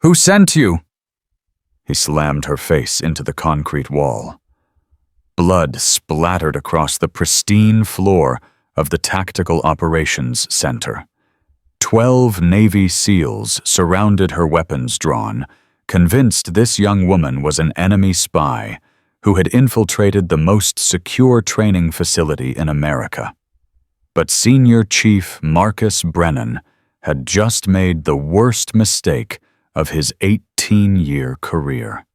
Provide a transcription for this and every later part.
Who sent you? He slammed her face into the concrete wall. Blood splattered across the pristine floor of the Tactical Operations Center. 12 Navy SEALs surrounded her, weapons drawn, convinced this young woman was an enemy spy who had infiltrated the most secure training facility in America. But Senior Chief Marcus Brennan had just made the worst mistake of his 18-year career.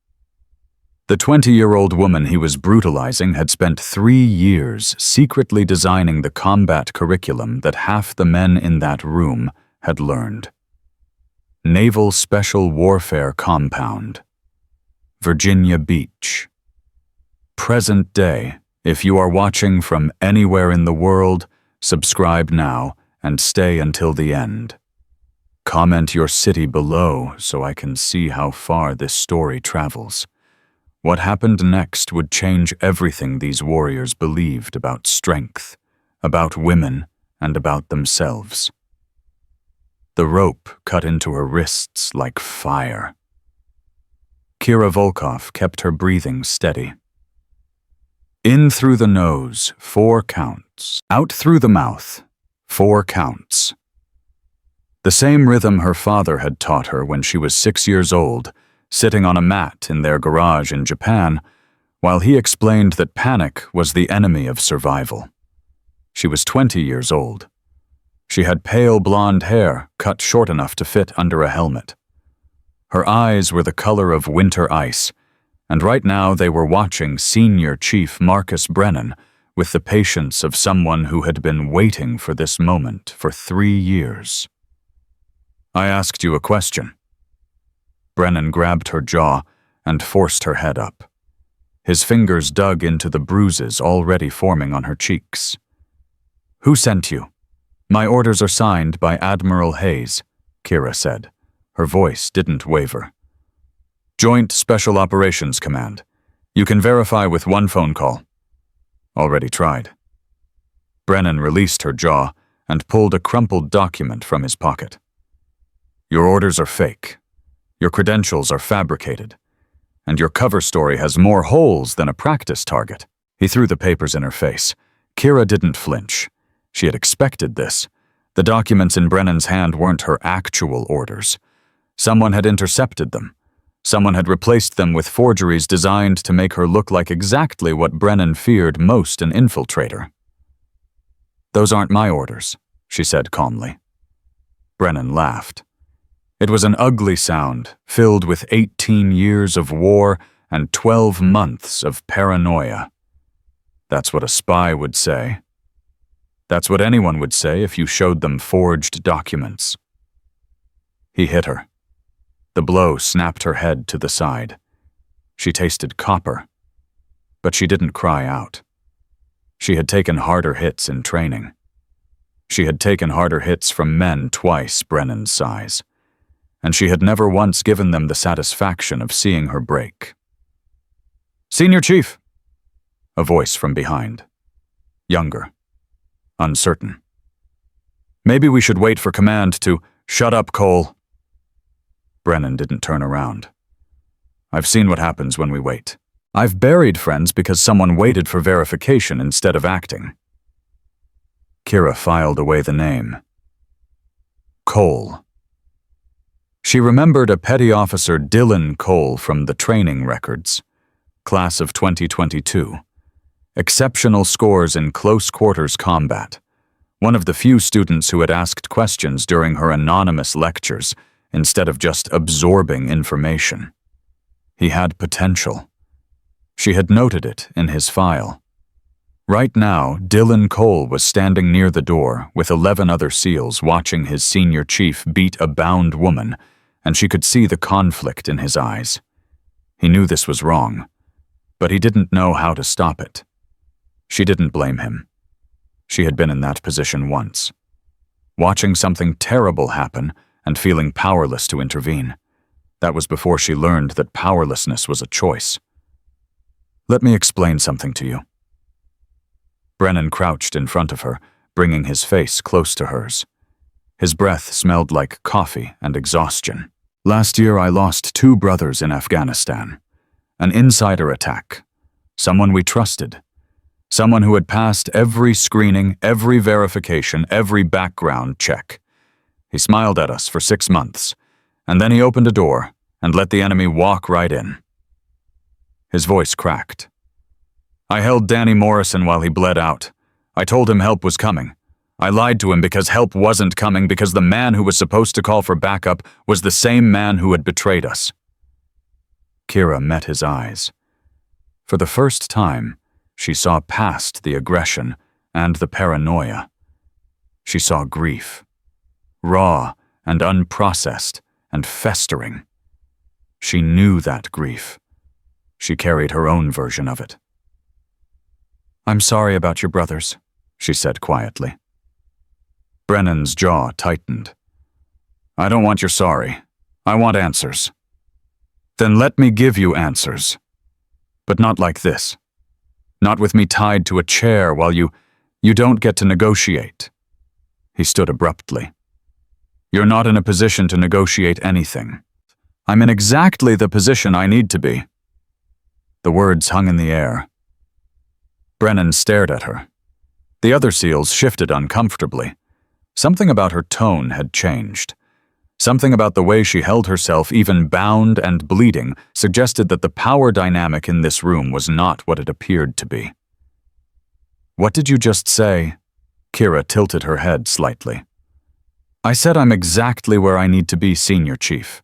The 20-year-old woman he was brutalizing had spent 3 years secretly designing the combat curriculum that half the men in that room had learned. Naval Special Warfare Compound, Virginia Beach. Present day. If you are watching from anywhere in the world, subscribe now and stay until the end. Comment your city below so I can see how far this story travels. What happened next would change everything these warriors believed about strength, about women, and about themselves. The rope cut into her wrists like fire. Kira Volkov kept her breathing steady. In through the nose, 4 counts. Out through the mouth, 4 counts. The same rhythm her father had taught her when she was 6 years old, sitting on a mat in their garage in Japan, while he explained that panic was the enemy of survival. She was 20 years old. She had pale blonde hair cut short enough to fit under a helmet. Her eyes were the color of winter ice, and right now they were watching Senior Chief Marcus Brennan with the patience of someone who had been waiting for this moment for 3 years. I asked you a question. Brennan grabbed her jaw and forced her head up. His fingers dug into the bruises already forming on her cheeks. Who sent you? My orders are signed by Admiral Hayes, Kira said. Her voice didn't waver. Joint Special Operations Command. You can verify with 1 phone call. Already tried. Brennan released her jaw and pulled a crumpled document from his pocket. Your orders are fake. Your credentials are fabricated. And your cover story has more holes than a practice target. He threw the papers in her face. Kira didn't flinch. She had expected this. The documents in Brennan's hand weren't her actual orders. Someone had intercepted them. Someone had replaced them with forgeries designed to make her look like exactly what Brennan feared most, an infiltrator. Those aren't my orders, she said calmly. Brennan laughed. It was an ugly sound, filled with 18 years of war and 12 months of paranoia. That's what a spy would say. That's what anyone would say if you showed them forged documents. He hit her. The blow snapped her head to the side. She tasted copper, but she didn't cry out. She had taken harder hits in training. She had taken harder hits from men twice Brennan's size, and she had never once given them the satisfaction of seeing her break. Senior Chief, a voice from behind. Younger. Uncertain. Maybe we should wait for command to shut up, Cole. Brennan didn't turn around. I've seen what happens when we wait. I've buried friends because someone waited for verification instead of acting. Kira filed away the name. Cole. She remembered a petty officer, Dylan Cole, from the training records. Class of 2022. Exceptional scores in close quarters combat. One of the few students who had asked questions during her anonymous lectures instead of just absorbing information. He had potential. She had noted it in his file. Right now, Dylan Cole was standing near the door with 11 other SEALs watching his senior chief beat a bound woman, and she could see the conflict in his eyes. He knew this was wrong, but he didn't know how to stop it. She didn't blame him. She had been in that position once. Watching something terrible happen and feeling powerless to intervene. That was before she learned that powerlessness was a choice. Let me explain something to you. Brennan crouched in front of her, bringing his face close to hers. His breath smelled like coffee and exhaustion. Last year I lost 2 brothers in Afghanistan. An insider attack. Someone we trusted. Someone who had passed every screening, every verification, every background check. He smiled at us for 6 months, and then he opened a door and let the enemy walk right in. His voice cracked. I held Danny Morrison while he bled out. I told him help was coming. I lied to him because help wasn't coming because the man who was supposed to call for backup was the same man who had betrayed us. Kira met his eyes. For the first time, she saw past the aggression and the paranoia. She saw grief. Raw and unprocessed and festering. She knew that grief. She carried her own version of it. I'm sorry about your brothers, she said quietly. Brennan's jaw tightened. I don't want your sorry. I want answers. Then let me give you answers. But not like this. Not with me tied to a chair while you don't get to negotiate. He stood abruptly. You're not in a position to negotiate anything. I'm in exactly the position I need to be. The words hung in the air. Brennan stared at her. The other SEALs shifted uncomfortably. Something about her tone had changed. Something about the way she held herself, even bound and bleeding, suggested that the power dynamic in this room was not what it appeared to be. What did you just say? Kira tilted her head slightly. I said I'm exactly where I need to be, Senior Chief.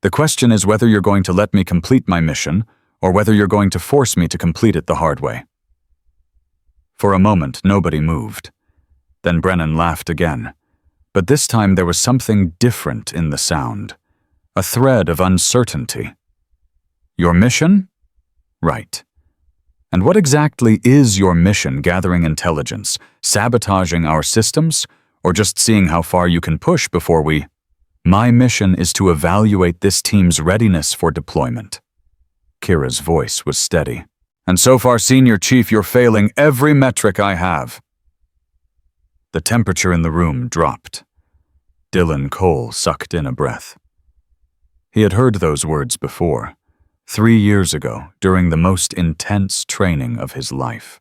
The question is whether you're going to let me complete my mission, or whether you're going to force me to complete it the hard way. For a moment, nobody moved. Then Brennan laughed again. But this time there was something different in the sound. A thread of uncertainty. Your mission? Right. And what exactly is your mission, gathering intelligence, sabotaging our systems, or just seeing how far you can push before we... My mission is to evaluate this team's readiness for deployment. Kira's voice was steady. And so far, Senior Chief, you're failing every metric I have. The temperature in the room dropped. Dylan Cole sucked in a breath. He had heard those words before, 3 years ago, during the most intense training of his life.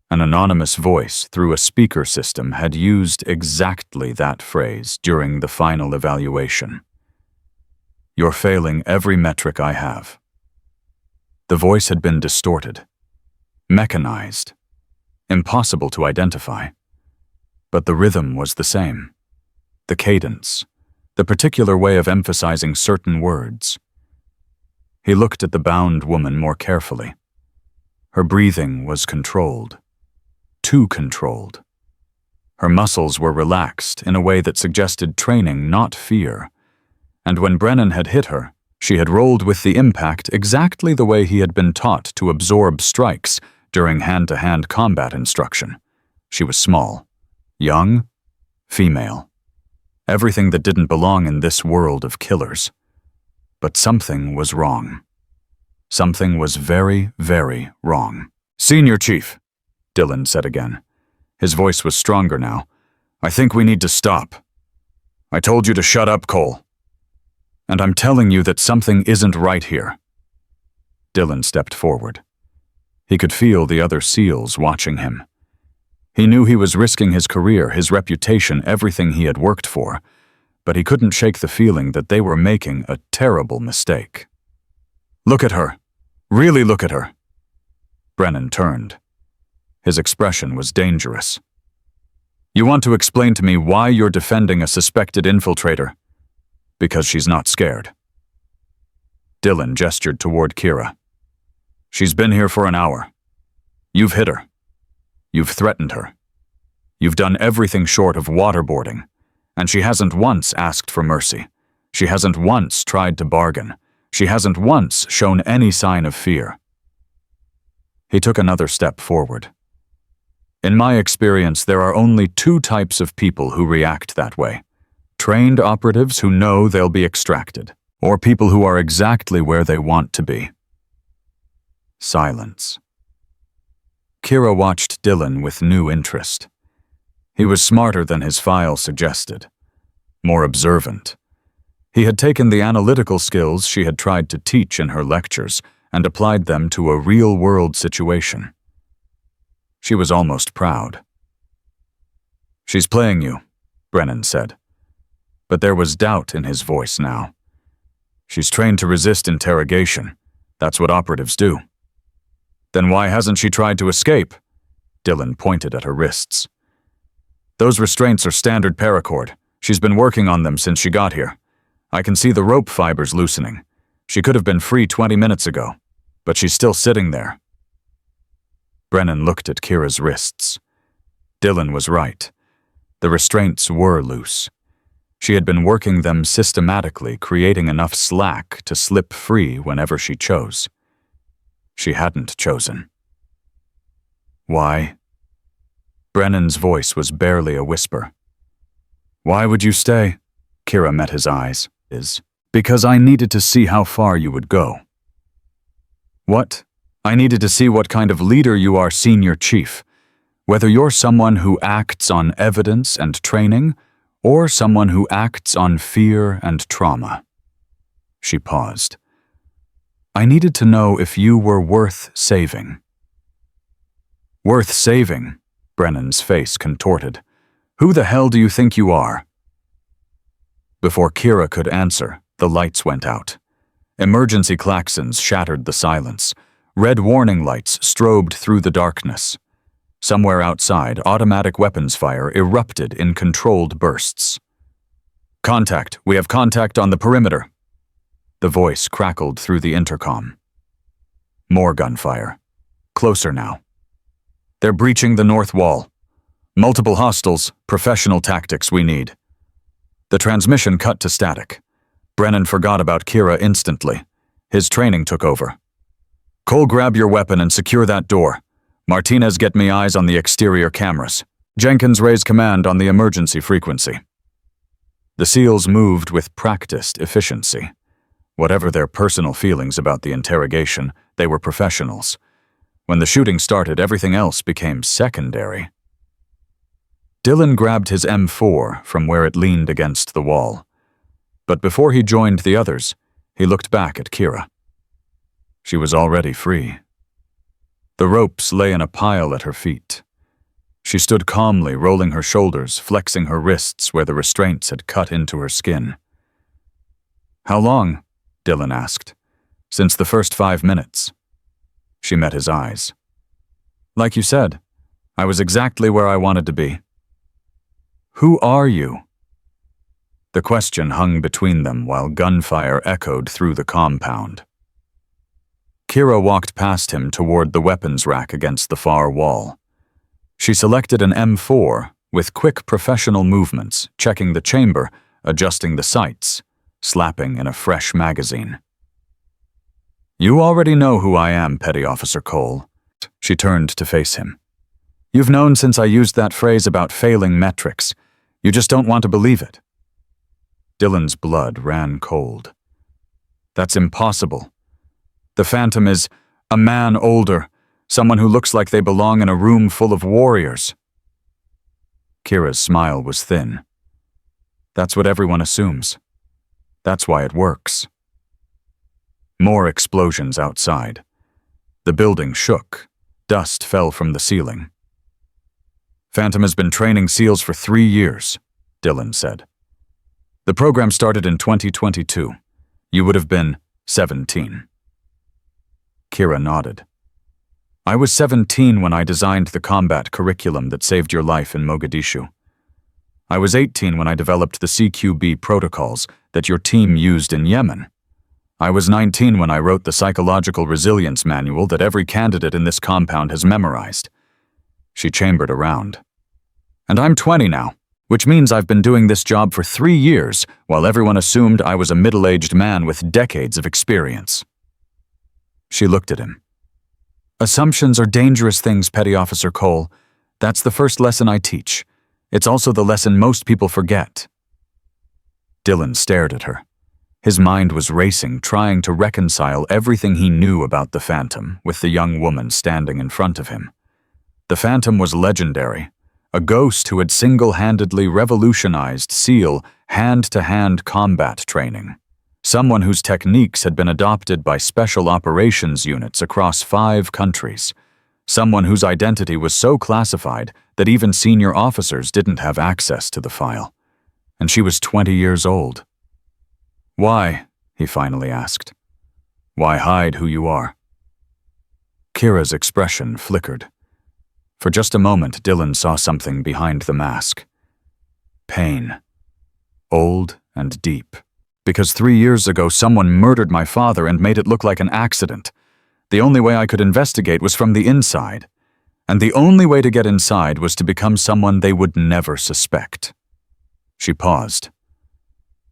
An anonymous voice through a speaker system had used exactly that phrase during the final evaluation. You're failing every metric I have. The voice had been distorted, mechanized, impossible to identify. But the rhythm was the same. The cadence, the particular way of emphasizing certain words. He looked at the bound woman more carefully. Her breathing was controlled. Too controlled. Her muscles were relaxed in a way that suggested training, not fear. And when Brennan had hit her, she had rolled with the impact exactly the way he had been taught to absorb strikes during hand-to-hand combat instruction. She was small, young, female. Everything that didn't belong in this world of killers. But something was wrong. Something was very, very wrong. Senior Chief, Dylan said again. His voice was stronger now. I think we need to stop. I told you to shut up, Cole. And I'm telling you that something isn't right here. Dylan stepped forward. He could feel the other SEALs watching him. He knew he was risking his career, his reputation, everything he had worked for, but he couldn't shake the feeling that they were making a terrible mistake. Look at her. Really look at her. Brennan turned. His expression was dangerous. You want to explain to me why you're defending a suspected infiltrator? Because she's not scared. Dylan gestured toward Kira. She's been here for an hour. You've hit her. You've threatened her. You've done everything short of waterboarding, and she hasn't once asked for mercy. She hasn't once tried to bargain. She hasn't once shown any sign of fear. He took another step forward. In my experience, there are only 2 types of people who react that way. Trained operatives who know they'll be extracted, or people who are exactly where they want to be. Silence. Kira watched Dylan with new interest. He was smarter than his file suggested, more observant. He had taken the analytical skills she had tried to teach in her lectures and applied them to a real-world situation. She was almost proud. "She's playing you," Brennan said. But there was doubt in his voice now. "She's trained to resist interrogation. That's what operatives do." "Then why hasn't she tried to escape?" Dylan pointed at her wrists. "Those restraints are standard paracord. She's been working on them since she got here. I can see the rope fibers loosening. She could have been free 20 minutes ago, but she's still sitting there." Brennan looked at Kira's wrists. Dylan was right. The restraints were loose. She had been working them systematically, creating enough slack to slip free whenever she chose. She hadn't chosen. "Why?" Brennan's voice was barely a whisper. "Why would you stay?" Kira met his eyes. "Because I needed to see how far you would go." "What?" "I needed to see what kind of leader you are, Senior Chief. Whether you're someone who acts on evidence and training, or someone who acts on fear and trauma." She paused. "I needed to know if you were worth saving." "Worth saving?" Brennan's face contorted. "Who the hell do you think you are?" Before Kira could answer, the lights went out. Emergency klaxons shattered the silence. Red warning lights strobed through the darkness. Somewhere outside, automatic weapons fire erupted in controlled bursts. "Contact! We have contact on the perimeter!" The voice crackled through the intercom. More gunfire. Closer now. "They're breaching the north wall. Multiple hostiles, professional tactics we need." The transmission cut to static. Brennan forgot about Kira instantly. His training took over. "Cole, grab your weapon and secure that door. Martinez, get me eyes on the exterior cameras. Jenkins, raise command on the emergency frequency." The SEALs moved with practiced efficiency. Whatever their personal feelings about the interrogation, they were professionals. When the shooting started, everything else became secondary. Dylan grabbed his M4 from where it leaned against the wall. But before he joined the others, he looked back at Kira. She was already free. The ropes lay in a pile at her feet. She stood calmly, rolling her shoulders, flexing her wrists where the restraints had cut into her skin. "How long?" Dylan asked. "Since the first 5 minutes." She met his eyes. "Like you said, I was exactly where I wanted to be." "Who are you?" The question hung between them while gunfire echoed through the compound. Kira walked past him toward the weapons rack against the far wall. She selected an M4 with quick professional movements, checking the chamber, adjusting the sights, slapping in a fresh magazine. "You already know who I am, Petty Officer Cole." She turned to face him. "You've known since I used that phrase about failing metrics. You just don't want to believe it." Dylan's blood ran cold. "That's impossible. The Phantom is a man older, someone who looks like they belong in a room full of warriors." Kira's smile was thin. "That's what everyone assumes. That's why it works." More explosions outside. The building shook. Dust fell from the ceiling. "Phantom has been training SEALs for 3 years, Dylan said. "The program started in 2022. You would have been 17. Kira nodded. "I was 17 when I designed the combat curriculum that saved your life in Mogadishu. I was 18 when I developed the CQB protocols that your team used in Yemen. I was 19 when I wrote the psychological resilience manual that every candidate in this compound has memorized." She chambered around. "And I'm 20 now, which means I've been doing this job for 3 years while everyone assumed I was a middle-aged man with decades of experience." She looked at him. "Assumptions are dangerous things, Petty Officer Cole. That's the first lesson I teach. It's also the lesson most people forget." Dylan stared at her. His mind was racing, trying to reconcile everything he knew about the Phantom with the young woman standing in front of him. The Phantom was legendary, a ghost who had single-handedly revolutionized SEAL hand-to-hand combat training. Someone whose techniques had been adopted by special operations units across 5 countries. Someone whose identity was so classified that even senior officers didn't have access to the file. And she was 20 years old. "Why?" he finally asked. "Why hide who you are?" Kira's expression flickered. For just a moment, Dylan saw something behind the mask. Pain. Old and deep. Because 3 years ago, someone murdered my father and made it look like an accident. The only way I could investigate was from the inside. And the only way to get inside was to become someone they would never suspect. She paused.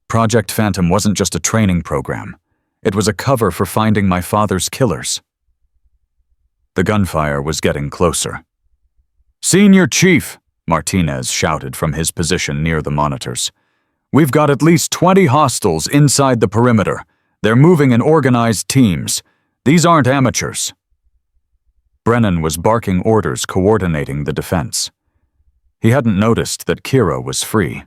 Project Phantom wasn't just a training program. It was a cover for finding my father's killers. The gunfire was getting closer. "Senior Chief," Martinez shouted from his position near the monitors. "We've got at least 20 hostiles inside the perimeter. They're moving in organized teams. These aren't amateurs." Brennan was barking orders coordinating the defense. He hadn't noticed that Kira was free.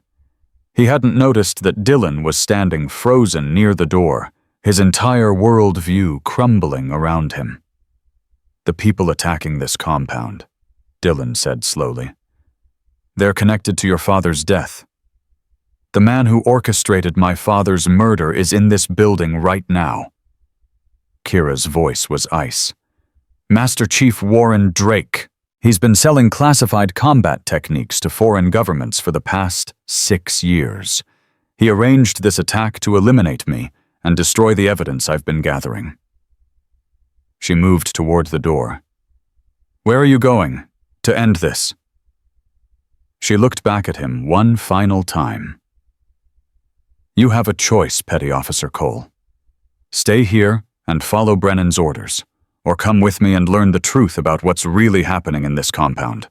He hadn't noticed that Dylan was standing frozen near the door, his entire world view crumbling around him. "The people attacking this compound," Dylan said slowly. "They're connected to your father's death. The man who orchestrated my father's murder is in this building right now." Kira's voice was ice. "Master Chief Warren Drake. He's been selling classified combat techniques to foreign governments for the past 6 years. He arranged this attack to eliminate me and destroy the evidence I've been gathering." She moved toward the door. "Where are you going? To end this?" She looked back at him one final time. "You have a choice, Petty Officer Cole. Stay here and follow Brennan's orders, or come with me and learn the truth about what's really happening in this compound."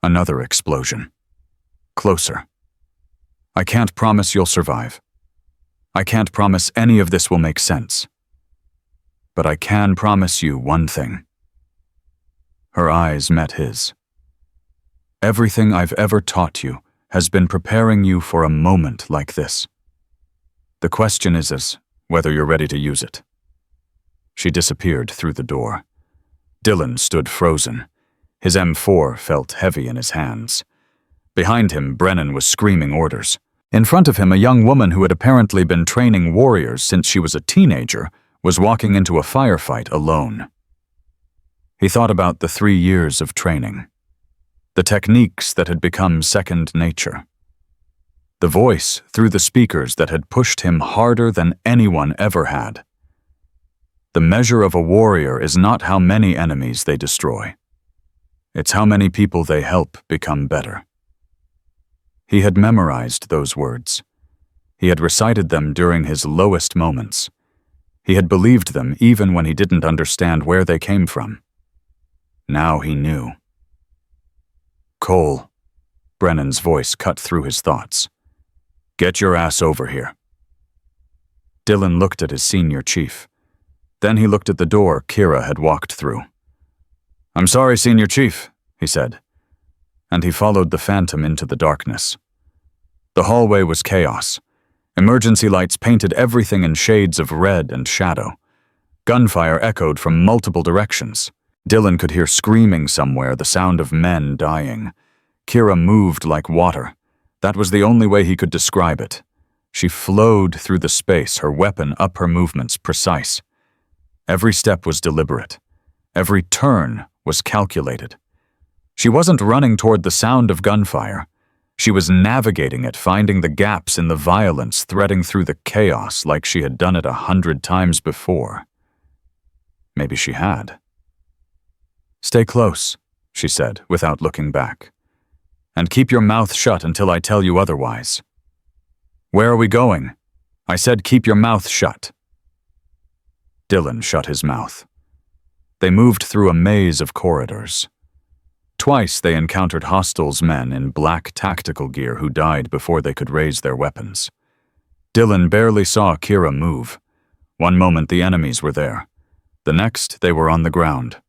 Another explosion. Closer. "I can't promise you'll survive. I can't promise any of this will make sense. But I can promise you one thing." Her eyes met his. "Everything I've ever taught you has been preparing you for a moment like this. The question is whether you're ready to use it." She disappeared through the door. Dylan stood frozen. His M4 felt heavy in his hands. Behind him, Brennan was screaming orders. In front of him, a young woman who had apparently been training warriors since she was a teenager was walking into a firefight alone. He thought about the 3 years of training. The techniques that had become second nature. The voice through the speakers that had pushed him harder than anyone ever had. The measure of a warrior is not how many enemies they destroy. It's how many people they help become better. He had memorized those words. He had recited them during his lowest moments. He had believed them even when he didn't understand where they came from. Now he knew. "Cole," Brennan's voice cut through his thoughts. "Get your ass over here." Dylan looked at his senior chief. Then he looked at the door Kira had walked through. "I'm sorry, Senior Chief," he said. And he followed the phantom into the darkness. The hallway was chaos. Emergency lights painted everything in shades of red and shadow. Gunfire echoed from multiple directions. Dylan could hear screaming somewhere, the sound of men dying. Kira moved like water. That was the only way he could describe it. She flowed through the space, her weapon up her movements, precise. Every step was deliberate. Every turn was calculated. She wasn't running toward the sound of gunfire. She was navigating it, finding the gaps in the violence, threading through the chaos like she had done it 100 times before. Maybe she had. "Stay close," she said, without looking back. "And keep your mouth shut until I tell you otherwise." "Where are we going?" "I said keep your mouth shut." Dylan shut his mouth. They moved through a maze of corridors. Twice they encountered hostiles men in black tactical gear who died before they could raise their weapons. Dylan barely saw Kira move. One moment the enemies were there. The next they were on the ground.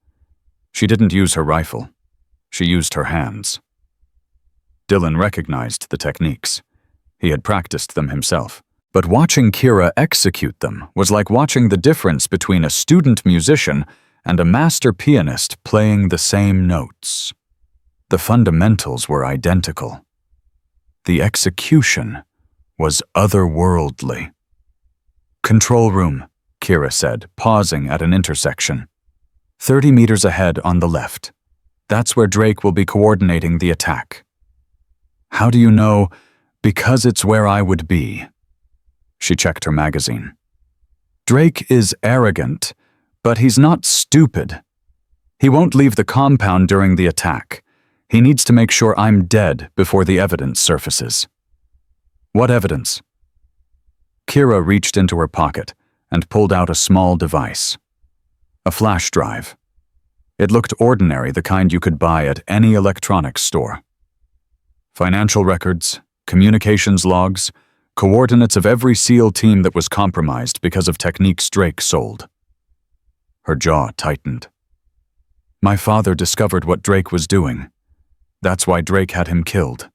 She didn't use her rifle. She used her hands. Dylan recognized the techniques. He had practiced them himself. But watching Kira execute them was like watching the difference between a student musician and a master pianist playing the same notes. The fundamentals were identical. The execution was otherworldly. "Control room," Kira said, pausing at an intersection. 30 meters ahead on the left. That's where Drake will be coordinating the attack. "How do you know?" "Because it's where I would be." She checked her magazine. "Drake is arrogant, but he's not stupid. He won't leave the compound during the attack. He needs to make sure I'm dead before the evidence surfaces." "What evidence?" Kira reached into her pocket and pulled out a small device. A flash drive. It looked ordinary, the kind you could buy at any electronics store. Financial records, communications logs, coordinates of every SEAL team that was compromised because of techniques Drake sold. Her jaw tightened. "My father discovered what Drake was doing. That's why Drake had him killed."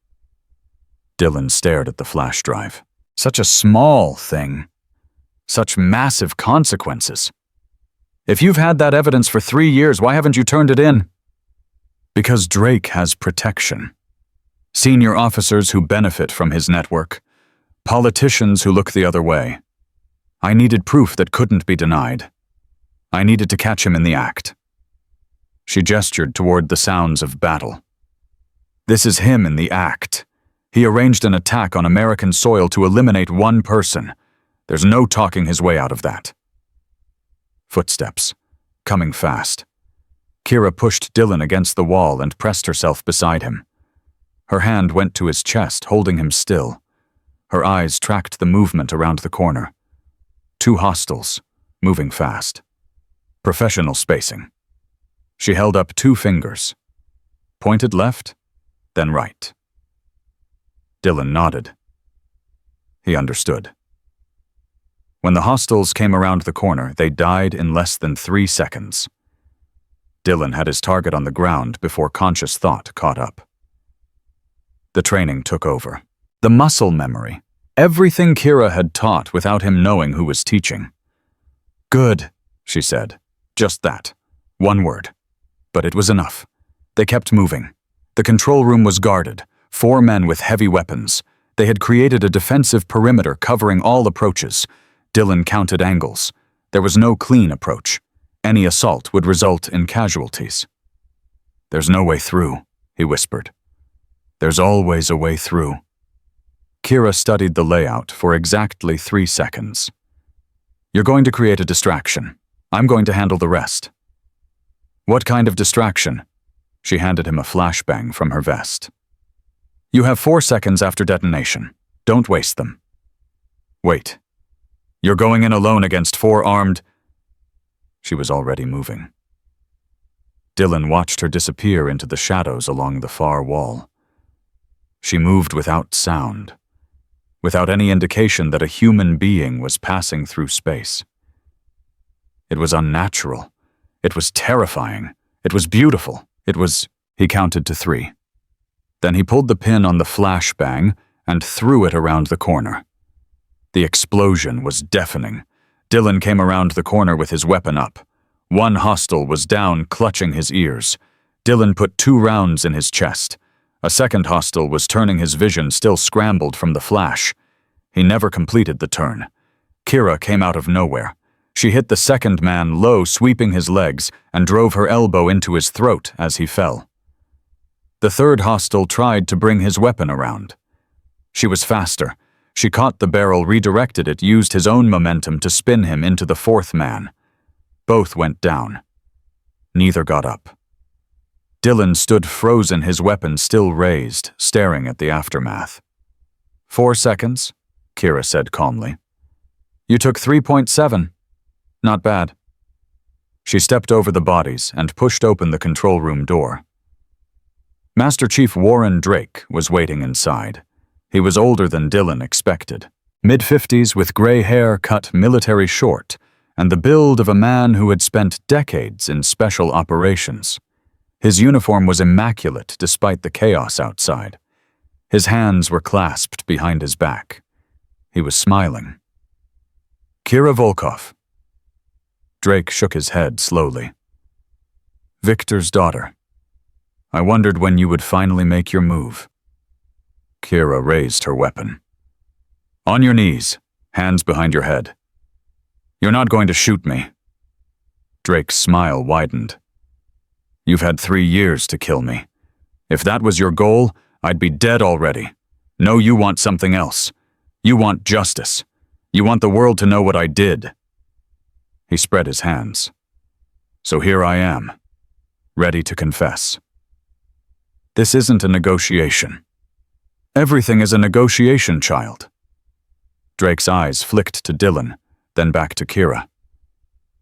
Dylan stared at the flash drive. Such a small thing. Such massive consequences. "If you've had that evidence for 3 years, why haven't you turned it in?" "Because Drake has protection. Senior officers who benefit from his network. Politicians who look the other way. I needed proof that couldn't be denied. I needed to catch him in the act." She gestured toward the sounds of battle. "This is him in the act. He arranged an attack on American soil to eliminate one person. There's no talking his way out of that." Footsteps, coming fast. Kira pushed Dylan against the wall and pressed herself beside him. Her hand went to his chest, holding him still. Her eyes tracked the movement around the corner. 2 hostiles, moving fast. Professional spacing. She held up 2 fingers. Pointed left, then right. Dylan nodded. He understood. When the hostiles came around the corner, they died in less than 3 seconds. Dylan had his target on the ground before conscious thought caught up. The training took over. The muscle memory. Everything Kira had taught without him knowing who was teaching. "Good," she said. Just that. 1 word. But it was enough. They kept moving. The control room was guarded. 4 men with heavy weapons. They had created a defensive perimeter covering all approaches. Dylan counted angles. There was no clean approach. Any assault would result in casualties. "There's no way through," he whispered. "There's always a way through." Kira studied the layout for exactly 3 seconds. "You're going to create a distraction. I'm going to handle the rest." "What kind of distraction?" She handed him a flashbang from her vest. "You have 4 seconds after detonation. Don't waste them." "Wait. You're going in alone against 4 armed..." She was already moving. Dylan watched her disappear into the shadows along the far wall. She moved without sound, without any indication that a human being was passing through space. It was unnatural. It was terrifying. It was beautiful. It was... He counted to 3. Then he pulled the pin on the flashbang and threw it around the corner. The explosion was deafening. Dylan came around the corner with his weapon up. 1 hostile was down, clutching his ears. Dylan put 2 rounds in his chest. A second hostile was turning his vision, still scrambled from the flash. He never completed the turn. Kira came out of nowhere. She hit the second man low, sweeping his legs, and drove her elbow into his throat as he fell. The third hostile tried to bring his weapon around. She was faster. She caught the barrel, redirected it, used his own momentum to spin him into the 4th man. Both went down. Neither got up. Dylan stood frozen, his weapon still raised, staring at the aftermath. 4 seconds, Kira said calmly. You took 3.7. Not bad. She stepped over the bodies and pushed open the control room door. Master Chief Warren Drake was waiting inside. He was older than Dylan expected. Mid-50s with gray hair cut military short, and the build of a man who had spent decades in special operations. His uniform was immaculate despite the chaos outside. His hands were clasped behind his back. He was smiling. Kira Volkov. Drake shook his head slowly. Victor's daughter. I wondered when you would finally make your move. Kira raised her weapon. On your knees, hands behind your head. You're not going to shoot me. Drake's smile widened. You've had 3 years to kill me. If that was your goal, I'd be dead already. No, you want something else. You want justice. You want the world to know what I did. He spread his hands. So here I am, ready to confess. This isn't a negotiation. Everything is a negotiation, child. Drake's eyes flicked to Dylan, then back to Kira.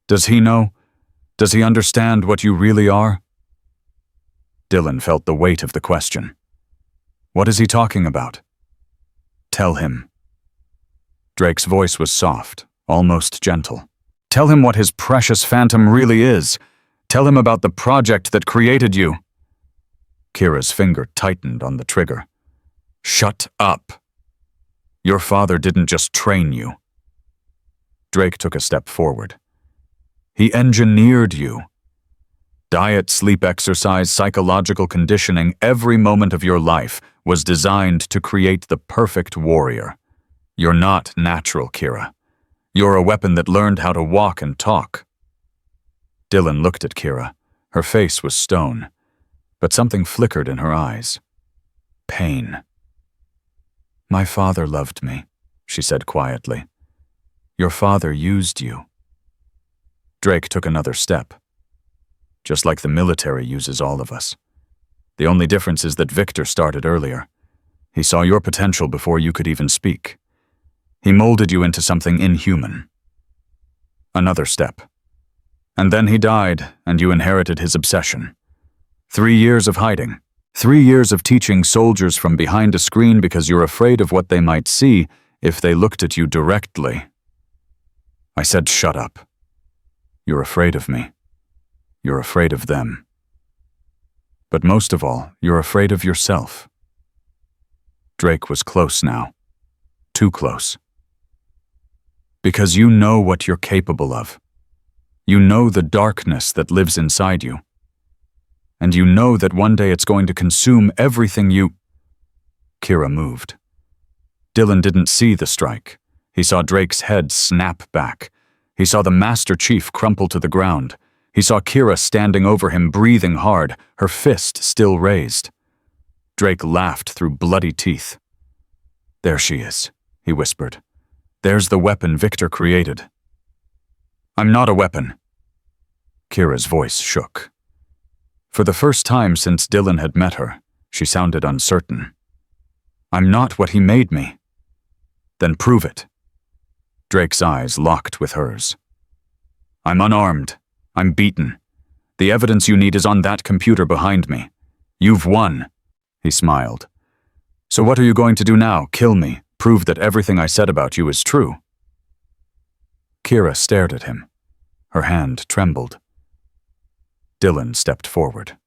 Does he know? Does he understand what you really are? Dylan felt the weight of the question. What is he talking about? Tell him. Drake's voice was soft, almost gentle. Tell him what his precious phantom really is. Tell him about the project that created you. Kira's finger tightened on the trigger. Shut up. Your father didn't just train you. Drake took a step forward. He engineered you. Diet, sleep, exercise, psychological conditioning, every moment of your life was designed to create the perfect warrior. You're not natural, Kira. You're a weapon that learned how to walk and talk. Dylan looked at Kira. Her face was stone, but something flickered in her eyes. Pain. My father loved me, she said quietly. Your father used you. Drake took another step. Just like the military uses all of us. The only difference is that Victor started earlier. He saw your potential before you could even speak. He molded you into something inhuman. Another step. And then he died, and you inherited his obsession. 3 years of hiding. 3 years of teaching soldiers from behind a screen because you're afraid of what they might see if they looked at you directly. I said shut up. You're afraid of me. You're afraid of them. But most of all, you're afraid of yourself. Drake was close now. Too close. Because you know what you're capable of. You know the darkness that lives inside you. And you know that one day it's going to consume everything you... Kira moved. Dylan didn't see the strike. He saw Drake's head snap back. He saw the Master Chief crumple to the ground. He saw Kira standing over him, breathing hard, her fist still raised. Drake laughed through bloody teeth. There she is, he whispered. There's the weapon Victor created. I'm not a weapon. Kira's voice shook. For the first time since Dylan had met her, she sounded uncertain. I'm not what he made me. Then prove it. Drake's eyes locked with hers. I'm unarmed. I'm beaten. The evidence you need is on that computer behind me. You've won. He smiled. So what are you going to do now? Kill me? Prove that everything I said about you is true? Kira stared at him. Her hand trembled. Dylan stepped forward.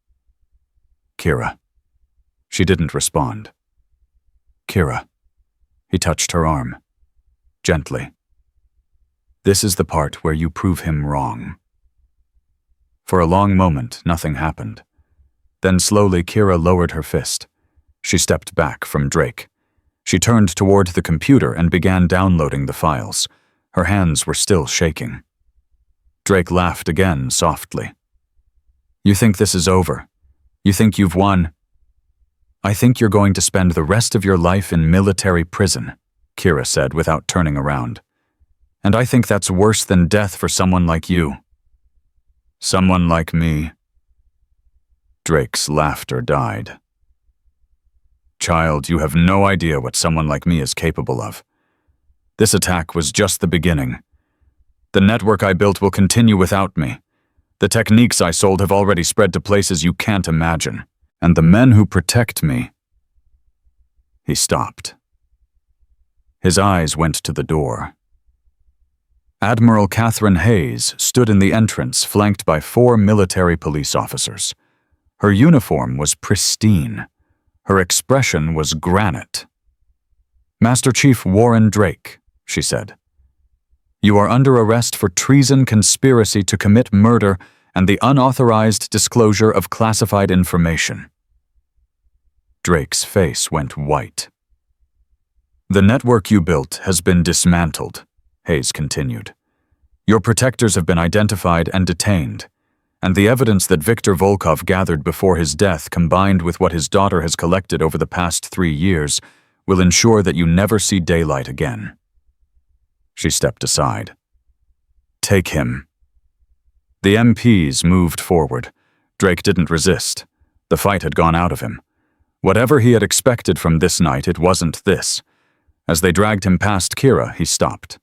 Kira. She didn't respond. Kira. He touched her arm. Gently. This is the part where you prove him wrong. For a long moment, nothing happened. Then slowly Kira lowered her fist. She stepped back from Drake. She turned toward the computer and began downloading the files. Her hands were still shaking. Drake laughed again softly. You think this is over? You think you've won? I think you're going to spend the rest of your life in military prison, Kira said without turning around. And I think that's worse than death for someone like you. Someone like me. Drake's laughter died. Child, you have no idea what someone like me is capable of. This attack was just the beginning. The network I built will continue without me. The techniques I sold have already spread to places you can't imagine. And the men who protect me... He stopped. His eyes went to the door. Admiral Catherine Hayes stood in the entrance, flanked by 4 military police officers. Her uniform was pristine. Her expression was granite. "Master Chief Warren Drake," she said, "you are under arrest for treason, conspiracy to commit murder, and the unauthorized disclosure of classified information." Drake's face went white. "The network you built has been dismantled," Hayes continued. "Your protectors have been identified and detained, and the evidence that Viktor Volkov gathered before his death, combined with what his daughter has collected over the past 3 years, will ensure that you never see daylight again." She stepped aside. "Take him." The MPs moved forward. Drake didn't resist. The fight had gone out of him. Whatever he had expected from this night, it wasn't this. As they dragged him past Kira, he stopped.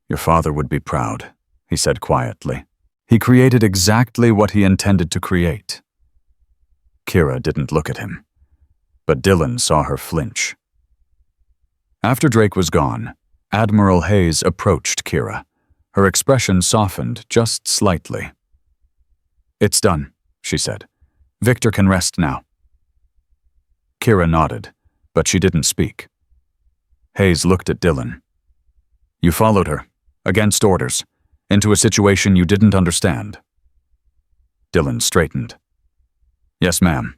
"Your father would be proud," he said quietly. "He created exactly what he intended to create." Kira didn't look at him, but Dylan saw her flinch. After Drake was gone, Admiral Hayes approached Kira. Her expression softened just slightly. "It's done," she said. "Victor can rest now." Kira nodded, but she didn't speak. Hayes looked at Dylan. "You followed her, against orders, into a situation you didn't understand." Dylan straightened. "Yes, ma'am."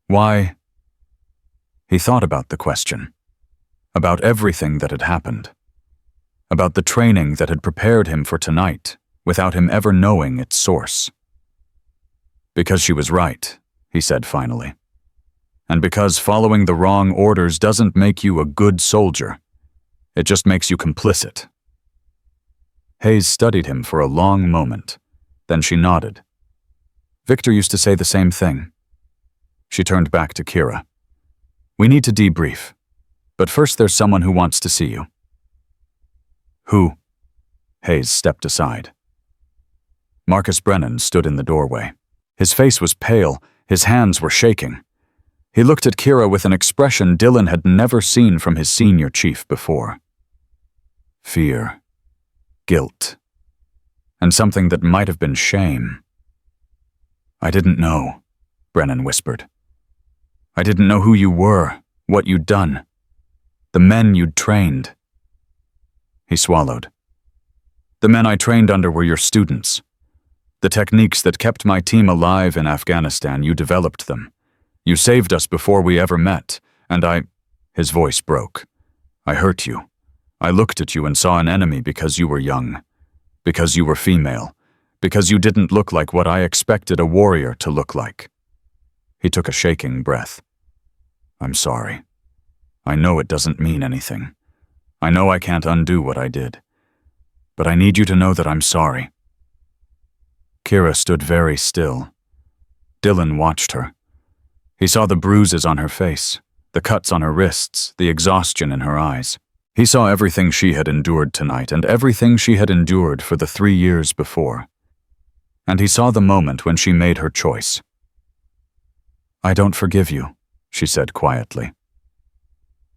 "Why?" He thought about the question, about everything that had happened, about the training that had prepared him for tonight without him ever knowing its source. "Because she was right," he said finally. "And because following the wrong orders doesn't make you a good soldier. It just makes you complicit." Hayes studied him for a long moment. Then she nodded. "Victor used to say the same thing." She turned back to Kira. "We need to debrief. But first there's someone who wants to see you." "Who?" Hayes stepped aside. Marcus Brennan stood in the doorway. His face was pale, his hands were shaking. He looked at Kira with an expression Dylan had never seen from his senior chief before. Fear, guilt, and something that might have been shame. "I didn't know," Brennan whispered. "I didn't know who you were, what you'd done, the men you'd trained." He swallowed. "The men I trained under were your students. The techniques that kept my team alive in Afghanistan, you developed them. You saved us before we ever met, and I—" His voice broke. "I hurt you. I looked at you and saw an enemy because you were young, because you were female, because you didn't look like what I expected a warrior to look like." He took a shaking breath. "I'm sorry. I know it doesn't mean anything. I know I can't undo what I did. But I need you to know that I'm sorry." Kira stood very still. Dylan watched her. He saw the bruises on her face, the cuts on her wrists, the exhaustion in her eyes. He saw everything she had endured tonight and everything she had endured for the 3 years before. And he saw the moment when she made her choice. "I don't forgive you," she said quietly.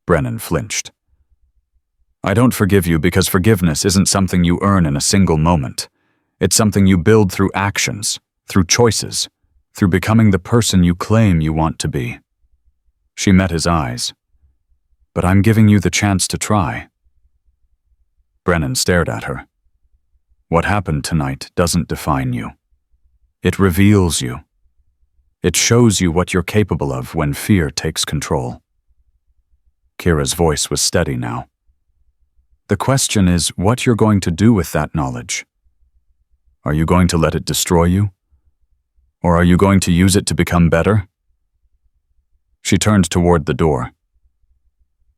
Brennan flinched. "I don't forgive you because forgiveness isn't something you earn in a single moment. It's something you build through actions, through choices, through becoming the person you claim you want to be." She met his eyes. "But I'm giving you the chance to try." Brennan stared at her. "What happened tonight doesn't define you. It reveals you. It shows you what you're capable of when fear takes control." Kira's voice was steady now. "The question is what you're going to do with that knowledge. Are you going to let it destroy you? Or are you going to use it to become better?" She turned toward the door.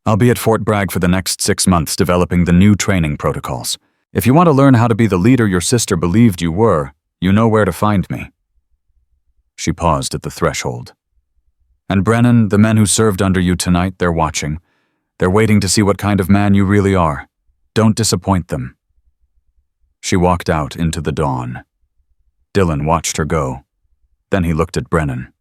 "I'll be at Fort Bragg for the next 6 months developing the new training protocols. If you want to learn how to be the leader your sister believed you were, you know where to find me." She paused at the threshold. "And Brennan, the men who served under you tonight, they're watching. They're waiting to see what kind of man you really are. Don't disappoint them." She walked out into the dawn. Dylan watched her go. Then he looked at Brennan.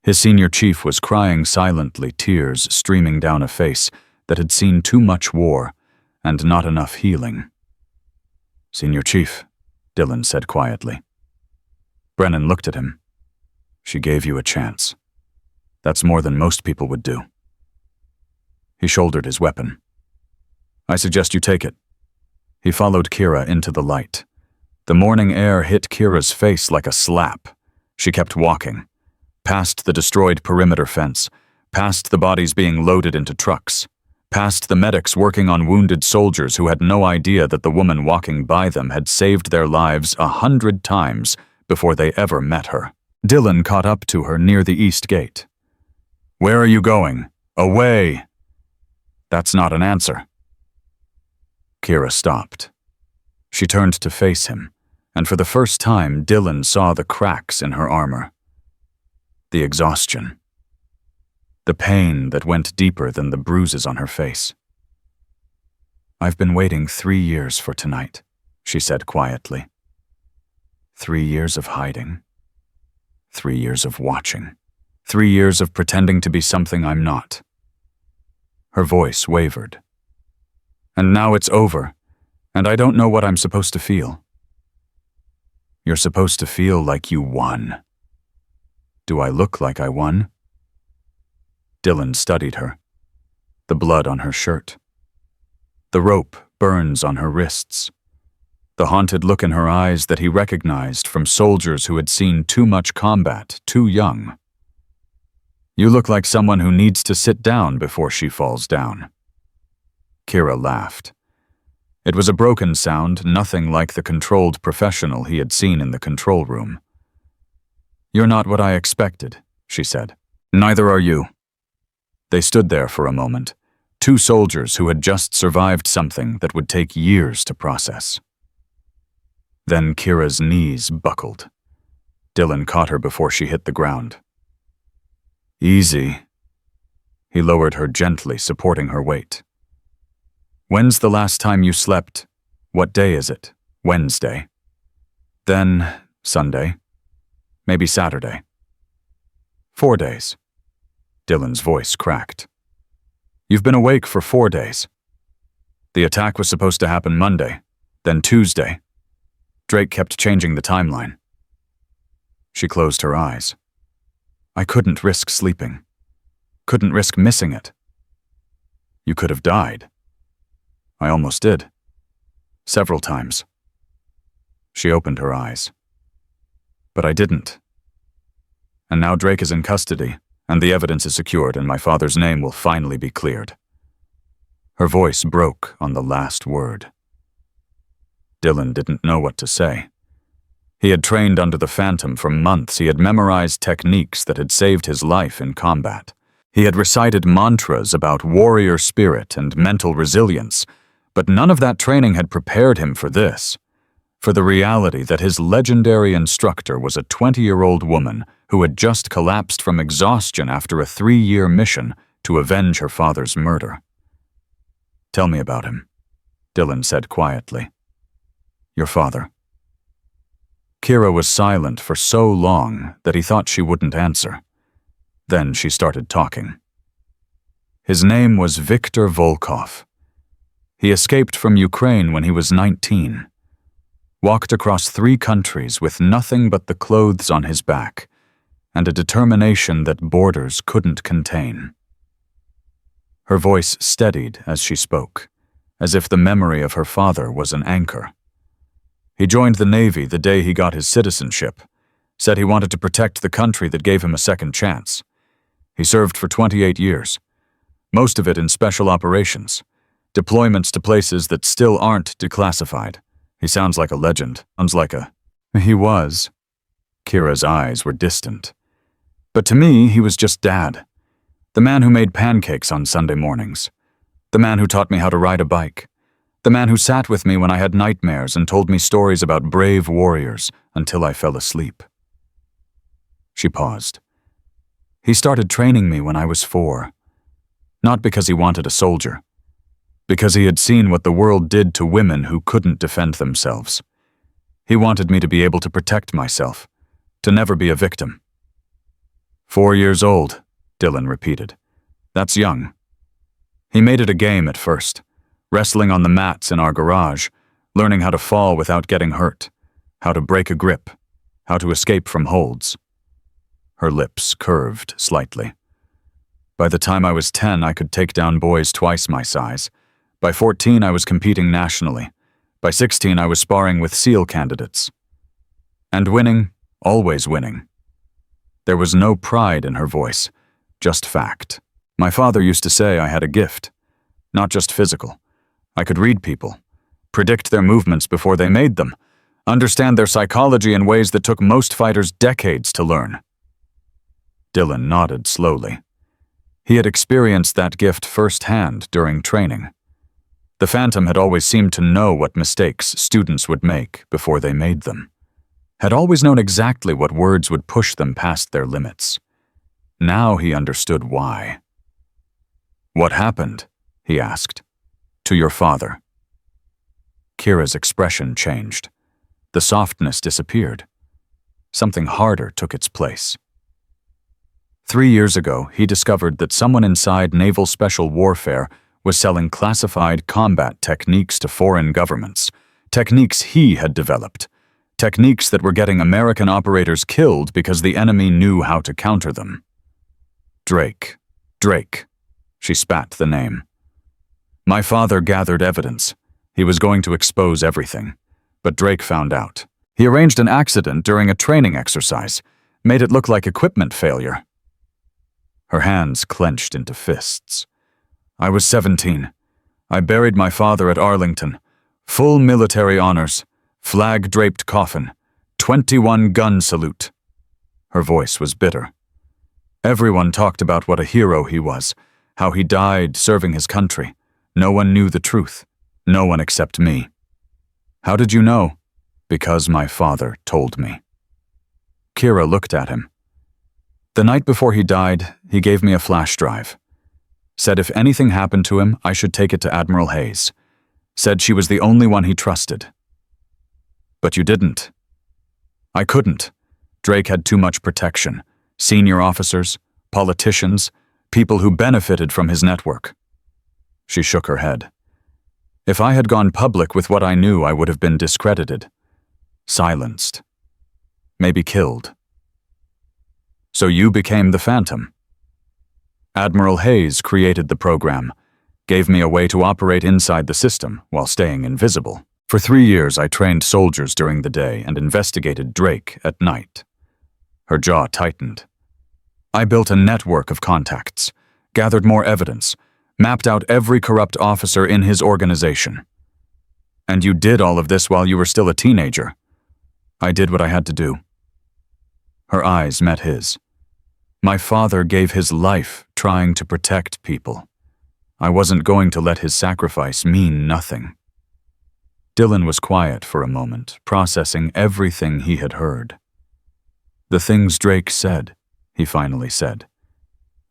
His senior chief was crying silently, tears streaming down a face that had seen too much war and not enough healing. "Senior Chief," Dylan said quietly. Brennan looked at him. "She gave you a chance. That's more than most people would do. He shouldered his weapon. I suggest you take it. He followed Kira into the light. The morning air hit Kira's face like a slap. She kept walking, past the destroyed perimeter fence, past the bodies being loaded into trucks, past the medics working on wounded soldiers who had no idea that the woman walking by them had saved their lives 100 times before they ever met her. Dylan caught up to her near the east gate. Where are you going? Away! That's not an answer. Kira stopped. She turned to face him, and for the first time Dylan saw the cracks in her armor. The exhaustion. The pain that went deeper than the bruises on her face. I've been waiting 3 years for tonight, she said quietly. 3 years of hiding. 3 years of watching. 3 years of pretending to be something I'm not. Her voice wavered. And now it's over, and I don't know what I'm supposed to feel. You're supposed to feel like you won. Do I look like I won? Dylan studied her. The blood on her shirt. The rope burns on her wrists. The haunted look in her eyes that he recognized from soldiers who had seen too much combat, too young. You look like someone who needs to sit down before she falls down. Kira laughed. It was a broken sound, nothing like the controlled professional he had seen in the control room. You're not what I expected, she said. Neither are you. They stood there for a moment, 2 soldiers who had just survived something that would take years to process. Then Kira's knees buckled. Dylan caught her before she hit the ground. Easy. He lowered her gently, supporting her weight. When's the last time you slept? What day is it? Wednesday. Then Sunday. Maybe Saturday. 4 days. Dylan's voice cracked. You've been awake for 4 days. The attack was supposed to happen Monday, then Tuesday. Drake kept changing the timeline. She closed her eyes. I couldn't risk sleeping. Couldn't risk missing it. You could have died. I almost did. Several times. She opened her eyes. But I didn't. And now Drake is in custody, and the evidence is secured, and my father's name will finally be cleared. Her voice broke on the last word. Dylan didn't know what to say. He had trained under the Phantom for months. He had memorized techniques that had saved his life in combat. He had recited mantras about warrior spirit and mental resilience, but none of that training had prepared him for this, for the reality that his legendary instructor was a 20-year-old woman who had just collapsed from exhaustion after a 3-year mission to avenge her father's murder. Tell me about him, Dylan said quietly. Your father. Kira was silent for so long that he thought she wouldn't answer. Then she started talking. His name was Viktor Volkov. He escaped from Ukraine when he was 19. Walked across 3 countries with nothing but the clothes on his back and a determination that borders couldn't contain. Her voice steadied as she spoke, as if the memory of her father was an anchor. He joined the Navy the day he got his citizenship, said he wanted to protect the country that gave him a second chance. He served for 28 years, most of it in special operations, deployments to places that still aren't declassified. He sounds like a legend, sounds like a... He was. Kira's eyes were distant. But to me, he was just Dad. The man who made pancakes on Sunday mornings. The man who taught me how to ride a bike. The man who sat with me when I had nightmares and told me stories about brave warriors until I fell asleep. She paused. He started training me when I was 4. Not because he wanted a soldier. Because he had seen what the world did to women who couldn't defend themselves. He wanted me to be able to protect myself, to never be a victim. 4 years old, Dylan repeated. That's young. He made it a game at first, wrestling on the mats in our garage, learning how to fall without getting hurt, how to break a grip, how to escape from holds. Her lips curved slightly. By the time I was 10, I could take down boys twice my size. By 14, I was competing nationally. By 16, I was sparring with SEAL candidates. And winning, always winning. There was no pride in her voice, just fact. My father used to say I had a gift, not just physical. I could read people, predict their movements before they made them, understand their psychology in ways that took most fighters decades to learn. Dylan nodded slowly. He had experienced that gift firsthand during training. The Phantom had always seemed to know what mistakes students would make before they made them, had always known exactly what words would push them past their limits. Now he understood why. "What happened?" he asked. "To your father?" Kira's expression changed. The softness disappeared. Something harder took its place. 3 years ago, he discovered that someone inside Naval Special Warfare was selling classified combat techniques to foreign governments, techniques he had developed, techniques that were getting American operators killed because the enemy knew how to counter them. Drake. She spat the name. My father gathered evidence. He was going to expose everything, but Drake found out. He arranged an accident during a training exercise, made it look like equipment failure. Her hands clenched into fists. I was 17. I buried my father at Arlington. Full military honors, flag-draped coffin, 21-gun salute. Her voice was bitter. Everyone talked about what a hero he was, how he died serving his country. No one knew the truth. No one except me. How did you know? Because my father told me. Kira looked at him. The night before he died, he gave me a flash drive. Said if anything happened to him, I should take it to Admiral Hayes. Said she was the only one he trusted. But you didn't. I couldn't. Drake had too much protection. Senior officers, politicians, people who benefited from his network. She shook her head. If I had gone public with what I knew, I would have been discredited. Silenced. Maybe killed. So you became the Phantom. Admiral Hayes created the program, gave me a way to operate inside the system while staying invisible. For 3 years, I trained soldiers during the day and investigated Drake at night. Her jaw tightened. I built a network of contacts, gathered more evidence, mapped out every corrupt officer in his organization. And you did all of this while you were still a teenager. I did what I had to do. Her eyes met his. My father gave his life trying to protect people. I wasn't going to let his sacrifice mean nothing. Dylan was quiet for a moment, processing everything he had heard. The things Drake said, he finally said.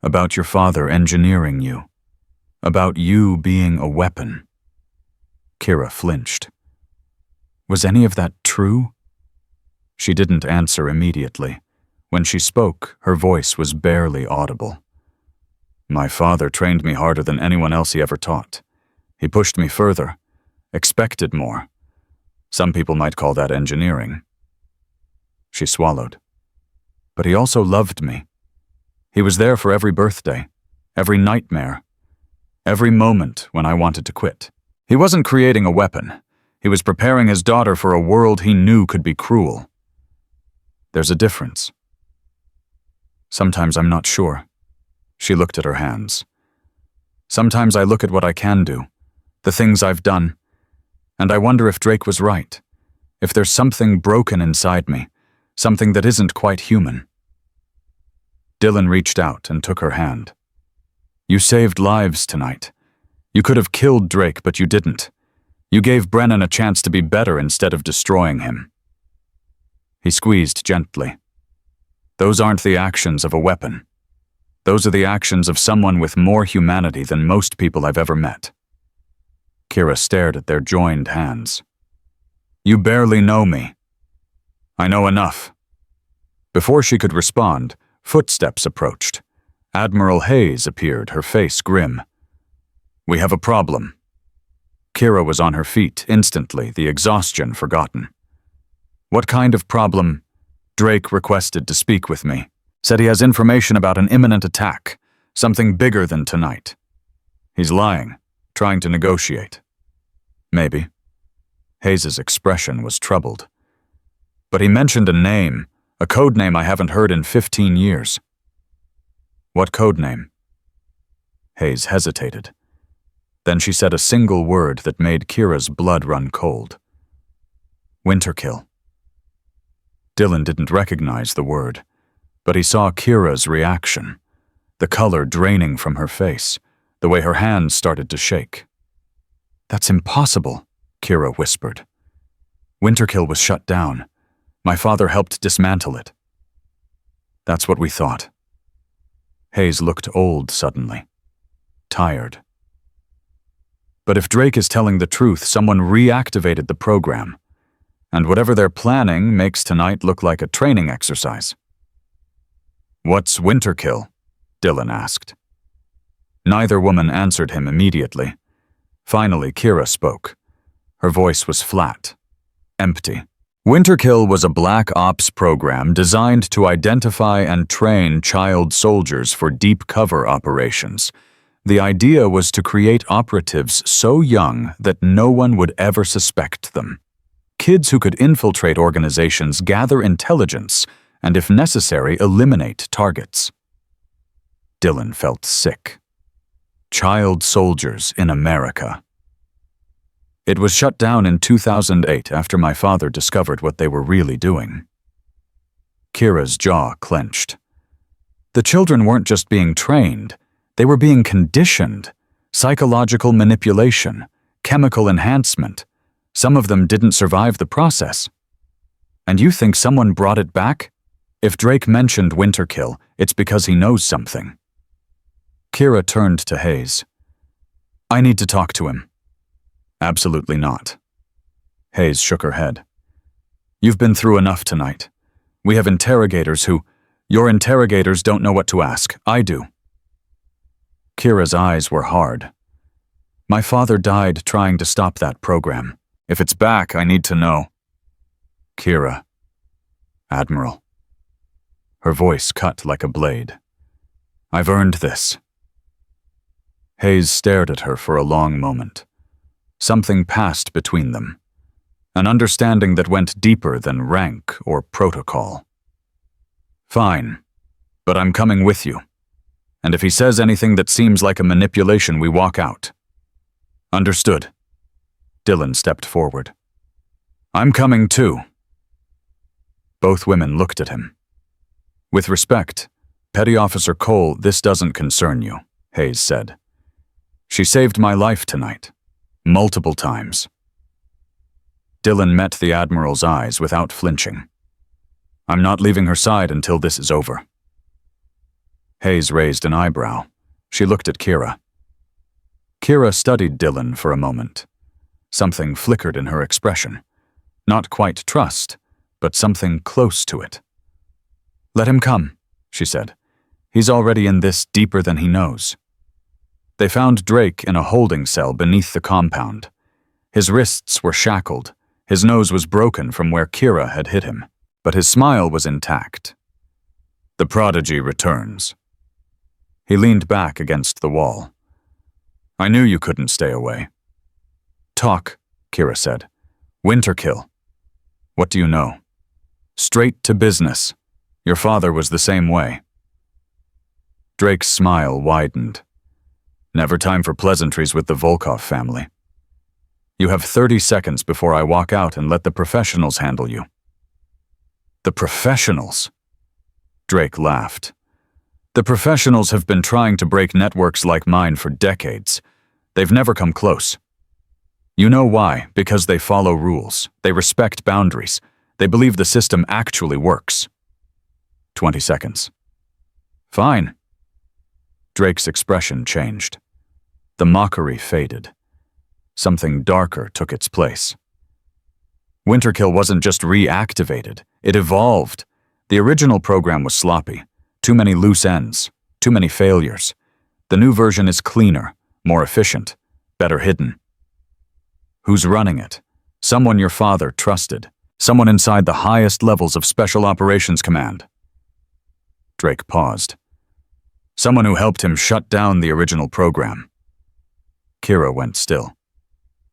About your father engineering you. About you being a weapon. Kira flinched. Was any of that true? She didn't answer immediately. When she spoke, her voice was barely audible. My father trained me harder than anyone else he ever taught. He pushed me further, expected more. Some people might call that engineering. She swallowed. But he also loved me. He was there for every birthday, every nightmare, every moment when I wanted to quit. He wasn't creating a weapon. He was preparing his daughter for a world he knew could be cruel. There's a difference. Sometimes I'm not sure. She looked at her hands. Sometimes I look at what I can do, the things I've done, and I wonder if Drake was right, if there's something broken inside me, something that isn't quite human. Dylan reached out and took her hand. You saved lives tonight. You could have killed Drake, but you didn't. You gave Brennan a chance to be better instead of destroying him. He squeezed gently. Those aren't the actions of a weapon. Those are the actions of someone with more humanity than most people I've ever met. Kira stared at their joined hands. You barely know me. I know enough. Before she could respond, footsteps approached. Admiral Hayes appeared, her face grim. We have a problem. Kira was on her feet instantly, the exhaustion forgotten. What kind of problem? Drake requested to speak with me. Said he has information about an imminent attack. Something bigger than tonight. He's lying, trying to negotiate. Maybe. Hayes's expression was troubled. But he mentioned a name, a code name I haven't heard in 15 years. What code name? Hayes hesitated. Then she said a single word that made Kira's blood run cold. Winterkill. Dylan didn't recognize the word, but he saw Kira's reaction, the color draining from her face, the way her hands started to shake. That's impossible, Kira whispered. Winterkill was shut down. My father helped dismantle it. That's what we thought. Hayes looked old suddenly, tired. But if Drake is telling the truth, someone reactivated the program, and whatever they're planning makes tonight look like a training exercise. What's Winterkill? Dylan asked. Neither woman answered him immediately. Finally, Kira spoke. Her voice was flat, empty. Winterkill was a Black Ops program designed to identify and train child soldiers for deep cover operations. The idea was to create operatives so young that no one would ever suspect them. Kids who could infiltrate organizations, gather intelligence, and if necessary, eliminate targets. Dylan felt sick. Child soldiers in America. It was shut down in 2008 after my father discovered what they were really doing. Kira's jaw clenched. The children weren't just being trained, they were being conditioned. Psychological manipulation, chemical enhancement. Some of them didn't survive the process. And you think someone brought it back? If Drake mentioned Winterkill, it's because he knows something. Kira turned to Hayes. I need to talk to him. Absolutely not. Hayes shook her head. You've been through enough tonight. We have interrogators who... Your interrogators don't know what to ask. I do. Kira's eyes were hard. My father died trying to stop that program. If it's back, I need to know. Kira. Admiral. Her voice cut like a blade. I've earned this. Hayes stared at her for a long moment. Something passed between them. An understanding that went deeper than rank or protocol. Fine, but I'm coming with you. And if he says anything that seems like a manipulation, we walk out. Understood. Dylan stepped forward. I'm coming too. Both women looked at him. With respect, Petty Officer Cole, this doesn't concern you, Hayes said. She saved my life tonight. Multiple times. Dylan met the Admiral's eyes without flinching. I'm not leaving her side until this is over. Hayes raised an eyebrow. She looked at Kira. Kira studied Dylan for a moment. Something flickered in her expression. Not quite trust, but something close to it. Let him come, she said. He's already in this deeper than he knows. They found Drake in a holding cell beneath the compound. His wrists were shackled. His nose was broken from where Kira had hit him, but his smile was intact. The prodigy returns. He leaned back against the wall. I knew you couldn't stay away. Talk, Kira said. Winterkill. What do you know? Straight to business. Your father was the same way. Drake's smile widened. Never time for pleasantries with the Volkov family. You have 30 seconds before I walk out and let the professionals handle you. The professionals? Drake laughed. The professionals have been trying to break networks like mine for decades. They've never come close. You know why? Because they follow rules. They respect boundaries. They believe the system actually works. 20 seconds. Fine. Drake's expression changed. The mockery faded. Something darker took its place. Winterkill wasn't just reactivated, it evolved. The original program was sloppy. Too many loose ends, too many failures. The new version is cleaner, more efficient, better hidden. Who's running it? Someone your father trusted. Someone inside the highest levels of Special Operations Command. Drake paused. Someone who helped him shut down the original program. Kira went still.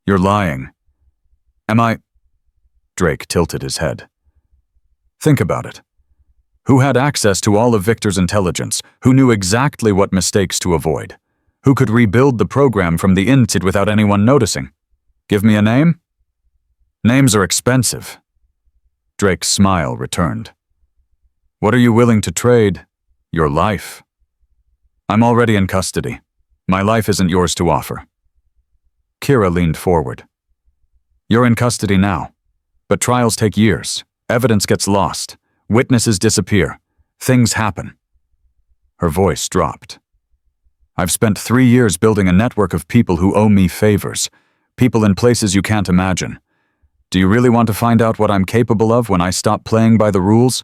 You're lying. Am I? Drake tilted his head. Think about it. Who had access to all of Victor's intelligence? Who knew exactly what mistakes to avoid? Who could rebuild the program from the inside without anyone noticing? Give me a name? Names are expensive. Drake's smile returned. What are you willing to trade? Your life. I'm already in custody. My life isn't yours to offer. Kira leaned forward. You're in custody now, but trials take years. Evidence gets lost. Witnesses disappear. Things happen. Her voice dropped. I've spent 3 years building a network of people who owe me favors, people in places you can't imagine. Do you really want to find out what I'm capable of when I stop playing by the rules?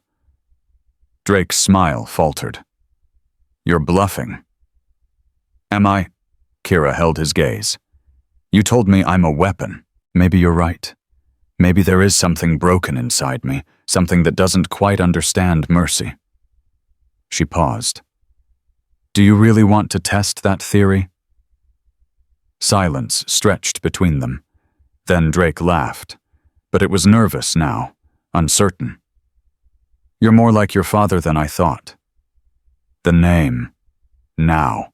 Drake's smile faltered. You're bluffing. Am I? Kira held his gaze. You told me I'm a weapon. Maybe you're right. Maybe there is something broken inside me, something that doesn't quite understand mercy. She paused. Do you really want to test that theory? Silence stretched between them. Then Drake laughed, but it was nervous now, uncertain. You're more like your father than I thought. The name, now.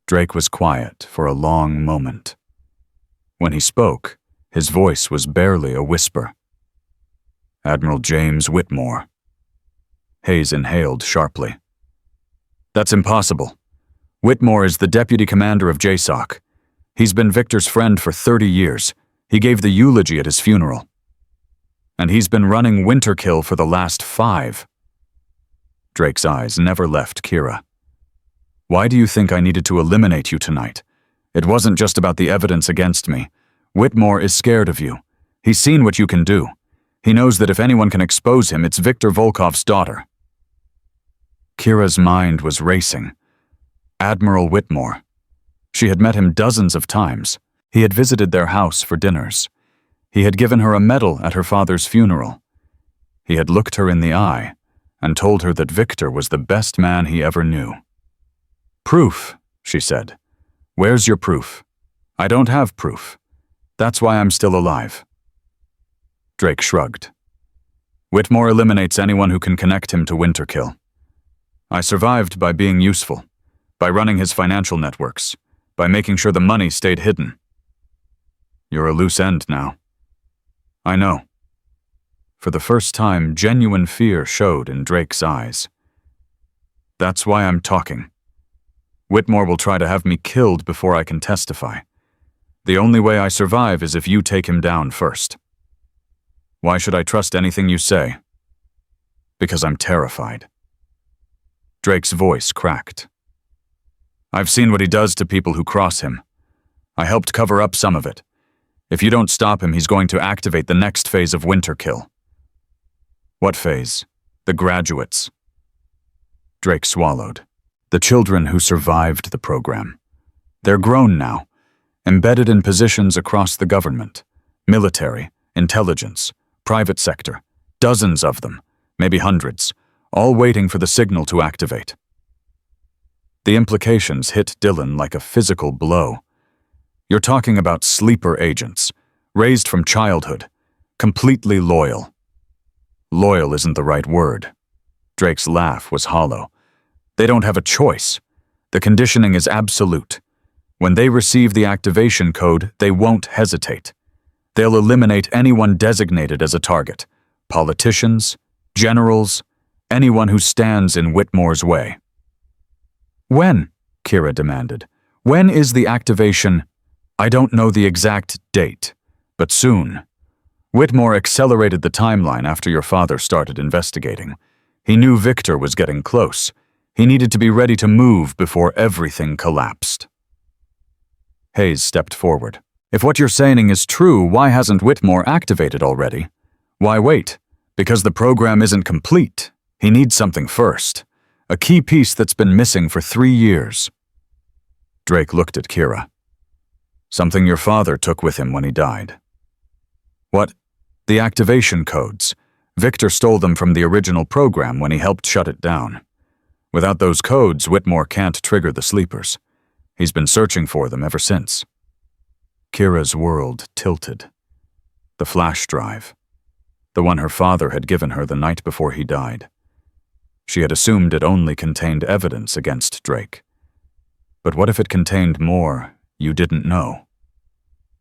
Drake was quiet for a long moment. When he spoke, his voice was barely a whisper. Admiral James Whitmore. Hayes inhaled sharply. That's impossible. Whitmore is the deputy commander of JSOC. He's been Victor's friend for 30 years. He gave the eulogy at his funeral. And he's been running Winterkill for the last 5. Drake's eyes never left Kira. Why do you think I needed to eliminate you tonight? It wasn't just about the evidence against me. Whitmore is scared of you. He's seen what you can do. He knows that if anyone can expose him, it's Victor Volkov's daughter. Kira's mind was racing. Admiral Whitmore. She had met him dozens of times. He had visited their house for dinners. He had given her a medal at her father's funeral. He had looked her in the eye and told her that Victor was the best man he ever knew. Proof, she said. Where's your proof? I don't have proof. That's why I'm still alive. Drake shrugged. Whitmore eliminates anyone who can connect him to Winterkill. I survived by being useful, by running his financial networks, by making sure the money stayed hidden. You're a loose end now. I know. For the first time, genuine fear showed in Drake's eyes. That's why I'm talking. Whitmore will try to have me killed before I can testify. The only way I survive is if you take him down first. Why should I trust anything you say? Because I'm terrified. Drake's voice cracked. I've seen what he does to people who cross him. I helped cover up some of it. If you don't stop him, he's going to activate the next phase of Winterkill. What phase? The graduates. Drake swallowed. The children who survived the program. They're grown now, embedded in positions across the government, military, intelligence, private sector, dozens of them, maybe hundreds, all waiting for the signal to activate. The implications hit Dylan like a physical blow. You're talking about sleeper agents, raised from childhood, completely loyal. Loyal isn't the right word. Drake's laugh was hollow. They don't have a choice. The conditioning is absolute. When they receive the activation code, they won't hesitate. They'll eliminate anyone designated as a target. Politicians, generals, anyone who stands in Whitmore's way. When? Kira demanded. When is the activation? I don't know the exact date, but soon. Whitmore accelerated the timeline after your father started investigating. He knew Victor was getting close. He needed to be ready to move before everything collapsed. Hayes stepped forward. If what you're saying is true, why hasn't Whitmore activated already? Why wait? Because the program isn't complete. He needs something first. A key piece that's been missing for 3 years. Drake looked at Kira. Something your father took with him when he died. What? The activation codes. Victor stole them from the original program when he helped shut it down. Without those codes, Whitmore can't trigger the sleepers. He's been searching for them ever since. Kira's world tilted. The flash drive. The one her father had given her the night before he died. She had assumed it only contained evidence against Drake. But what if it contained more you didn't know?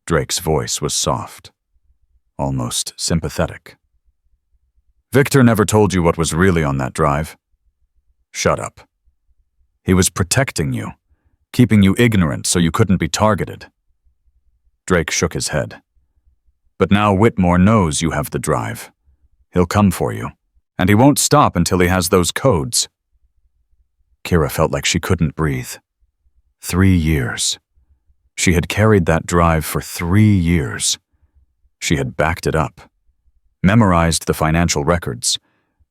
Drake's voice was soft, almost sympathetic. Victor never told you what was really on that drive. Shut up. He was protecting you, keeping you ignorant so you couldn't be targeted. Drake shook his head. But now Whitmore knows you have the drive. He'll come for you, and he won't stop until he has those codes. Kira felt like she couldn't breathe. 3 years. She had carried that drive for 3 years. She had backed it up, memorized the financial records,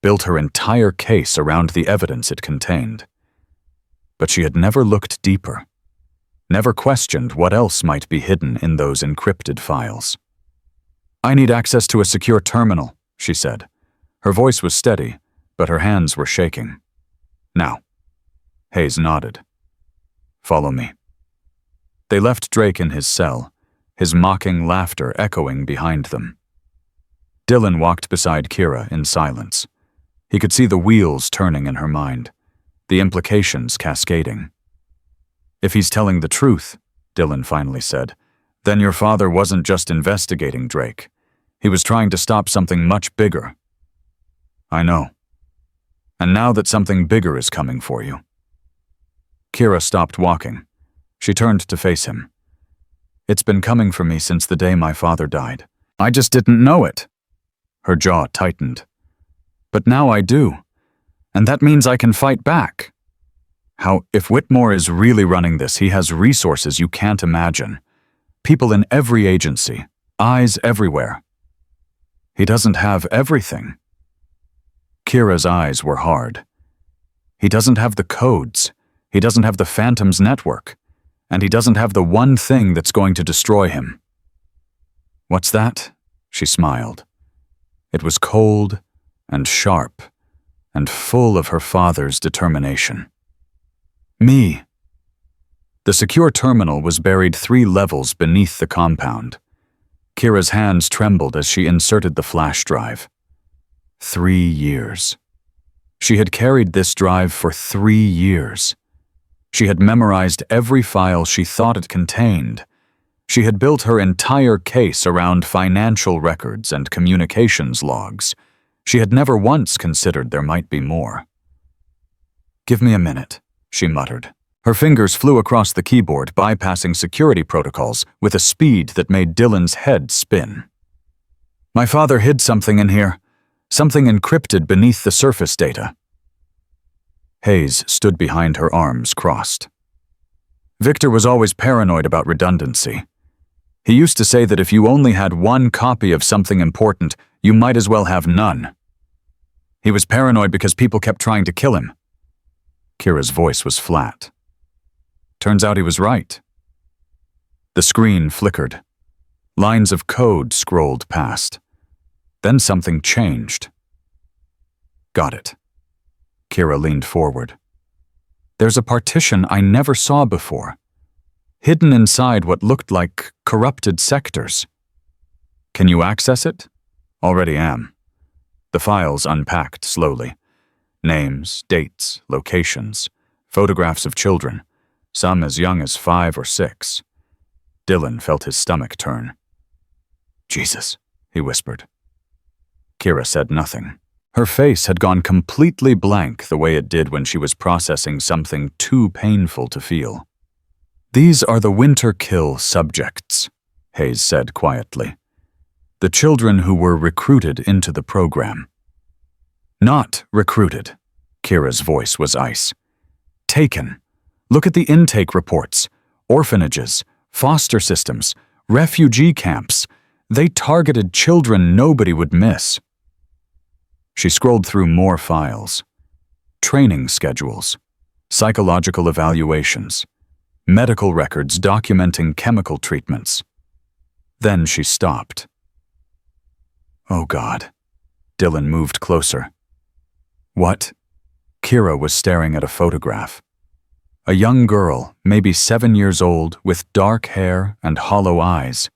built her entire case around the evidence it contained. But she had never looked deeper, never questioned what else might be hidden in those encrypted files. "I need access to a secure terminal," she said. Her voice was steady, but her hands were shaking. "Now." Hayes nodded. "Follow me." They left Drake in his cell, his mocking laughter echoing behind them. Dylan walked beside Kira in silence. He could see the wheels turning in her mind, the implications cascading. "If he's telling the truth," Dylan finally said, "then your father wasn't just investigating Drake. He was trying to stop something much bigger." "I know. And now that something bigger is coming for you." Kira stopped walking. She turned to face him. "It's been coming for me since the day my father died. I just didn't know it." Her jaw tightened. "But now I do. And that means I can fight back." If Whitmore is really running this, he has resources you can't imagine. People in every agency, eyes everywhere. He doesn't have everything. Kira's eyes were hard. He doesn't have the codes. He doesn't have the Phantom's network. And he doesn't have the one thing that's going to destroy him. "What's that?" She smiled. It was cold and sharp and full of her father's determination. "Me." The secure terminal was buried 3 levels beneath the compound. Kira's hands trembled as she inserted the flash drive. 3 years. She had carried this drive for 3 years. She had memorized every file she thought it contained. She had built her entire case around financial records and communications logs. She had never once considered there might be more. "Give me a minute," she muttered. Her fingers flew across the keyboard, bypassing security protocols with a speed that made Dylan's head spin. "My father hid something in here, something encrypted beneath the surface data." Hayes stood behind her, arms crossed. Victor was always paranoid about redundancy. He used to say that if you only had one copy of something important, you might as well have none. He was paranoid because people kept trying to kill him. Kira's voice was flat. Turns out he was right. The screen flickered. Lines of code scrolled past. Then something changed. "Got it." Kira leaned forward. "There's a partition I never saw before, hidden inside what looked like corrupted sectors. Can you access it?" "Already am." The files unpacked slowly. Names, dates, locations, photographs of children, some as young as 5 or 6. Dylan felt his stomach turn. "Jesus," he whispered. Kira said nothing. Her face had gone completely blank the way it did when she was processing something too painful to feel. "These are the winter kill subjects," Hayes said quietly. "The children who were recruited into the program." "Not recruited." Kira's voice was ice. "Taken. Look at the intake reports. Orphanages, foster systems, refugee camps. They targeted children nobody would miss." She scrolled through more files. Training schedules, psychological evaluations, medical records documenting chemical treatments. Then she stopped. "Oh God." Dylan moved closer. "What Kira was staring at a photograph. A young girl, maybe 7 years old, with dark hair and hollow eyes.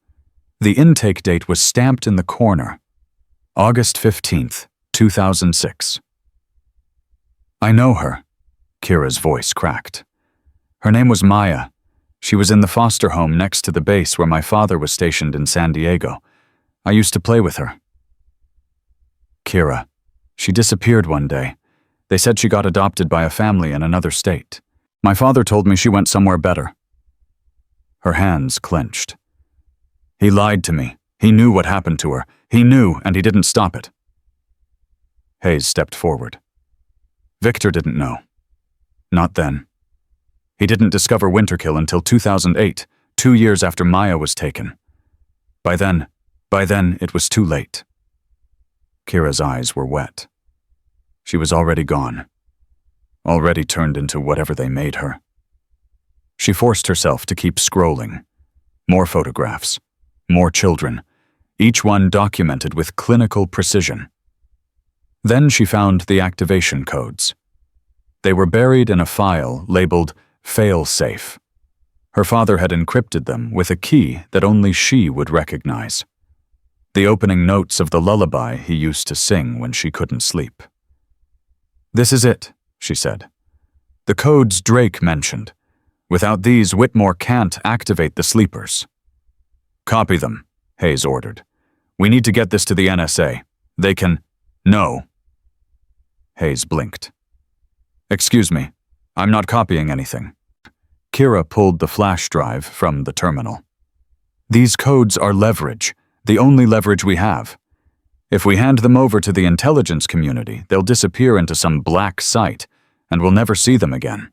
The intake date was stamped in the corner. August 15th, 2006. I know her. Kira's voice cracked. Her name was Maya. She was in the foster home next to the base where my father was stationed in San Diego. I used to play with her. Kira. She disappeared one day. They said she got adopted by a family in another state. My father told me she went somewhere better. Her hands clenched. He lied to me. He knew what happened to her. He knew, and he didn't stop it. Hayes stepped forward. Victor didn't know. Not then. He didn't discover Winterkill until 2008, 2 years after Maya was taken. By then, it was too late. Kira's eyes were wet. She was already gone. Already turned into whatever they made her. She forced herself to keep scrolling. More photographs. More children. Each one documented with clinical precision. Then she found the activation codes. They were buried in a file labeled fail-safe. Her father had encrypted them with a key that only she would recognize. The opening notes of the lullaby he used to sing when she couldn't sleep. This is it, she said. The codes Drake mentioned. Without these, Whitmore can't activate the sleepers. Copy them, Hayes ordered. We need to get this to the NSA. They can... No. Hayes blinked. Excuse me, I'm not copying anything. Kira pulled the flash drive from the terminal. These codes are leverage, the only leverage we have. If we hand them over to the intelligence community, they'll disappear into some black site, and we'll never see them again.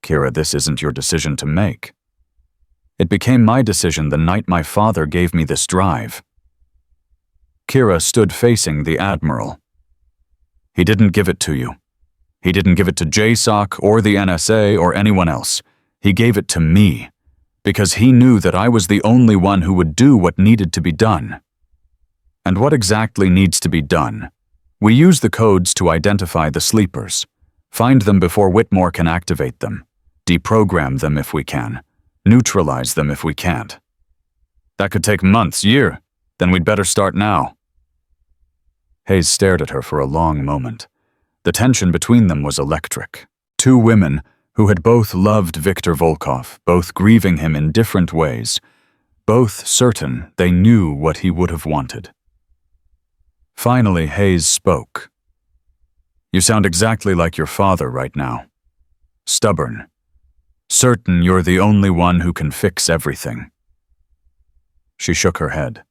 Kira, this isn't your decision to make. It became my decision the night my father gave me this drive. Kira stood facing the Admiral. He didn't give it to you. He didn't give it to JSOC or the NSA or anyone else. He gave it to me, because he knew that I was the only one who would do what needed to be done. And what exactly needs to be done? We use the codes to identify the sleepers, find them before Whitmore can activate them, deprogram them if we can, neutralize them if we can't. That could take months, year. Then we'd better start now. Hayes stared at her for a long moment. The tension between them was electric. Two women who had both loved Viktor Volkov, both grieving him in different ways, both certain they knew what he would have wanted. Finally, Hayes spoke. You sound exactly like your father right now. Stubborn. Certain you're the only one who can fix everything. She shook her head.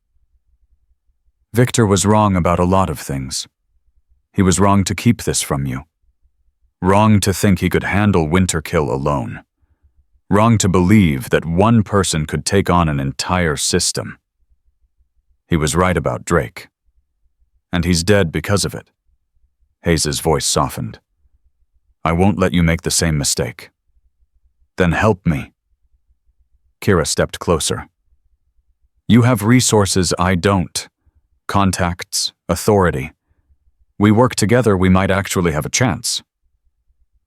Victor was wrong about a lot of things. He was wrong to keep this from you. Wrong to think he could handle Winterkill alone. Wrong to believe that one person could take on an entire system. He was right about Drake. And he's dead because of it. Hayes's voice softened. I won't let you make the same mistake. Then help me. Kira stepped closer. You have resources I don't. Contacts, authority. We work together, we might actually have a chance.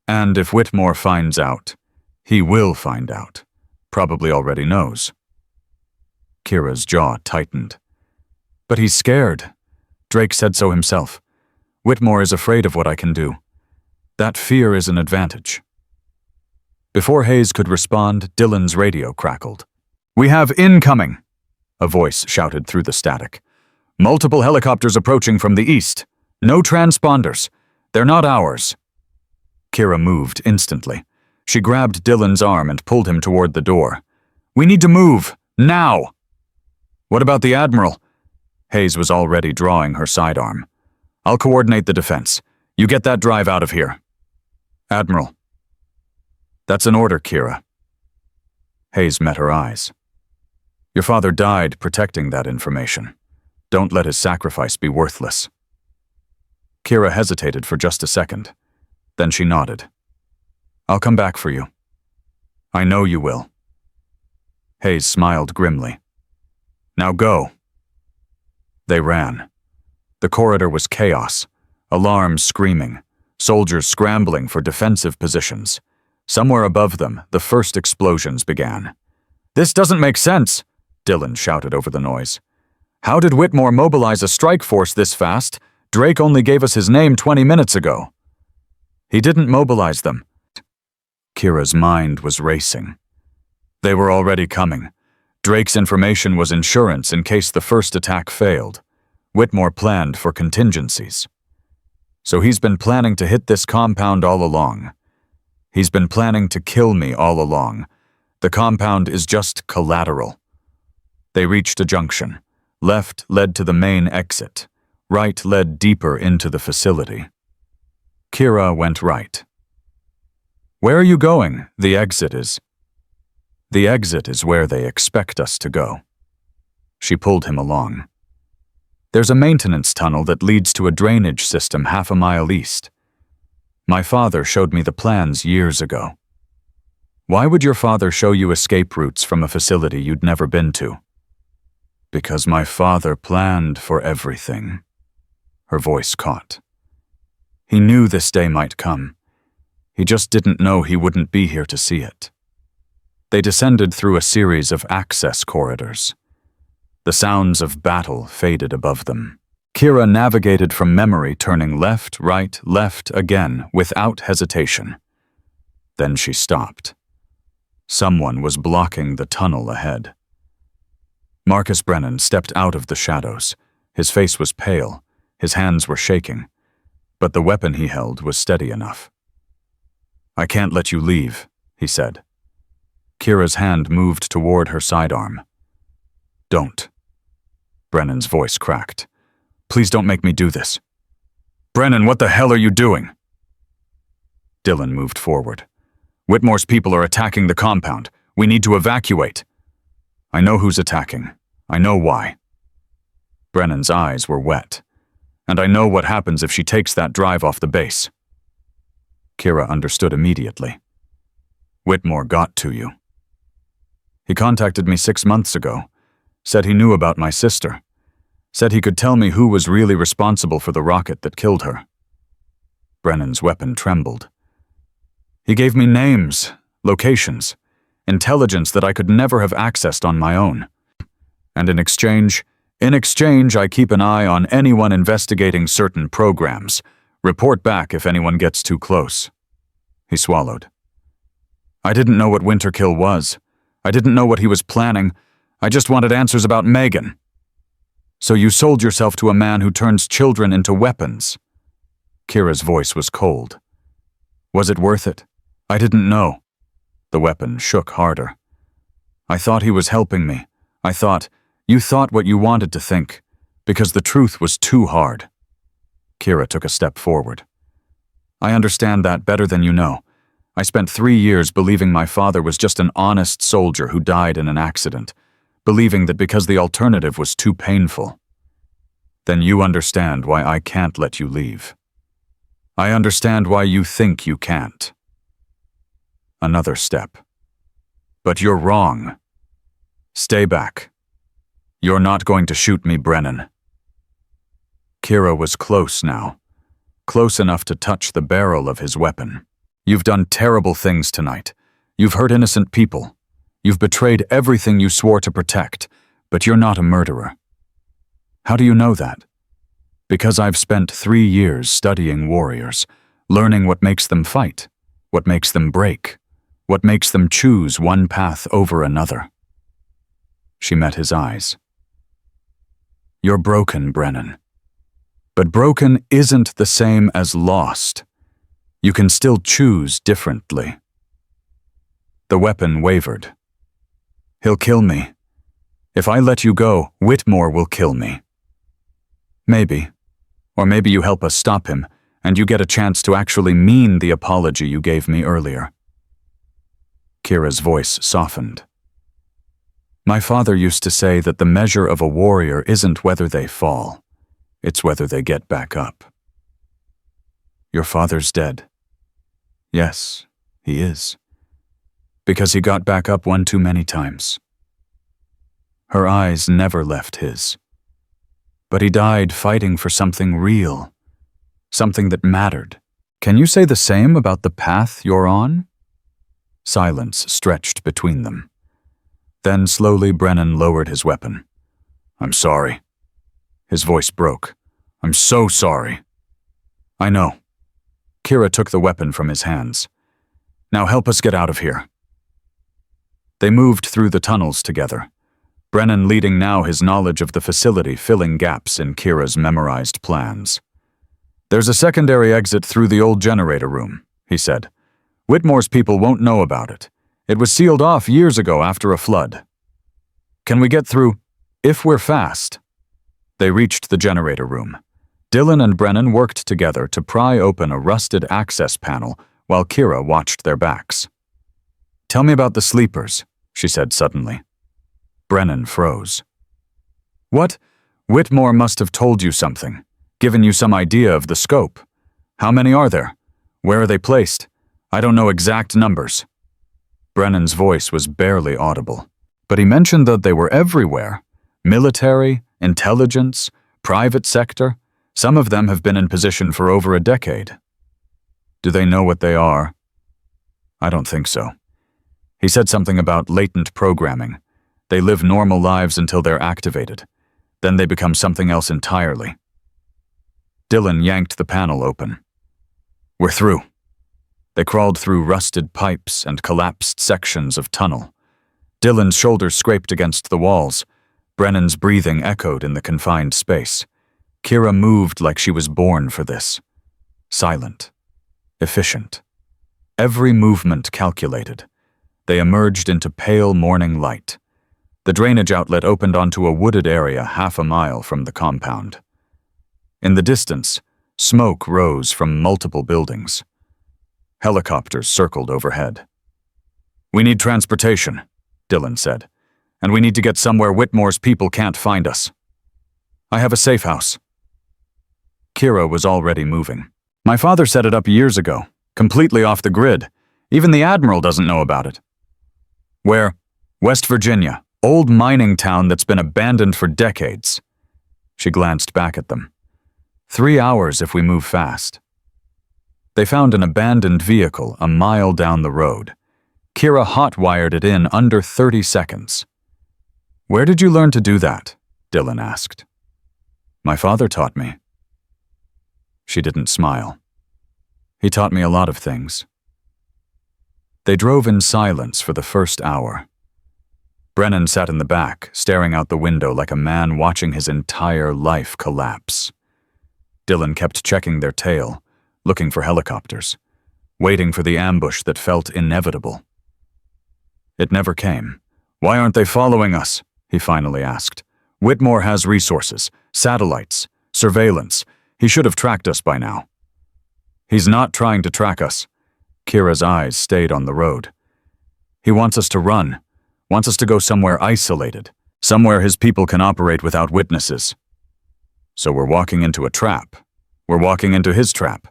And if Whitmore finds out, he will find out. Probably already knows. Kira's jaw tightened. But he's scared. Drake said so himself. Whitmore is afraid of what I can do. That fear is an advantage. Before Hayes could respond, Dylan's radio crackled. We have incoming, a voice shouted through the static. Multiple helicopters approaching from the east. No transponders. They're not ours. Kira moved instantly. She grabbed Dylan's arm and pulled him toward the door. We need to move, now! What about the Admiral? Hayes was already drawing her sidearm. I'll coordinate the defense. You get that drive out of here. Admiral. That's an order, Kira. Hayes met her eyes. Your father died protecting that information. Don't let his sacrifice be worthless. Kira hesitated for just a second. Then she nodded. I'll come back for you. I know you will. Hayes smiled grimly. Now go. They ran. The corridor was chaos. Alarms screaming. soldiers scrambling for defensive positions. Somewhere above them, the first explosions began. "This doesn't make sense," Dylan shouted over the noise. "How did Whitmore mobilize a strike force this fast? Drake only gave us his name 20 minutes ago." "He didn't mobilize them." Kira's mind was racing. They were already coming. Drake's information was insurance in case the first attack failed. Whitmore planned for contingencies. So he's been planning to hit this compound all along. He's been planning to kill me all along. The compound is just collateral. They reached a junction. Left led to the main exit. Right led deeper into the facility. Kira went right. "Where are you going? The exit is..." "The exit is where they expect us to go." She pulled him along. "There's a maintenance tunnel that leads to a drainage system half a mile east. My father showed me the plans years ago." "Why would your father show you escape routes from a facility you'd never been to?" "Because my father planned for everything." Her voice caught. He knew this day might come. He just didn't know he wouldn't be here to see it. They descended through a series of access corridors. The sounds of battle faded above them. Kira navigated from memory, turning left, right, left again, without hesitation. Then she stopped. Someone was blocking the tunnel ahead. Marcus Brennan stepped out of the shadows. His face was pale, his hands were shaking, but the weapon he held was steady enough. "I can't let you leave," he said. Kira's hand moved toward her sidearm. "Don't." Brennan's voice cracked. "Please don't make me do this." "Brennan, what the hell are you doing?" Dylan moved forward. "Whitmore's people are attacking the compound. We need to evacuate." "I know who's attacking. I know why." Brennan's eyes were wet. "And I know what happens if she takes that drive off the base." Kira understood immediately. "Whitmore got to you." "He contacted me 6 months ago. Said he knew about my sister. Said he could tell me who was really responsible for the rocket that killed her." Brennan's weapon trembled. "He gave me names, locations, intelligence that I could never have accessed on my own. And in exchange, I keep an eye on anyone investigating certain programs. Report back if anyone gets too close." He swallowed. "I didn't know what Winterkill was. I didn't know what he was planning. I just wanted answers about Megan." "So you sold yourself to a man who turns children into weapons?" Kira's voice was cold. "Was it worth it? I didn't know." The weapon shook harder. "I thought he was helping me. You thought what you wanted to think, because the truth was too hard." Kira took a step forward. "I understand that better than you know. I spent 3 years believing my father was just an honest soldier who died in an accident, believing that because the alternative was too painful. Then you understand why I can't let you leave. I understand why you think you can't." Another step. "But you're wrong. Stay back. You're not going to shoot me, Brennan." Kira was close now, close enough to touch the barrel of his weapon. "You've done terrible things tonight. You've hurt innocent people. You've betrayed everything you swore to protect, but you're not a murderer." "How do you know that?" "Because I've spent 3 years studying warriors, learning what makes them fight, what makes them break, what makes them choose one path over another." She met his eyes. "You're broken, Brennan. But broken isn't the same as lost. You can still choose differently." The weapon wavered. "He'll kill me. If I let you go, Whitmore will kill me." "Maybe. Or maybe you help us stop him, and you get a chance to actually mean the apology you gave me earlier." Kira's voice softened. "My father used to say that the measure of a warrior isn't whether they fall, it's whether they get back up." "Your father's dead." "Yes, he is. Because he got back up one too many times." Her eyes never left his. "But he died fighting for something real, something that mattered." Can you say the same about the path you're on? Silence stretched between them. Then slowly Brennan lowered his weapon. I'm sorry. His voice broke. I'm so sorry. I know. Kira took the weapon from his hands. Now help us get out of here. They moved through the tunnels together, Brennan leading now, his knowledge of the facility filling gaps in Kira's memorized plans. There's a secondary exit through the old generator room, he said. Whitmore's people won't know about it. It was sealed off years ago after a flood. Can we get through? If we're fast. They reached the generator room. Dylan and Brennan worked together to pry open a rusted access panel while Kira watched their backs. Tell me about the sleepers, she said suddenly. Brennan froze. What? Whitmore must have told you something, given you some idea of the scope. How many are there? Where are they placed? I don't know exact numbers. Brennan's voice was barely audible, but he mentioned that they were everywhere. Military, intelligence, private sector. Some of them have been in position for over a decade. Do they know what they are? I don't think so. He said something about latent programming. They live normal lives until they're activated. Then they become something else entirely. Dylan yanked the panel open. We're through. They crawled through rusted pipes and collapsed sections of tunnel. Dylan's shoulders scraped against the walls. Brennan's breathing echoed in the confined space. Kira moved like she was born for this. Silent. Efficient. Every movement calculated. They emerged into pale morning light. The drainage outlet opened onto a wooded area half a mile from the compound. In the distance, smoke rose from multiple buildings. Helicopters circled overhead. We need transportation, Dylan said, and we need to get somewhere Whitmore's people can't find us. I have a safe house. Kira was already moving. My father set it up years ago, completely off the grid. Even the Admiral doesn't know about it. Where? West Virginia, old mining town that's been abandoned for decades. She glanced back at them. 3 hours if we move fast. They found an abandoned vehicle a mile down the road. Kira hot-wired it in under 30 seconds. Where did you learn to do that? Dylan asked. My father taught me. She didn't smile. He taught me a lot of things. They drove in silence for the first hour. Brennan sat in the back, staring out the window like a man watching his entire life collapse. Dylan kept checking their tail, looking for helicopters, waiting for the ambush that felt inevitable. It never came. Why aren't they following us? He finally asked. Whitmore has resources, satellites, surveillance. He should have tracked us by now. He's not trying to track us. Kira's eyes stayed on the road. He wants us to run, wants us to go somewhere isolated, somewhere his people can operate without witnesses. So we're walking into a trap. We're walking into his trap.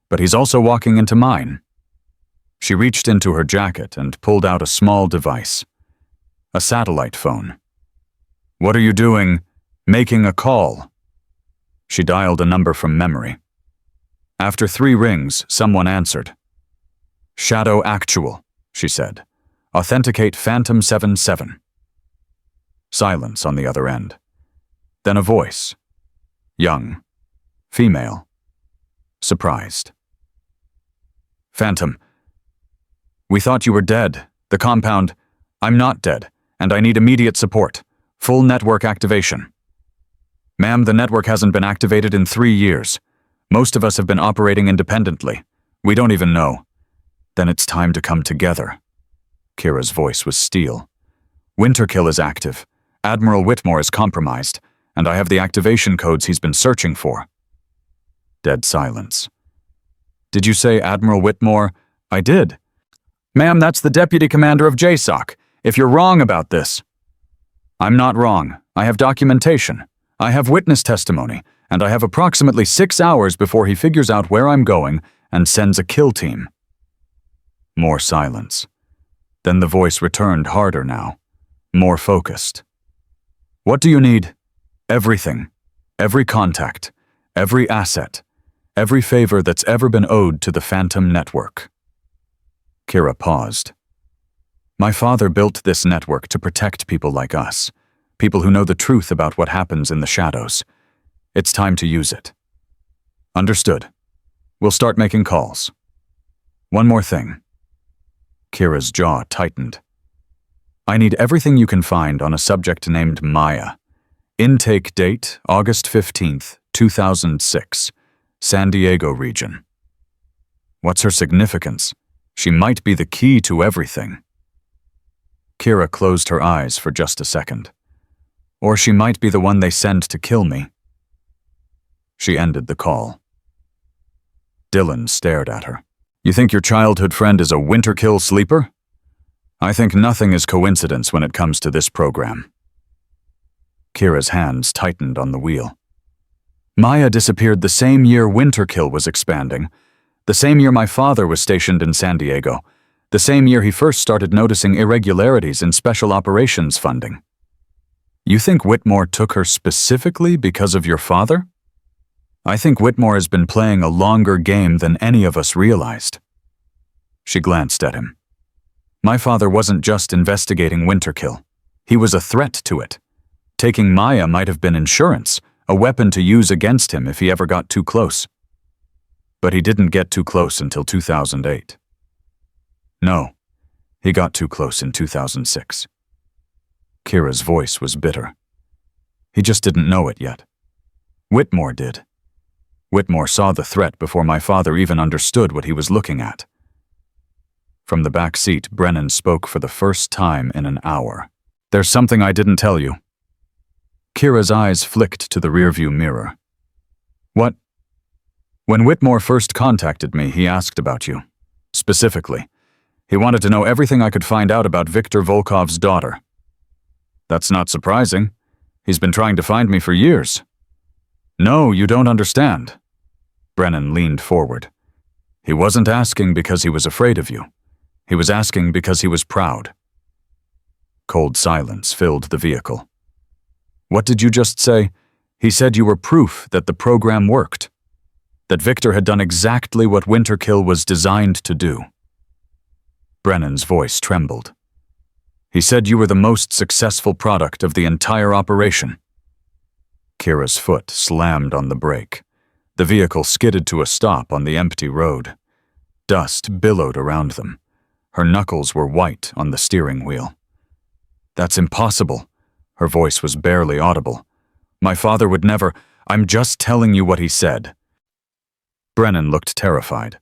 But he's also walking into mine. She reached into her jacket and pulled out a small device. A satellite phone. What are you doing? Making a call. She dialed a number from memory. After 3 rings, someone answered. Shadow Actual, she said. Authenticate Phantom 77. Silence on the other end. Then a voice. Young. Female. Surprised. Phantom. We thought you were dead. The compound. I'm not dead, and I need immediate support. Full network activation. Ma'am, the network hasn't been activated in 3 years. Most of us have been operating independently. We don't even know. Then it's time to come together. Kira's voice was steel. Winterkill is active. Admiral Whitmore is compromised, and I have the activation codes he's been searching for. Dead silence. Did you say Admiral Whitmore? I did. Ma'am, that's the deputy commander of JSOC. If you're wrong about this. I'm not wrong. I have documentation. I have witness testimony, and I have approximately 6 hours before he figures out where I'm going and sends a kill team. More silence. Then the voice returned harder now, more focused. What do you need? Everything. Every contact. Every asset. Every favor that's ever been owed to the Phantom Network. Kira paused. My father built this network to protect people like us, people who know the truth about what happens in the shadows. It's time to use it. Understood. We'll start making calls. One more thing. Kira's jaw tightened. I need everything you can find on a subject named Maya. Intake date, August 15th, 2006. San Diego region. What's her significance? She might be the key to everything. Kira closed her eyes for just a second. Or she might be the one they send to kill me. She ended the call. Dylan stared at her. You think your childhood friend is a winter-kill sleeper? I think nothing is coincidence when it comes to this program. Kira's hands tightened on the wheel. Maya disappeared the same year Winterkill was expanding, the same year my father was stationed in San Diego, the same year he first started noticing irregularities in special operations funding. You think Whitmore took her specifically because of your father? I think Whitmore has been playing a longer game than any of us realized. She glanced at him. My father wasn't just investigating Winterkill. He was a threat to it. Taking Maya might have been insurance, a weapon to use against him if he ever got too close. But he didn't get too close until 2008. No, he got too close in 2006. Kira's voice was bitter. He just didn't know it yet. Whitmore did. Whitmore saw the threat before my father even understood what he was looking at. From the back seat, Brennan spoke for the first time in an hour. There's something I didn't tell you. Kira's eyes flicked to the rearview mirror. What? When Whitmore first contacted me, he asked about you. Specifically, he wanted to know everything I could find out about Viktor Volkov's daughter. That's not surprising. He's been trying to find me for years. No, you don't understand. Brennan leaned forward. He wasn't asking because he was afraid of you. He was asking because he was proud. Cold silence filled the vehicle. What did you just say? He said you were proof that the program worked. That Viktor had done exactly what Winterkill was designed to do. Brennan's voice trembled. He said you were the most successful product of the entire operation. Kira's foot slammed on the brake. The vehicle skidded to a stop on the empty road. Dust billowed around them. Her knuckles were white on the steering wheel. That's impossible. Her voice was barely audible. My father would never. I'm just telling you what he said. Brennan looked terrified.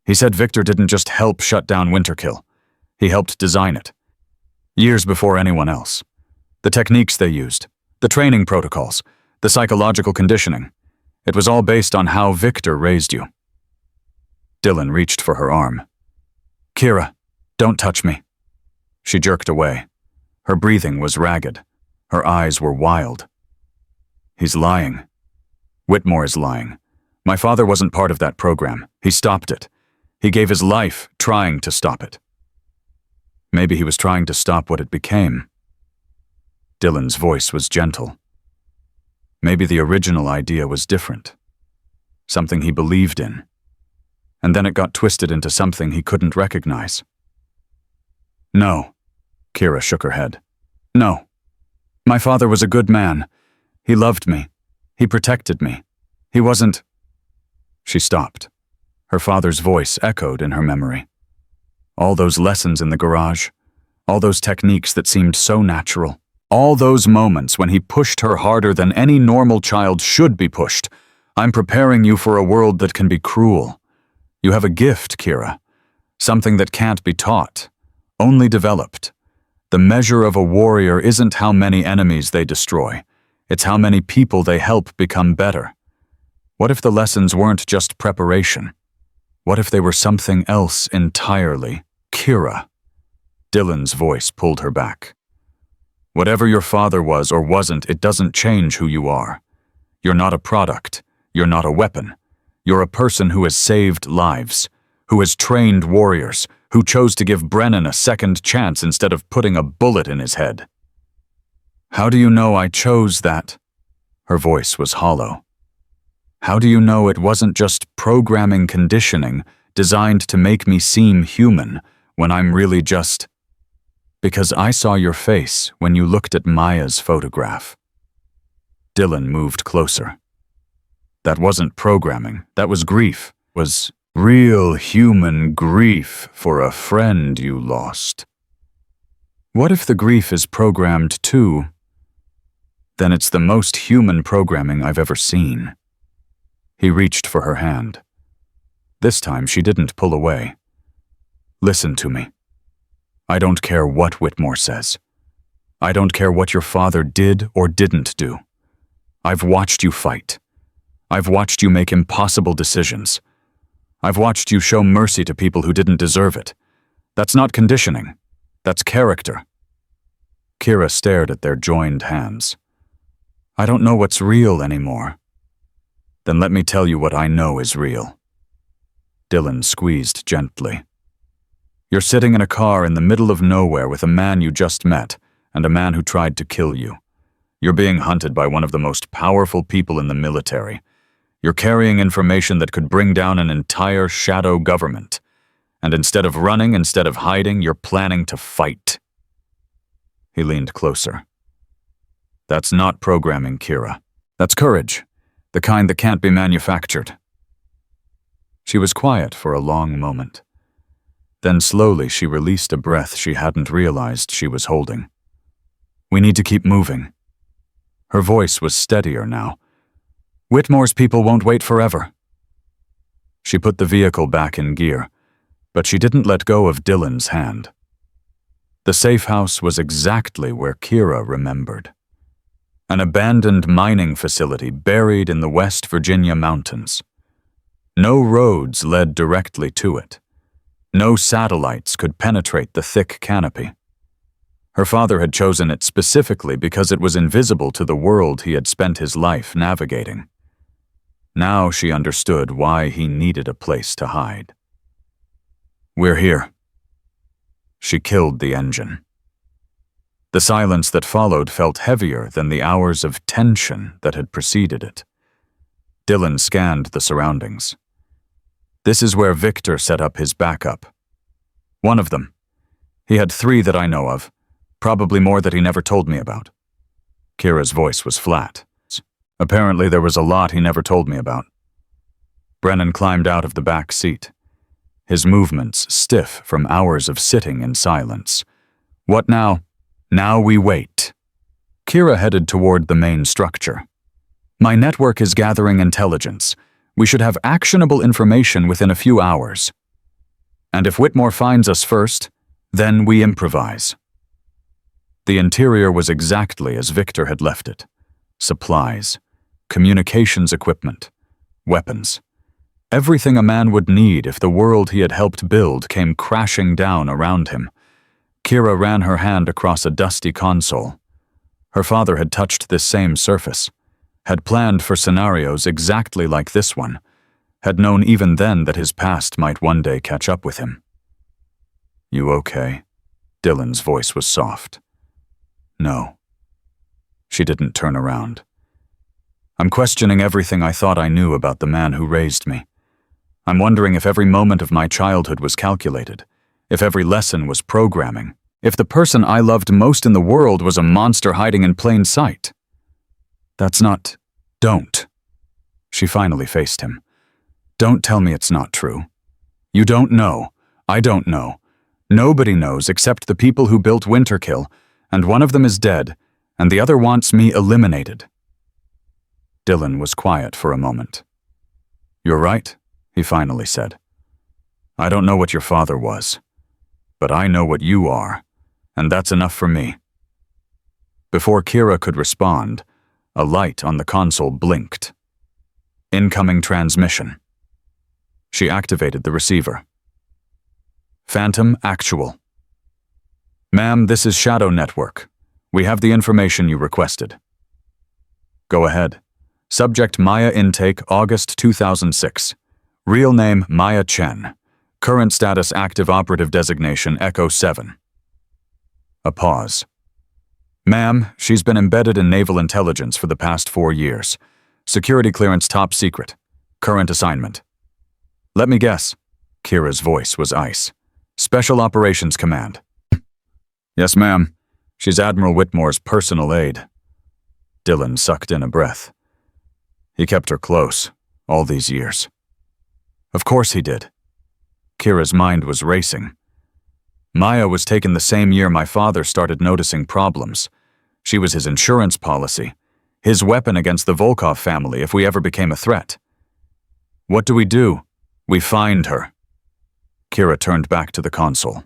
He said Viktor didn't just help shut down Winterkill. He helped design it. Years before anyone else. The techniques they used, the training protocols, the psychological conditioning. It was all based on how Viktor raised you. Dylan reached for her arm. Kira, don't touch me. She jerked away. Her breathing was ragged. Her eyes were wild. He's lying. Whitmore is lying. My father wasn't part of that program. He stopped it. He gave his life trying to stop it. Maybe he was trying to stop what it became. Dylan's voice was gentle. Maybe the original idea was different. Something he believed in. And then it got twisted into something he couldn't recognize. No. Kira shook her head. No. My father was a good man. He loved me. He protected me. He wasn't. She stopped. Her father's voice echoed in her memory. All those lessons in the garage. All those techniques that seemed so natural. All those moments when he pushed her harder than any normal child should be pushed. I'm preparing you for a world that can be cruel. You have a gift, Kira. Something that can't be taught. Only developed. The measure of a warrior isn't how many enemies they destroy. It's how many people they help become better. What if the lessons weren't just preparation? What if they were something else entirely? Kira. Dylan's voice pulled her back. Whatever your father was or wasn't, it doesn't change who you are. You're not a product. You're not a weapon. You're a person who has saved lives, who has trained warriors, who chose to give Brennan a second chance instead of putting a bullet in his head. How do you know I chose that? Her voice was hollow. How do you know it wasn't just programming conditioning designed to make me seem human when I'm really just... Because I saw your face when you looked at Maya's photograph. Dylan moved closer. That wasn't programming, that was grief. Was real human grief for a friend you lost. What if the grief is programmed too? Then it's the most human programming I've ever seen. He reached for her hand. This time she didn't pull away. Listen to me. I don't care what Whitmore says. I don't care what your father did or didn't do. I've watched you fight. I've watched you make impossible decisions. I've watched you show mercy to people who didn't deserve it. That's not conditioning. That's character. Kira stared at their joined hands. I don't know what's real anymore. Then let me tell you what I know is real. Dylan squeezed gently. You're sitting in a car in the middle of nowhere with a man you just met and a man who tried to kill you. You're being hunted by one of the most powerful people in the military. You're carrying information that could bring down an entire shadow government. And instead of running, instead of hiding, you're planning to fight. He leaned closer. That's not programming, Kira. That's courage, the kind that can't be manufactured. She was quiet for a long moment. Then slowly she released a breath she hadn't realized she was holding. We need to keep moving. Her voice was steadier now. Whitmore's people won't wait forever. She put the vehicle back in gear, but she didn't let go of Dylan's hand. The safe house was exactly where Kira remembered. An abandoned mining facility buried in the West Virginia mountains. No roads led directly to it. No satellites could penetrate the thick canopy. Her father had chosen it specifically because it was invisible to the world he had spent his life navigating. Now she understood why he needed a place to hide. We're here. She killed the engine. The silence that followed felt heavier than the hours of tension that had preceded it. Dylan scanned the surroundings. This is where Victor set up his backup. One of them. He had 3 that I know of, probably more that he never told me about. Kira's voice was flat. Apparently there was a lot he never told me about. Brennan climbed out of the back seat, his movements stiff from hours of sitting in silence. What now? Now we wait. Kira headed toward the main structure. My network is gathering intelligence. We should have actionable information within a few hours. And if Whitmore finds us first, then we improvise. The interior was exactly as Victor had left it. Supplies, communications equipment, weapons. Everything a man would need if the world he had helped build came crashing down around him. Kira ran her hand across a dusty console. Her father had touched this same surface, had planned for scenarios exactly like this one, had known even then that his past might one day catch up with him. You okay? Dylan's voice was soft. No. She didn't turn around. I'm questioning everything I thought I knew about the man who raised me. I'm wondering if every moment of my childhood was calculated, if every lesson was programming, if the person I loved most in the world was a monster hiding in plain sight. That's not... Don't. She finally faced him. Don't tell me it's not true. You don't know. I don't know. Nobody knows except the people who built Winterkill, and one of them is dead, and the other wants me eliminated. Dylan was quiet for a moment. You're right, he finally said. I don't know what your father was, but I know what you are, and that's enough for me. Before Kira could respond, a light on the console blinked. Incoming transmission. She activated the receiver. Phantom Actual. Ma'am, this is Shadow Network. We have the information you requested. Go ahead. Subject Maya intake August 2006. Real name Maya Chen. Current status active operative designation Echo 7. A pause. Ma'am, she's been embedded in naval intelligence for the past 4 years. Security clearance top secret. Current assignment. Let me guess. Kira's voice was ice. Special Operations Command. Yes, ma'am. She's Admiral Whitmore's personal aide. Dylan sucked in a breath. He kept her close, all these years. Of course he did. Kira's mind was racing. Maya was taken the same year my father started noticing problems. She was his insurance policy, his weapon against the Volkov family if we ever became a threat. What do? We find her. Kira turned back to the console.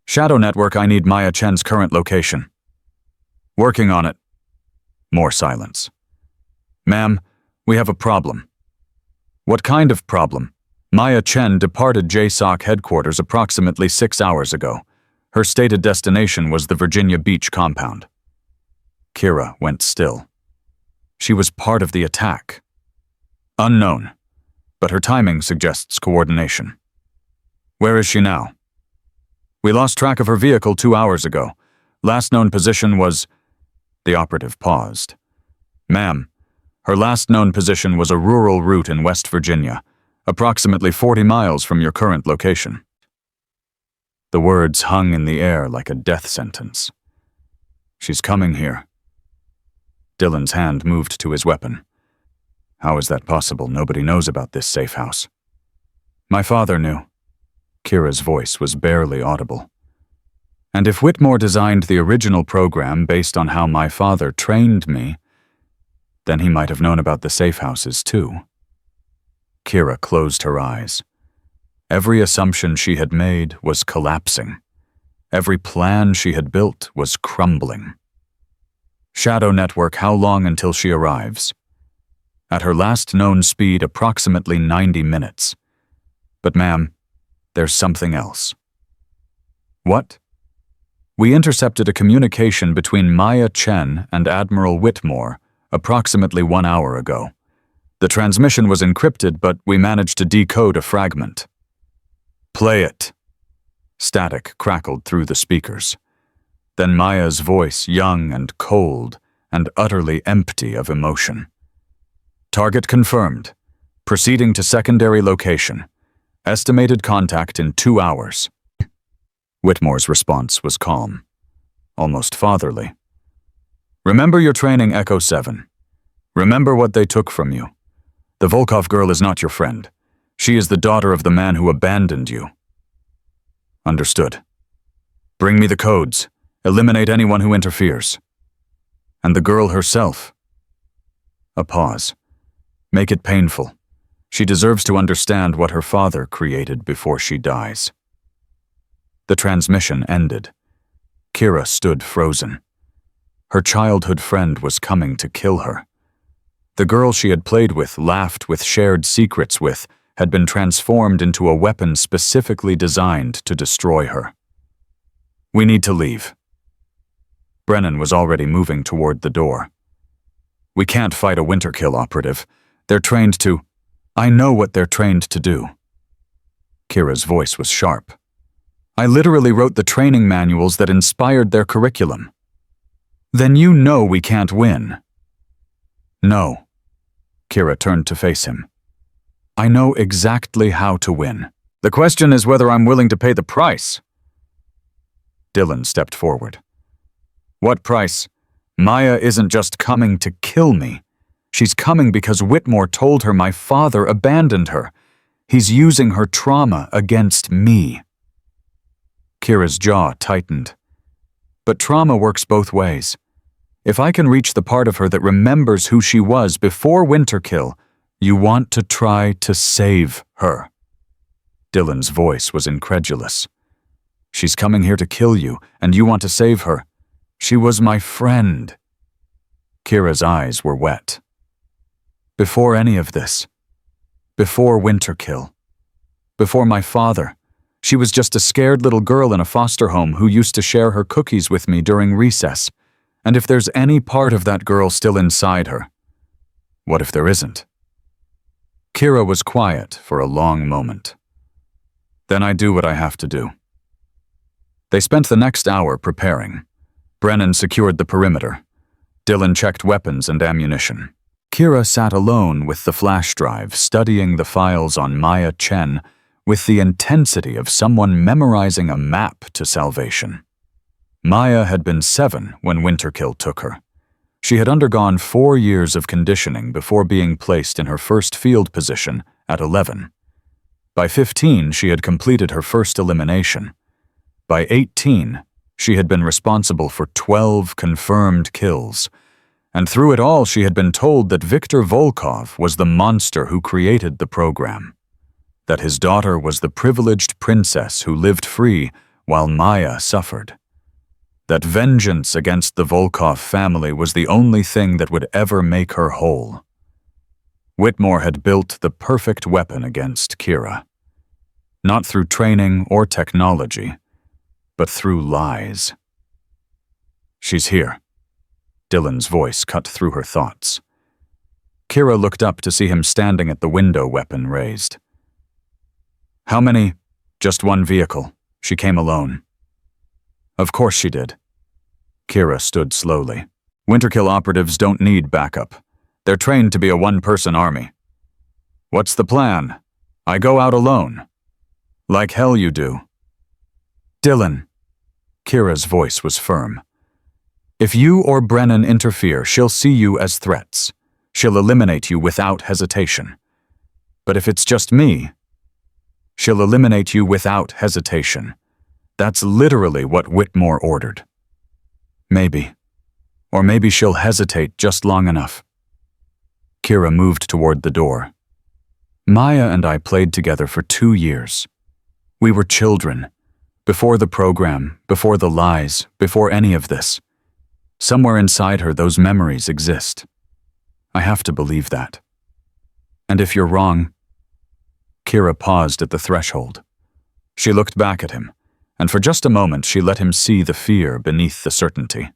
Shadow Network, I need Maya Chen's current location. Working on it. More silence. Ma'am, we have a problem. What kind of problem? Maya Chen departed JSOC headquarters approximately 6 hours ago. Her stated destination was the Virginia Beach compound. Kira went still. She was part of the attack. Unknown, but her timing suggests coordination. Where is she now? We lost track of her vehicle 2 hours ago. Last known position was... The operative paused. Ma'am, her last known position was a rural route in West Virginia, approximately 40 miles from your current location. The words hung in the air like a death sentence. She's coming here. Dylan's hand moved to his weapon. How is that possible? Nobody knows about this safe house. My father knew. Kira's voice was barely audible. And if Whitmore designed the original program based on how my father trained me, then he might have known about the safe houses too. Kira closed her eyes. Every assumption she had made was collapsing. Every plan she had built was crumbling. Shadow Network, how long until she arrives? At her last known speed, approximately 90 minutes. But ma'am, there's something else. What? We intercepted a communication between Maya Chen and Admiral Whitmore approximately 1 hour ago. The transmission was encrypted, but we managed to decode a fragment. Play it. Static crackled through the speakers. Then Maya's voice, young and cold and utterly empty of emotion. Target confirmed. Proceeding to secondary location. Estimated contact in 2 hours. Whitmore's response was calm, almost fatherly. Remember your training, Echo 7. Remember what they took from you. The Volkov girl is not your friend. She is the daughter of the man who abandoned you. Understood. Bring me the codes. Eliminate anyone who interferes. And the girl herself. A pause. Make it painful. She deserves to understand what her father created before she dies. The transmission ended. Kira stood frozen. Her childhood friend was coming to kill her. The girl she had played with, laughed with, shared secrets with, had been transformed into a weapon specifically designed to destroy her. We need to leave. Brennan was already moving toward the door. We can't fight a Winterkill operative. They're trained to... I know what they're trained to do. Kira's voice was sharp. I literally wrote the training manuals that inspired their curriculum. Then you know we can't win. No. Kira turned to face him. I know exactly how to win. The question is whether I'm willing to pay the price. Dylan stepped forward. What price? Maya isn't just coming to kill me. She's coming because Whitmore told her my father abandoned her. He's using her trauma against me. Kira's jaw tightened. But trauma works both ways. If I can reach the part of her that remembers who she was before Winterkill, you want to try to save her. Dylan's voice was incredulous. She's coming here to kill you, and you want to save her. She was my friend. Kira's eyes were wet. Before any of this, before Winterkill, before my father, she was just a scared little girl in a foster home who used to share her cookies with me during recess. And if there's any part of that girl still inside her, what if there isn't? Kira was quiet for a long moment. Then I do what I have to do. They spent the next hour preparing. Brennan secured the perimeter. Dylan checked weapons and ammunition. Kira sat alone with the flash drive, studying the files on Maya Chen with the intensity of someone memorizing a map to salvation. Maya had been 7 when Winterkill took her. She had undergone 4 years of conditioning before being placed in her first field position at 11. By 15, she had completed her first elimination. By 18, she had been responsible for 12 confirmed kills. And through it all, she had been told that Viktor Volkov was the monster who created the program, that his daughter was the privileged princess who lived free while Maya suffered, that vengeance against the Volkov family was the only thing that would ever make her whole. Whitmore had built the perfect weapon against Kira, not through training or technology, but through lies. "She's here." Dylan's voice cut through her thoughts. Kira looked up to see him standing at the window, weapon raised. "How many?" "Just one vehicle. She came alone." "Of course she did." Kira stood slowly. "Winterkill operatives don't need backup. They're trained to be a one-person army." "What's the plan?" "I go out alone." "Like hell you do." "Dylan." Kira's voice was firm. "If you or Brennan interfere, she'll see you as threats. She'll eliminate you without hesitation. But if it's just me, she'll eliminate you without hesitation. That's literally what Whitmore ordered." "Maybe. Or maybe she'll hesitate just long enough." Kira moved toward the door. "Maya and I played together for 2 years. We were children. Before the program, before the lies, before any of this. Somewhere inside her, those memories exist. I have to believe that. And if you're wrong..." Kira paused at the threshold. She looked back at him, and for just a moment she let him see the fear beneath the certainty.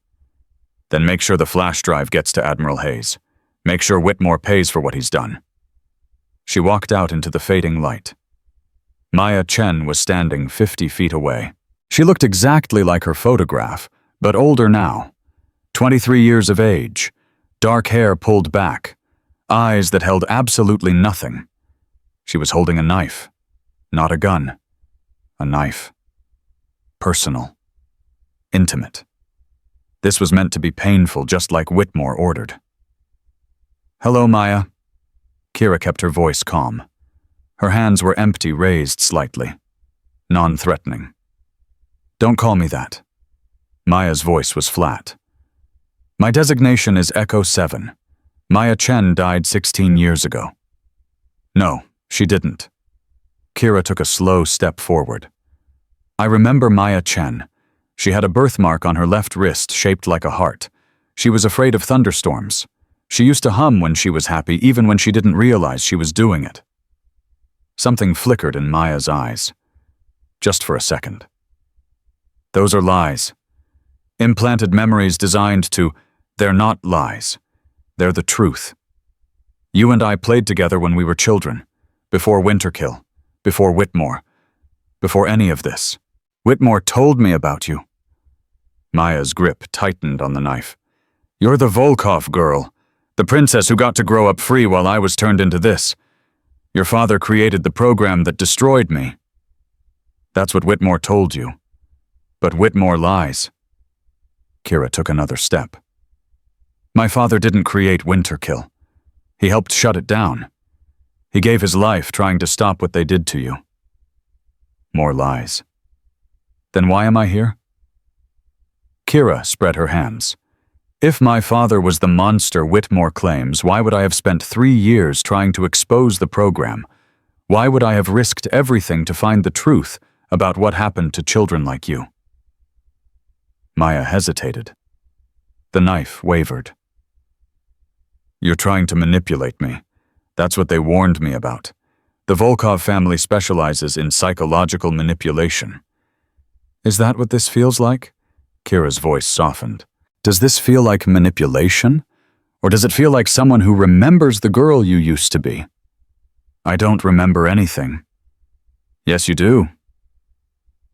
"Then make sure the flash drive gets to Admiral Hayes. Make sure Whitmore pays for what he's done." She walked out into the fading light. Maya Chen was standing 50 feet away. She looked exactly like her photograph, but older now. 23 years of age, dark hair pulled back, eyes that held absolutely nothing. She was holding a knife, not a gun. A knife. Personal. Intimate. This was meant to be painful, just like Whitmore ordered. "Hello, Maya." Kira kept her voice calm. Her hands were empty, raised slightly. Non-threatening. "Don't call me that." Maya's voice was flat. "My designation is Echo 7. Maya Chen died 16 years ago." "No, she didn't." Kira took a slow step forward. "I remember Maya Chen. She had a birthmark on her left wrist shaped like a heart. She was afraid of thunderstorms. She used to hum when she was happy, even when she didn't realize she was doing it." Something flickered in Maya's eyes. Just for a second. "Those are lies. Implanted memories designed to... They're not lies. They're the truth. You and I played together when we were children, before Winterkill, before Whitmore, before any of this. Whitmore told me about you." Maya's grip tightened on the knife. "You're the Volkov girl, the princess who got to grow up free while I was turned into this. Your father created the program that destroyed me. That's what Whitmore told you. But Whitmore lies." Kira took another step. "My father didn't create Winterkill. He helped shut it down. He gave his life trying to stop what they did to you." More lies. "Then why am I here?" Kira spread her hands. "If my father was the monster Whitmore claims, why would I have spent 3 years trying to expose the program? Why would I have risked everything to find the truth about what happened to children like you?" Maya hesitated. The knife wavered. "You're trying to manipulate me. That's what they warned me about. The Volkov family specializes in psychological manipulation." "Is that what this feels like?" Kira's voice softened. "Does this feel like manipulation? Or does it feel like someone who remembers the girl you used to be?" "I don't remember anything." "Yes, you do."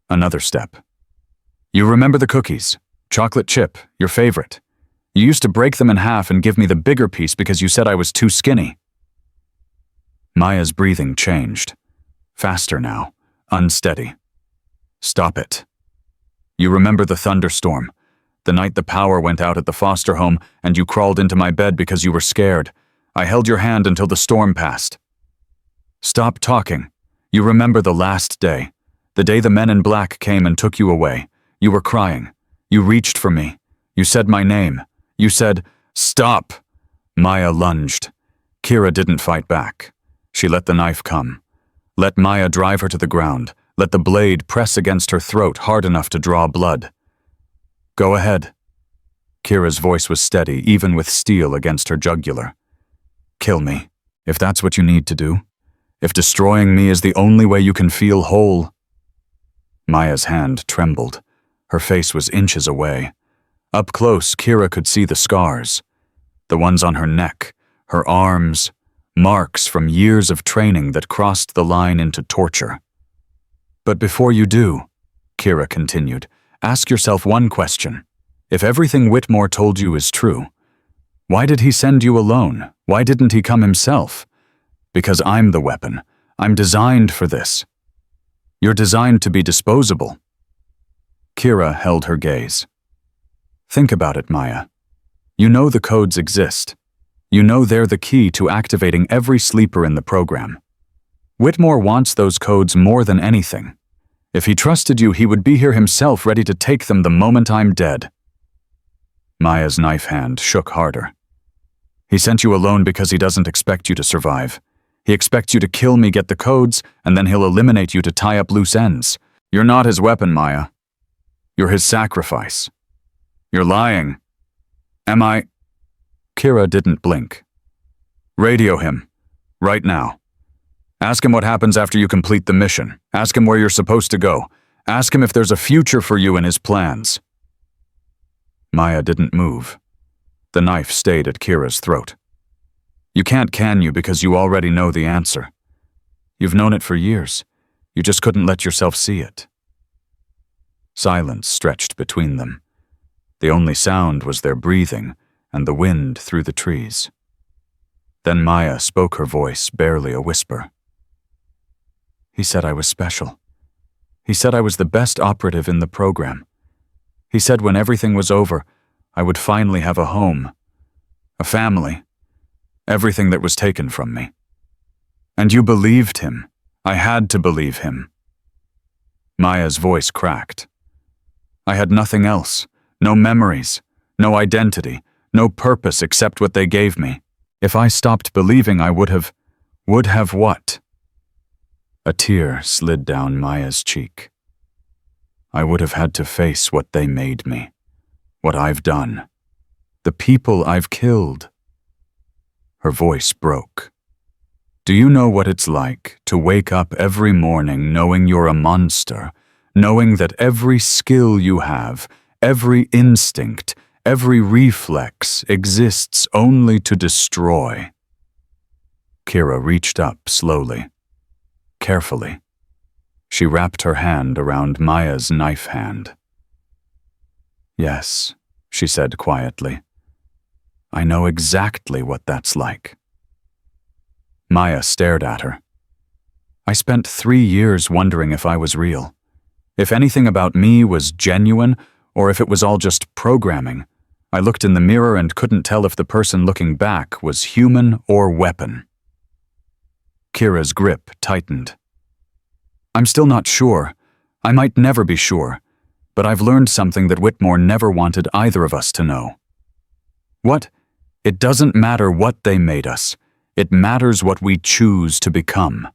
Another step. "You remember the cookies, chocolate chip, your favorite. You used to break them in half and give me the bigger piece because you said I was too skinny." Maya's breathing changed. Faster now, unsteady. "Stop it. You remember the thunderstorm, the night the power went out at the foster home and you crawled into my bed because you were scared. I held your hand until the storm passed. Stop talking. You remember the last day, the day the men in black came and took you away. You were crying. You reached for me. You said my name. You said, 'Stop!'" Maya lunged. Kira didn't fight back. She let the knife come. Let Maya drive her to the ground. Let the blade press against her throat hard enough to draw blood. "Go ahead." Kira's voice was steady, even with steel against her jugular. "Kill me, if that's what you need to do. If destroying me is the only way you can feel whole." Maya's hand trembled. Her face was inches away. Up close, Kira could see the scars. The ones on her neck, her arms, marks from years of training that crossed the line into torture. "But before you do," Kira continued, "ask yourself one question. If everything Whitmore told you is true, why did he send you alone? Why didn't he come himself? Because I'm the weapon. I'm designed for this. You're designed to be disposable." Kira held her gaze. "Think about it, Maya. You know the codes exist. You know they're the key to activating every sleeper in the program. Whitmore wants those codes more than anything. If he trusted you, he would be here himself, ready to take them the moment I'm dead." Maya's knife hand shook harder. "He sent you alone because he doesn't expect you to survive. He expects you to kill me, get the codes, and then he'll eliminate you to tie up loose ends. You're not his weapon, Maya. You're his sacrifice. You're lying. Am I?" Kira didn't blink. "Radio him. Right now. Ask him what happens after you complete the mission. Ask him where you're supposed to go. Ask him if there's a future for you in his plans." Maya didn't move. The knife stayed at Kira's throat. "You can't, can you, because you already know the answer. You've known it for years. You just couldn't let yourself see it." Silence stretched between them. The only sound was their breathing and the wind through the trees. Then Maya spoke, her voice barely a whisper. "He said I was special. He said I was the best operative in the program. He said when everything was over, I would finally have a home, a family, everything that was taken from me. And you believed him. I had to believe him." Maya's voice cracked. "I had nothing else, no memories, no identity, no purpose except what they gave me. If I stopped believing, I would have what?" A tear slid down Maya's cheek. "I would have had to face what they made me, what I've done, the people I've killed." Her voice broke. "Do you know what it's like to wake up every morning knowing you're a monster, knowing that every skill you have, every instinct, every reflex exists only to destroy?" Kira reached up slowly, carefully. She wrapped her hand around Maya's knife hand. "Yes," she said quietly. "I know exactly what that's like." Maya stared at her. "I spent 3 years wondering if I was real, if anything about me was genuine, or if it was all just programming. I looked in the mirror and couldn't tell if the person looking back was human or weapon." Kira's grip tightened. "I'm still not sure. I might never be sure, but I've learned something that Whitmore never wanted either of us to know." "What? It doesn't matter what they made us. It matters what we choose to become."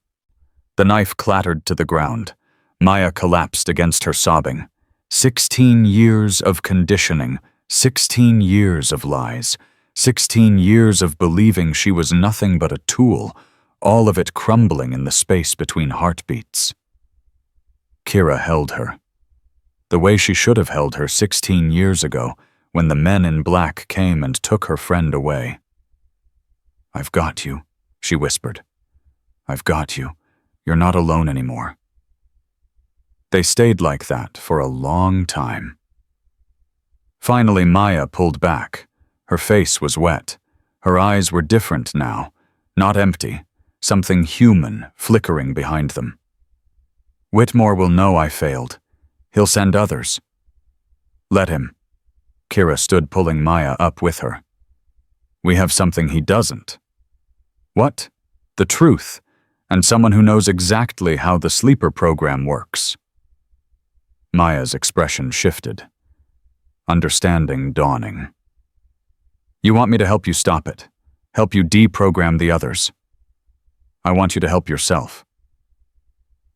The knife clattered to the ground. Maya collapsed against her, sobbing. 16 years of conditioning, 16 years of lies, 16 years of believing she was nothing but a tool, all of it crumbling in the space between heartbeats. Kira held her. The way she should have held her 16 years ago, when the men in black came and took her friend away. "I've got you," she whispered. "I've got you. You're not alone anymore." They stayed like that for a long time. Finally, Maya pulled back, Her face was wet. Her eyes were different now, not empty, something human flickering behind them. Whitmore will know I failed. He'll send others. Let him. Kira stood pulling Maya up with her. We have something he doesn't. What? The truth, and someone who knows exactly how the sleeper program works. Maya's expression shifted. Understanding dawning. You want me to help you stop it, help you deprogram the others. I want you to help yourself.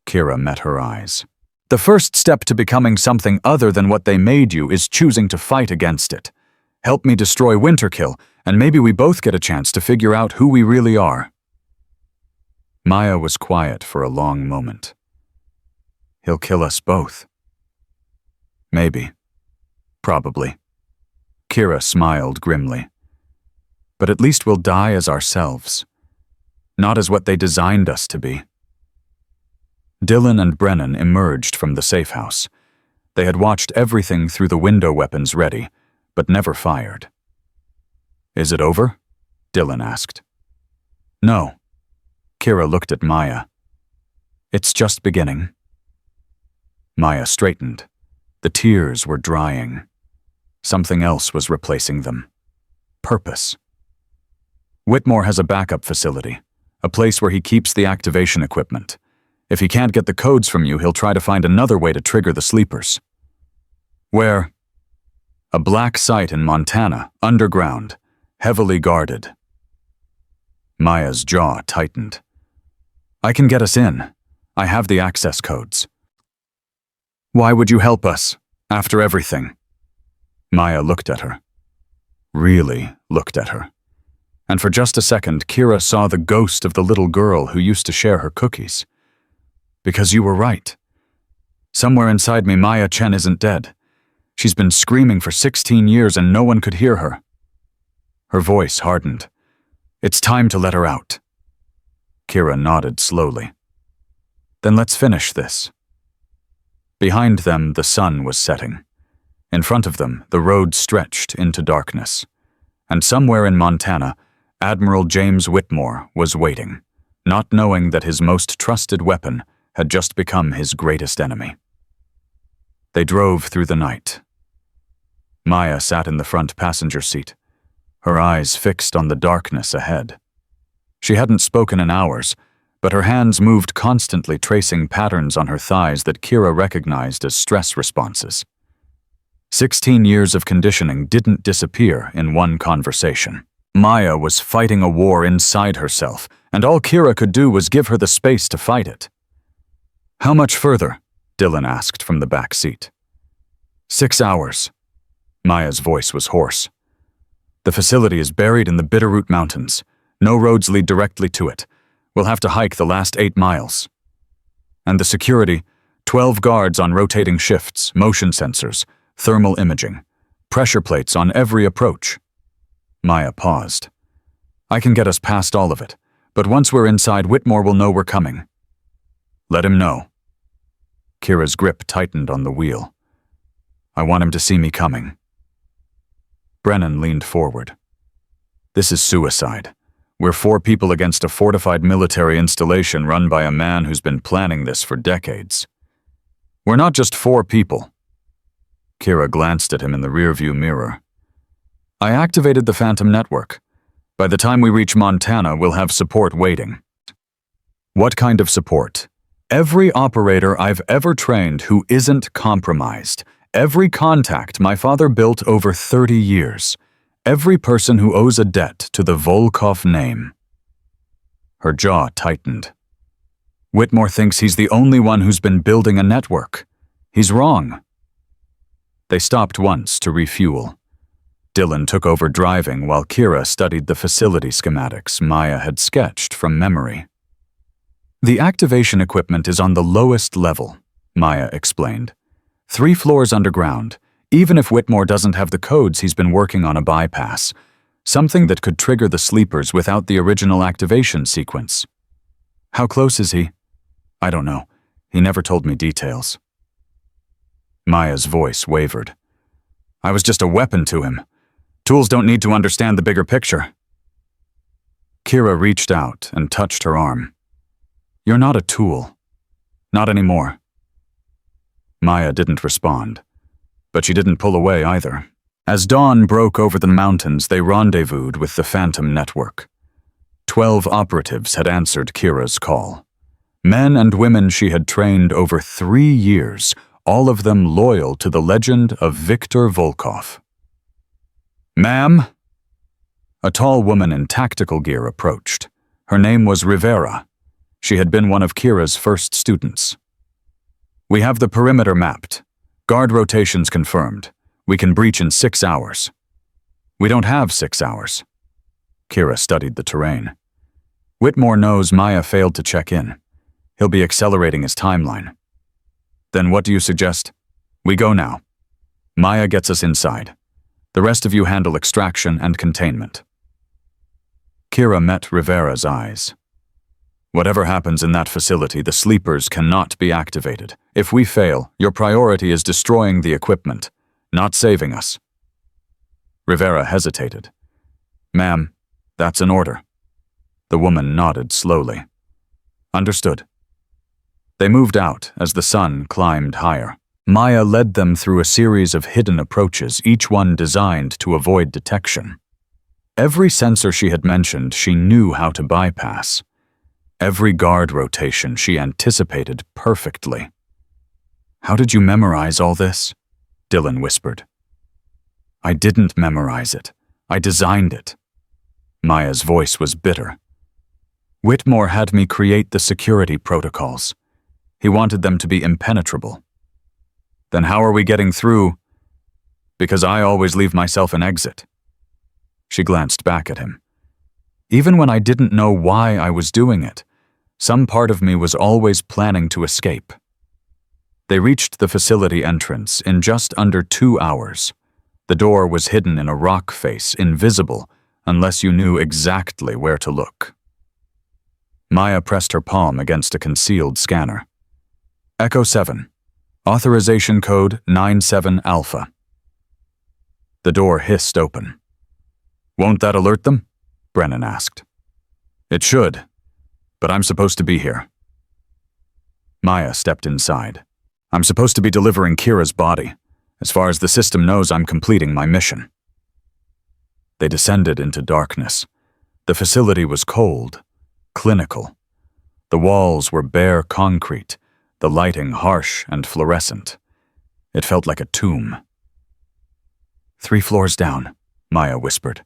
Kira met her eyes. The first step to becoming something other than what they made you is choosing to fight against it. Help me destroy Winterkill, and maybe we both get a chance to figure out who we really are. Maya was quiet for a long moment. He'll kill us both. Maybe. Probably. Kira smiled grimly. But at least we'll die as ourselves, not as what they designed us to be. Dylan and Brennan emerged from the safe house. They had watched everything through the window weapons ready, but never fired. Is it over? Dylan asked. No. Kira looked at Maya. It's just beginning. Maya straightened. The tears were drying. Something else was replacing them. Purpose. Whitmore has a backup facility, a place where he keeps the activation equipment. If he can't get the codes from you, he'll try to find another way to trigger the sleepers. Where? A black site in Montana, underground, heavily guarded. Maya's jaw tightened. I can get us in. I have the access codes. Why would you help us, after everything? Maya looked at her. Really looked at her. And for just a second, Kira saw the ghost of the little girl who used to share her cookies. Because you were right. Somewhere inside me, Maya Chen isn't dead. She's been screaming for 16 years and no one could hear her. Her voice hardened. It's time to let her out. Kira nodded slowly. Then let's finish this. Behind them, the sun was setting. In front of them, the road stretched into darkness. And somewhere in Montana, Admiral James Whitmore was waiting, not knowing that his most trusted weapon had just become his greatest enemy. They drove through the night. Maya sat in the front passenger seat, her eyes fixed on the darkness ahead. She hadn't spoken in hours, but her hands moved constantly, tracing patterns on her thighs that Kira recognized as stress responses. 16 years of conditioning didn't disappear in one conversation. Maya was fighting a war inside herself, and all Kira could do was give her the space to fight it. How much further? Dylan asked from the back seat. 6 hours. Maya's voice was hoarse. The facility is buried in the Bitterroot Mountains. No roads lead directly to it. We'll have to hike the last 8 miles. And the security, 12 guards on rotating shifts, motion sensors, thermal imaging, pressure plates on every approach. Maya paused. I can get us past all of it, but once we're inside, Whitmore will know we're coming. Let him know. Kira's grip tightened on the wheel. I want him to see me coming. Brennan leaned forward. This is suicide. We're 4 people against a fortified military installation run by a man who's been planning this for decades. We're not just 4 people. Kira glanced at him in the rearview mirror. I activated the Phantom Network. By the time we reach Montana, we'll have support waiting. What kind of support? Every operator I've ever trained who isn't compromised. Every contact my father built over 30 years. Every person who owes a debt to the Volkov name. Her jaw tightened. Whitmore thinks he's the only one who's been building a network. He's wrong. They stopped once to refuel. Dylan took over driving while Kira studied the facility schematics Maya had sketched from memory. The activation equipment is on the lowest level, Maya explained. 3 floors underground. Even if Whitmore doesn't have the codes, he's been working on a bypass. Something that could trigger the sleepers without the original activation sequence. How close is he? I don't know. He never told me details. Maya's voice wavered. I was just a weapon to him. Tools don't need to understand the bigger picture. Kira reached out and touched her arm. You're not a tool. Not anymore. Maya didn't respond, but she didn't pull away either. As dawn broke over the mountains, they rendezvoused with the Phantom Network. 12 operatives had answered Kira's call. Men and women she had trained over 3 years, all of them loyal to the legend of Viktor Volkov. Ma'am? A tall woman in tactical gear approached. Her name was Rivera. She had been one of Kira's first students. We have the perimeter mapped. Guard rotations confirmed. We can breach in 6 hours. We don't have 6 hours. Kira studied the terrain. Whitmore knows Maya failed to check in. He'll be accelerating his timeline. Then what do you suggest? We go now. Maya gets us inside. The rest of you handle extraction and containment. Kira met Rivera's eyes. Whatever happens in that facility, the sleepers cannot be activated. If we fail, your priority is destroying the equipment, not saving us. Rivera hesitated. Ma'am, that's an order. The woman nodded slowly. Understood. They moved out as the sun climbed higher. Maya led them through a series of hidden approaches, each one designed to avoid detection. Every sensor she had mentioned, she knew how to bypass. Every guard rotation she anticipated perfectly. How did you memorize all this? Dylan whispered. I didn't memorize it. I designed it. Maya's voice was bitter. Whitmore had me create the security protocols. He wanted them to be impenetrable. Then how are we getting through? Because I always leave myself an exit. She glanced back at him. Even when I didn't know why I was doing it, some part of me was always planning to escape. They reached the facility entrance in just under 2 hours. The door was hidden in a rock face, invisible unless you knew exactly where to look. Maya pressed her palm against a concealed scanner. Echo 7. Authorization code 97 Alpha. The door hissed open. Won't that alert them? Brennan asked. It should, but I'm supposed to be here. Maya stepped inside. I'm supposed to be delivering Kira's body. As far as the system knows, I'm completing my mission. They descended into darkness. The facility was cold, clinical. The walls were bare concrete, the lighting harsh and fluorescent. It felt like a tomb. 3 floors down, Maya whispered.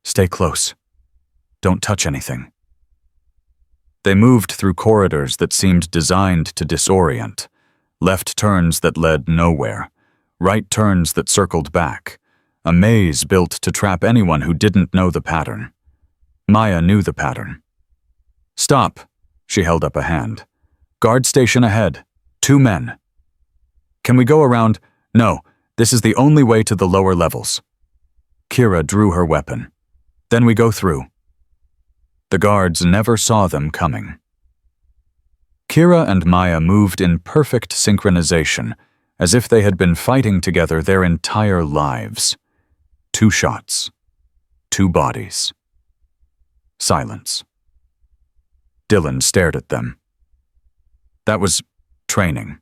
Stay close. Don't touch anything. They moved through corridors that seemed designed to disorient, left turns that led nowhere, right turns that circled back, a maze built to trap anyone who didn't know the pattern. Maya knew the pattern. Stop, she held up a hand. Guard station ahead. 2 men. Can we go around? No, this is the only way to the lower levels. Kira drew her weapon. Then we go through. The guards never saw them coming. Kira and Maya moved in perfect synchronization, as if they had been fighting together their entire lives. 2 shots. 2 bodies. Silence. Dylan stared at them. That was training.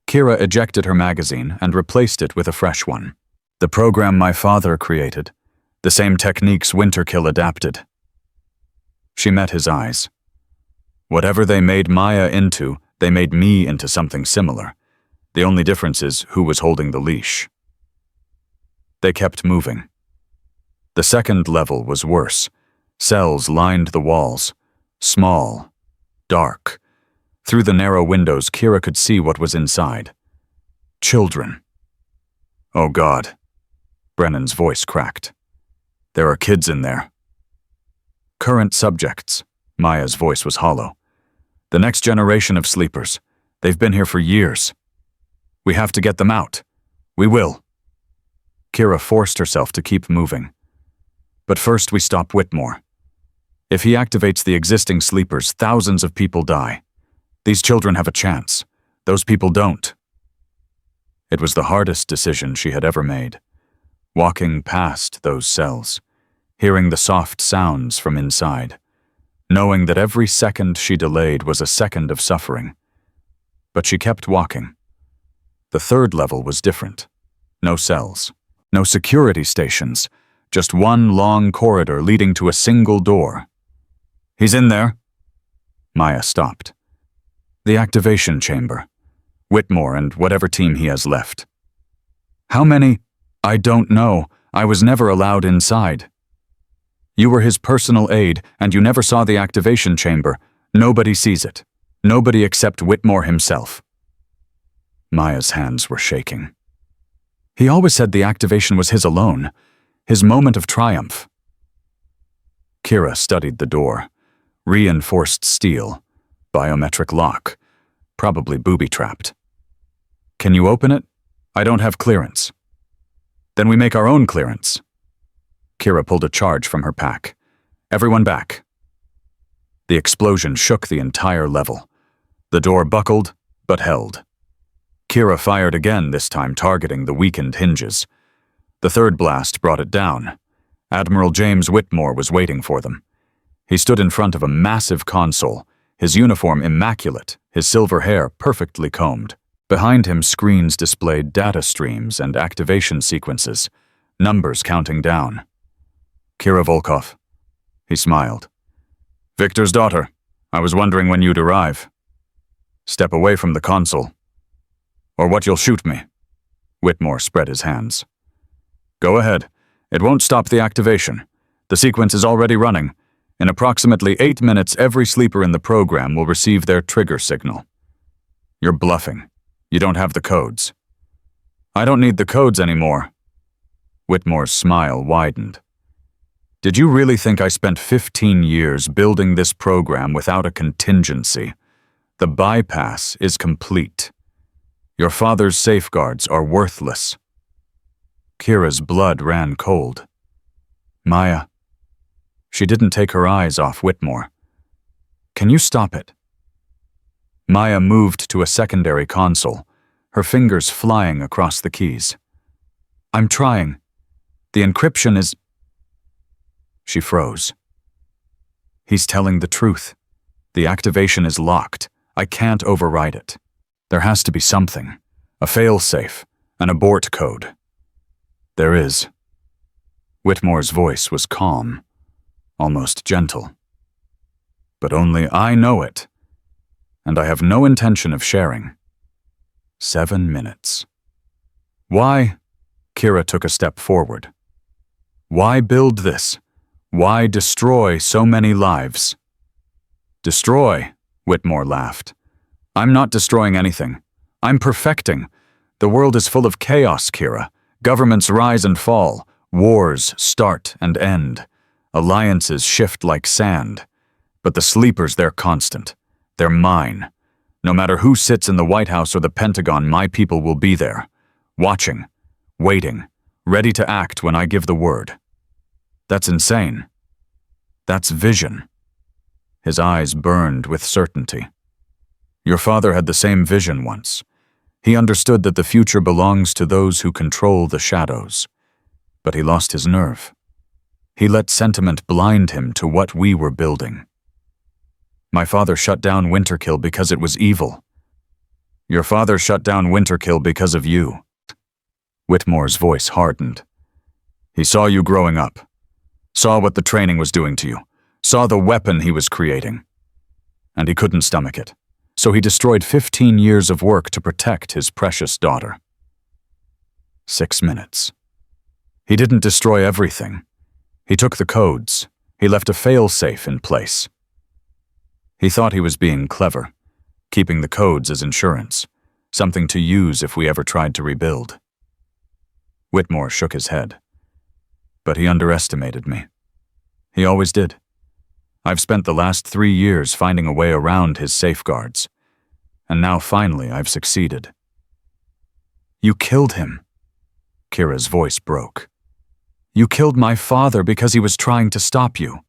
Kira ejected her magazine and replaced it with a fresh one. The program my father created. The same techniques Winterkill adapted. She met his eyes. Whatever they made Maya into, they made me into something similar. The only difference is who was holding the leash. They kept moving. The second level was worse. Cells lined the walls. Small. Dark. Through the narrow windows, Kira could see what was inside. Children. Oh God. Brennan's voice cracked. There are kids in there. Current subjects. Maya's voice was hollow. The next generation of sleepers. They've been here for years. We have to get them out. We will. Kira forced herself to keep moving. But first we stop Whitmore. If he activates the existing sleepers, thousands of people die. These children have a chance. Those people don't. It was the hardest decision she had ever made. walking past those cells, hearing the soft sounds from inside, knowing that every second she delayed was a second of suffering. But she kept walking. The third level was different. No cells, no security stations, just one long corridor leading to a single door. "He's in there." Maya stopped. "The activation chamber. Whitmore and whatever team he has left." "How many?" "I don't know. I was never allowed inside." "You were his personal aide, and you never saw the activation chamber. Nobody sees it. Nobody except Whitmore himself." Maya's hands were shaking. "He always said the activation was his alone, his moment of triumph." Kira studied the door. Reinforced steel, biometric lock, probably booby-trapped. "Can you open it?" "I don't have clearance." "Then we make our own clearance." Kira pulled a charge from her pack. "Everyone back." The explosion shook the entire level. The door buckled, but held. Kira fired again, this time targeting the weakened hinges. The third blast brought it down. Admiral James Whitmore was waiting for them. He stood in front of a massive console, his uniform immaculate, his silver hair perfectly combed. Behind him, screens displayed data streams and activation sequences, numbers counting down. "Kira Volkov." He smiled. "Victor's daughter. I was wondering when you'd arrive." "Step away from the console. Or what, you'll shoot me." Whitmore spread his hands. "Go ahead. It won't stop the activation. The sequence is already running. In approximately 8 minutes, every sleeper in the program will receive their trigger signal." "You're bluffing. You don't have the codes." "I don't need the codes anymore." Whitmore's smile widened. "Did you really think I spent 15 years building this program without a contingency? The bypass is complete. Your father's safeguards are worthless." Kira's blood ran cold. "Maya." She didn't take her eyes off Whitmore. "Can you stop it?" Maya moved to a secondary console, her fingers flying across the keys. "I'm trying. The encryption is—" She froze. "He's telling the truth. The activation is locked. I can't override it. There has to be something. A fail-safe, an abort code." "There is." Whitmore's voice was calm, almost gentle. "But only I know it, and I have no intention of sharing." 7 minutes. "Why?" Kira took a step forward. "Why build this? Why destroy so many lives?" "Destroy?" Whitmore laughed. "I'm not destroying anything. I'm perfecting. The world is full of chaos, Kira. Governments rise and fall. Wars start and end. Alliances shift like sand. But the sleepers, they're constant. They're mine. No matter who sits in the White House or the Pentagon, my people will be there. Watching. Waiting. Ready to act when I give the word." "That's insane." "That's vision." His eyes burned with certainty. "Your father had the same vision once. He understood that the future belongs to those who control the shadows. But he lost his nerve. He let sentiment blind him to what we were building. My father shut down Winterkill because it was evil." "Your father shut down Winterkill because of you." Whitmore's voice hardened. "He saw you growing up. Saw what the training was doing to you. Saw the weapon he was creating. And he couldn't stomach it. So he destroyed 15 years of work to protect his precious daughter." 6 minutes. "He didn't destroy everything. He took the codes. He left a fail-safe in place. He thought he was being clever, keeping the codes as insurance, something to use if we ever tried to rebuild." Whitmore shook his head. "But he underestimated me. He always did. I've spent the last 3 years finding a way around his safeguards, and now finally I've succeeded." "You killed him." Kira's voice broke. "You killed my father because he was trying to stop you."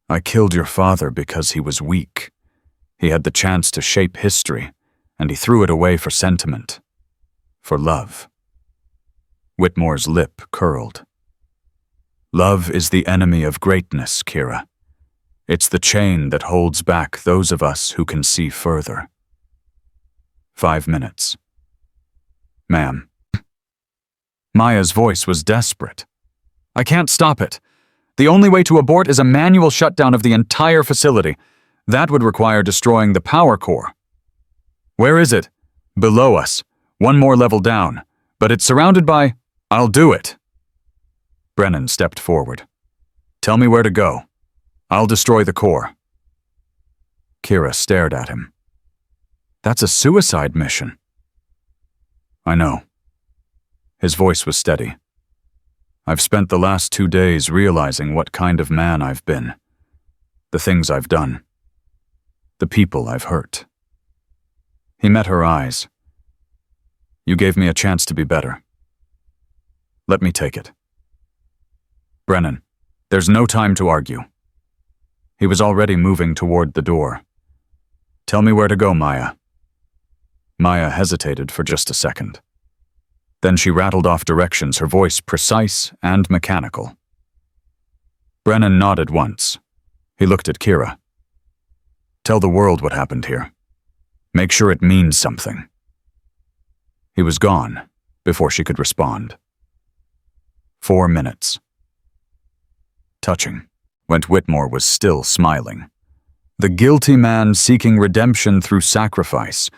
"I killed your father because he was weak. He had the chance to shape history, and he threw it away for sentiment. For love." Whitmore's lip curled. Love is the enemy of greatness, Kira. It's the chain that holds back those of us who can see further. 5 minutes. Ma'am. Maya's voice was desperate. I can't stop it. The only way to abort is a manual shutdown of the entire facility. That would require destroying the power core. Where is it? Below us. One more level down. But it's surrounded by... I'll do it. Brennan stepped forward. Tell me where to go. I'll destroy the core. Kira stared at him. That's a suicide mission. I know. His voice was steady. I've spent the last 2 days realizing what kind of man I've been. The things I've done. The people I've hurt. He met her eyes. You gave me a chance to be better. Let me take it. Brennan, there's no time to argue. He was already moving toward the door. Tell me where to go, Maya. Maya hesitated for just a second. Then she rattled off directions, her voice precise and mechanical. Brennan nodded once. He looked at Kira. Tell the world what happened here. Make sure it means something. He was gone before she could respond. 4 minutes. Touching, when Whitmore was still smiling. The guilty man seeking redemption through sacrifice.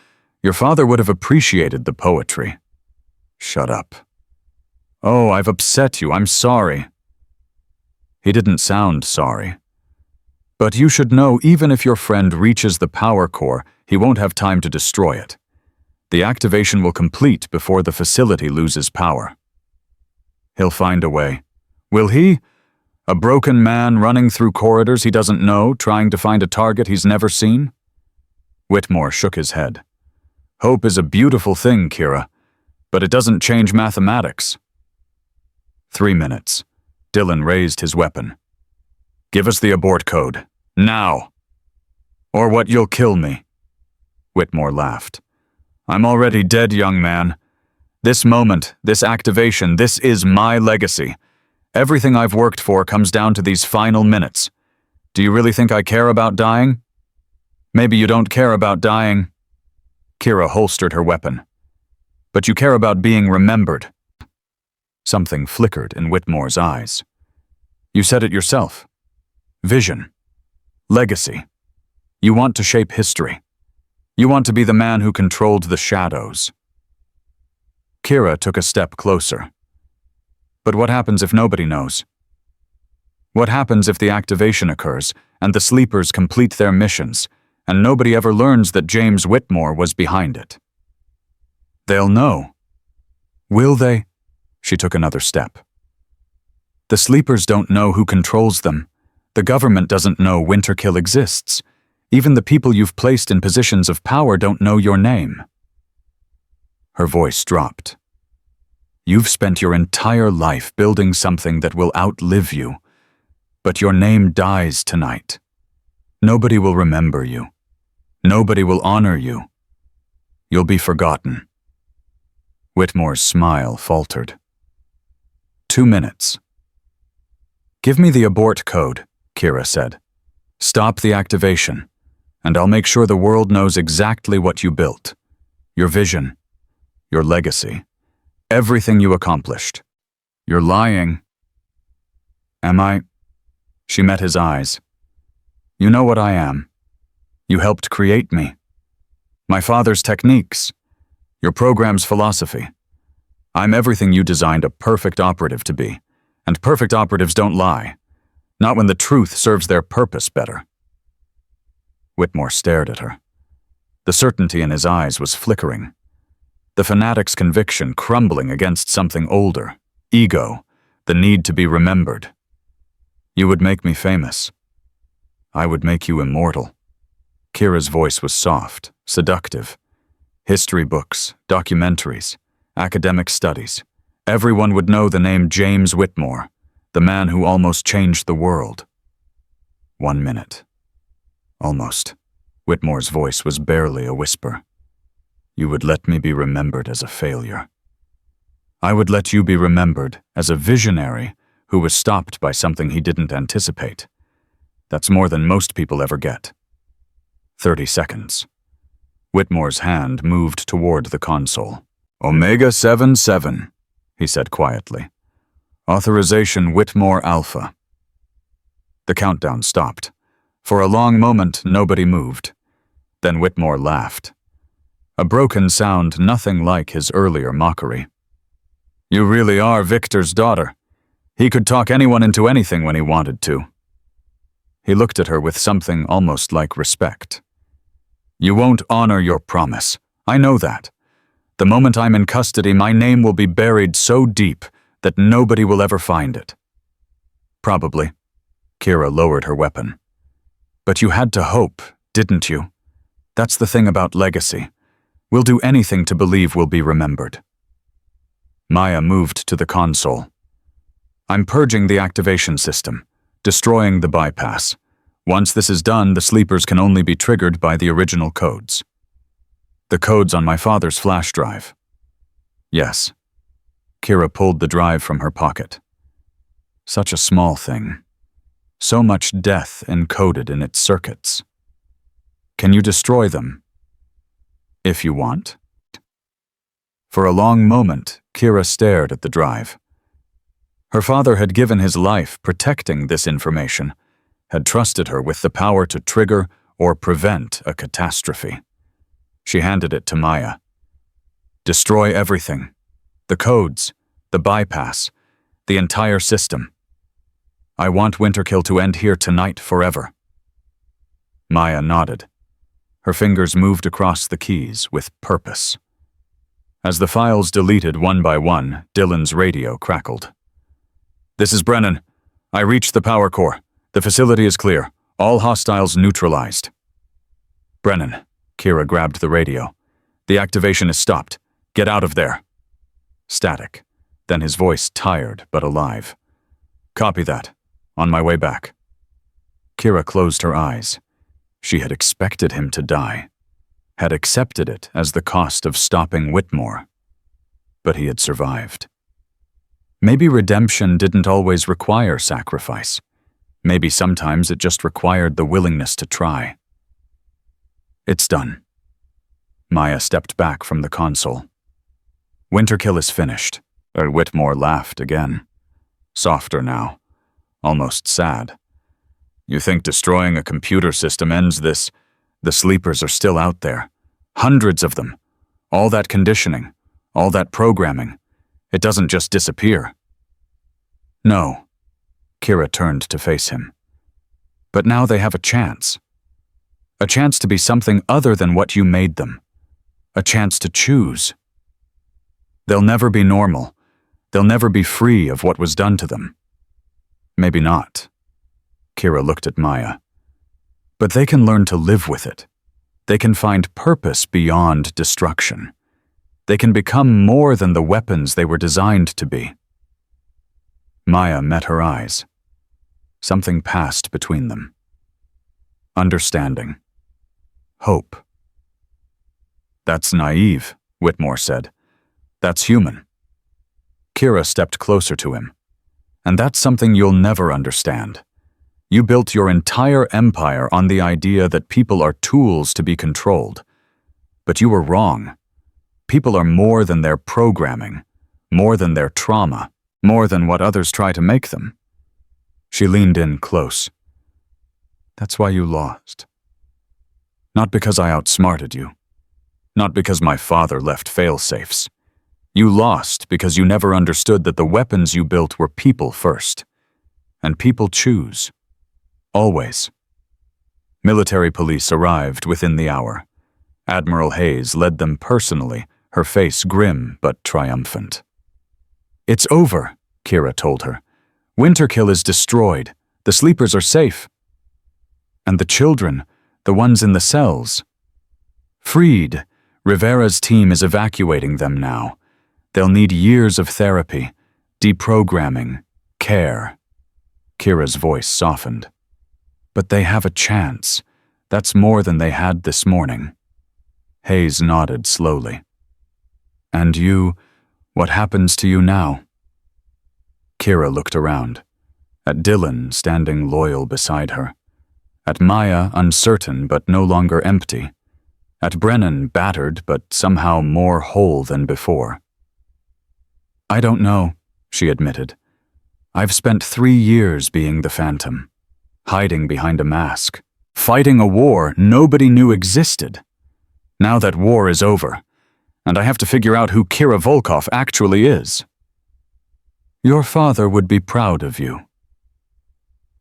Your father would have appreciated the poetry. Shut up. Oh, I've upset you. I'm sorry. He didn't sound sorry. But you should know, even if your friend reaches the power core, he won't have time to destroy it. The activation will complete before the facility loses power. He'll find a way. Will he? A broken man running through corridors he doesn't know, trying to find a target he's never seen? Whitmore shook his head. Hope is a beautiful thing, Kira, but it doesn't change mathematics. 3 minutes. Dylan raised his weapon. Give us the abort code. Now! Or what, you'll kill me. Whitmore laughed. I'm already dead, young man. This moment, this activation, this is my legacy. Everything I've worked for comes down to these final minutes. Do you really think I care about dying? Maybe you don't care about dying. Kira holstered her weapon. But you care about being remembered. Something flickered in Whitmore's eyes. You said it yourself. Vision. Legacy. You want to shape history. You want to be the man who controlled the shadows. Kira took a step closer. But what happens if nobody knows? What happens if the activation occurs and the sleepers complete their missions and nobody ever learns that James Whitmore was behind it? They'll know. Will they? She took another step. The sleepers don't know who controls them. The government doesn't know Winterkill exists. Even the people you've placed in positions of power don't know your name. Her voice dropped. You've spent your entire life building something that will outlive you, but your name dies tonight. Nobody will remember you. Nobody will honor you. You'll be forgotten. Whitmore's smile faltered. 2 minutes. Give me the abort code, Kira said. Stop the activation, and I'll make sure the world knows exactly what you built. Your vision, your legacy. Everything you accomplished. You're lying. Am I? She met his eyes. You know what I am. You helped create me. My father's techniques. Your program's philosophy. I'm everything you designed a perfect operative to be. And perfect operatives don't lie. Not when the truth serves their purpose better. Whitmore stared at her. The certainty in his eyes was flickering. The fanatic's conviction crumbling against something older, ego, the need to be remembered. You would make me famous. I would make you immortal. Kira's voice was soft, seductive. History books, documentaries, academic studies. Everyone would know the name James Whitmore, the man who almost changed the world. 1 minute. Almost. Whitmore's voice was barely a whisper. You would let me be remembered as a failure. I would let you be remembered as a visionary who was stopped by something he didn't anticipate. That's more than most people ever get. 30 seconds. Whitmore's hand moved toward the console. Omega 77, he said quietly. Authorization Whitmore Alpha. The countdown stopped. For a long moment, nobody moved. Then Whitmore laughed. A broken sound nothing like his earlier mockery. You really are Victor's daughter. He could talk anyone into anything when he wanted to. He looked at her with something almost like respect. You won't honor your promise. I know that. The moment I'm in custody, my name will be buried so deep that nobody will ever find it. Probably. Kira lowered her weapon. But you had to hope, didn't you? That's the thing about legacy. We'll do anything to believe we'll be remembered. Maya moved to the console. I'm purging the activation system, destroying the bypass. Once this is done, the sleepers can only be triggered by the original codes. The codes on my father's flash drive. Yes. Kira pulled the drive from her pocket. Such a small thing. So much death encoded in its circuits. Can you destroy them? If you want. For a long moment, Kira stared at the drive. Her father had given his life protecting this information, had trusted her with the power to trigger or prevent a catastrophe. She handed it to Maya. Destroy everything. The codes, the bypass, the entire system. I want Winterkill to end here tonight forever. Maya nodded. Her fingers moved across the keys with purpose. As the files deleted one by one, Dylan's radio crackled. This is Brennan. I reached the power core. The facility is clear. All hostiles neutralized. Brennan. Kira grabbed the radio. The activation is stopped. Get out of there. Static. Then his voice tired but alive. Copy that. On my way back. Kira closed her eyes. She had expected him to die. Had accepted it as the cost of stopping Whitmore. But he had survived. Maybe redemption didn't always require sacrifice. Maybe sometimes it just required the willingness to try. It's done. Maya stepped back from the console. Winterkill is finished. Whitmore laughed again. Softer now. Almost sad. You think destroying a computer system ends this? The sleepers are still out there. Hundreds of them. All that conditioning. All that programming. It doesn't just disappear. No. Kira turned to face him. But now they have a chance. A chance to be something other than what you made them. A chance to choose. They'll never be normal. They'll never be free of what was done to them. Maybe not. Kira looked at Maya. But they can learn to live with it. They can find purpose beyond destruction. They can become more than the weapons they were designed to be. Maya met her eyes. Something passed between them. Understanding. Hope. That's naive, Whitmore said. That's human. Kira stepped closer to him. And that's something you'll never understand. You built your entire empire on the idea that people are tools to be controlled. But you were wrong. People are more than their programming, more than their trauma, more than what others try to make them. She leaned in close. That's why you lost. Not because I outsmarted you. Not because my father left fail-safes. You lost because you never understood that the weapons you built were people first. And people choose. Always. Military police arrived within the hour. Admiral Hayes led them personally, her face grim but triumphant. It's over, Kira told her. Winterkill is destroyed. The sleepers are safe. And the children, the ones in the cells. Freed. Rivera's team is evacuating them now. They'll need years of therapy, deprogramming, care. Kira's voice softened. But they have a chance. That's more than they had this morning. Hayes nodded slowly. And you, What happens to you now? Kira looked around, at Dylan standing loyal beside her, at Maya uncertain but no longer empty, at Brennan battered but somehow more whole than before. I don't know, she admitted. I've spent 3 years being the Phantom, hiding behind a mask, fighting a war nobody knew existed. Now that war is over, and I have to figure out who Kira Volkov actually is. Your father would be proud of you.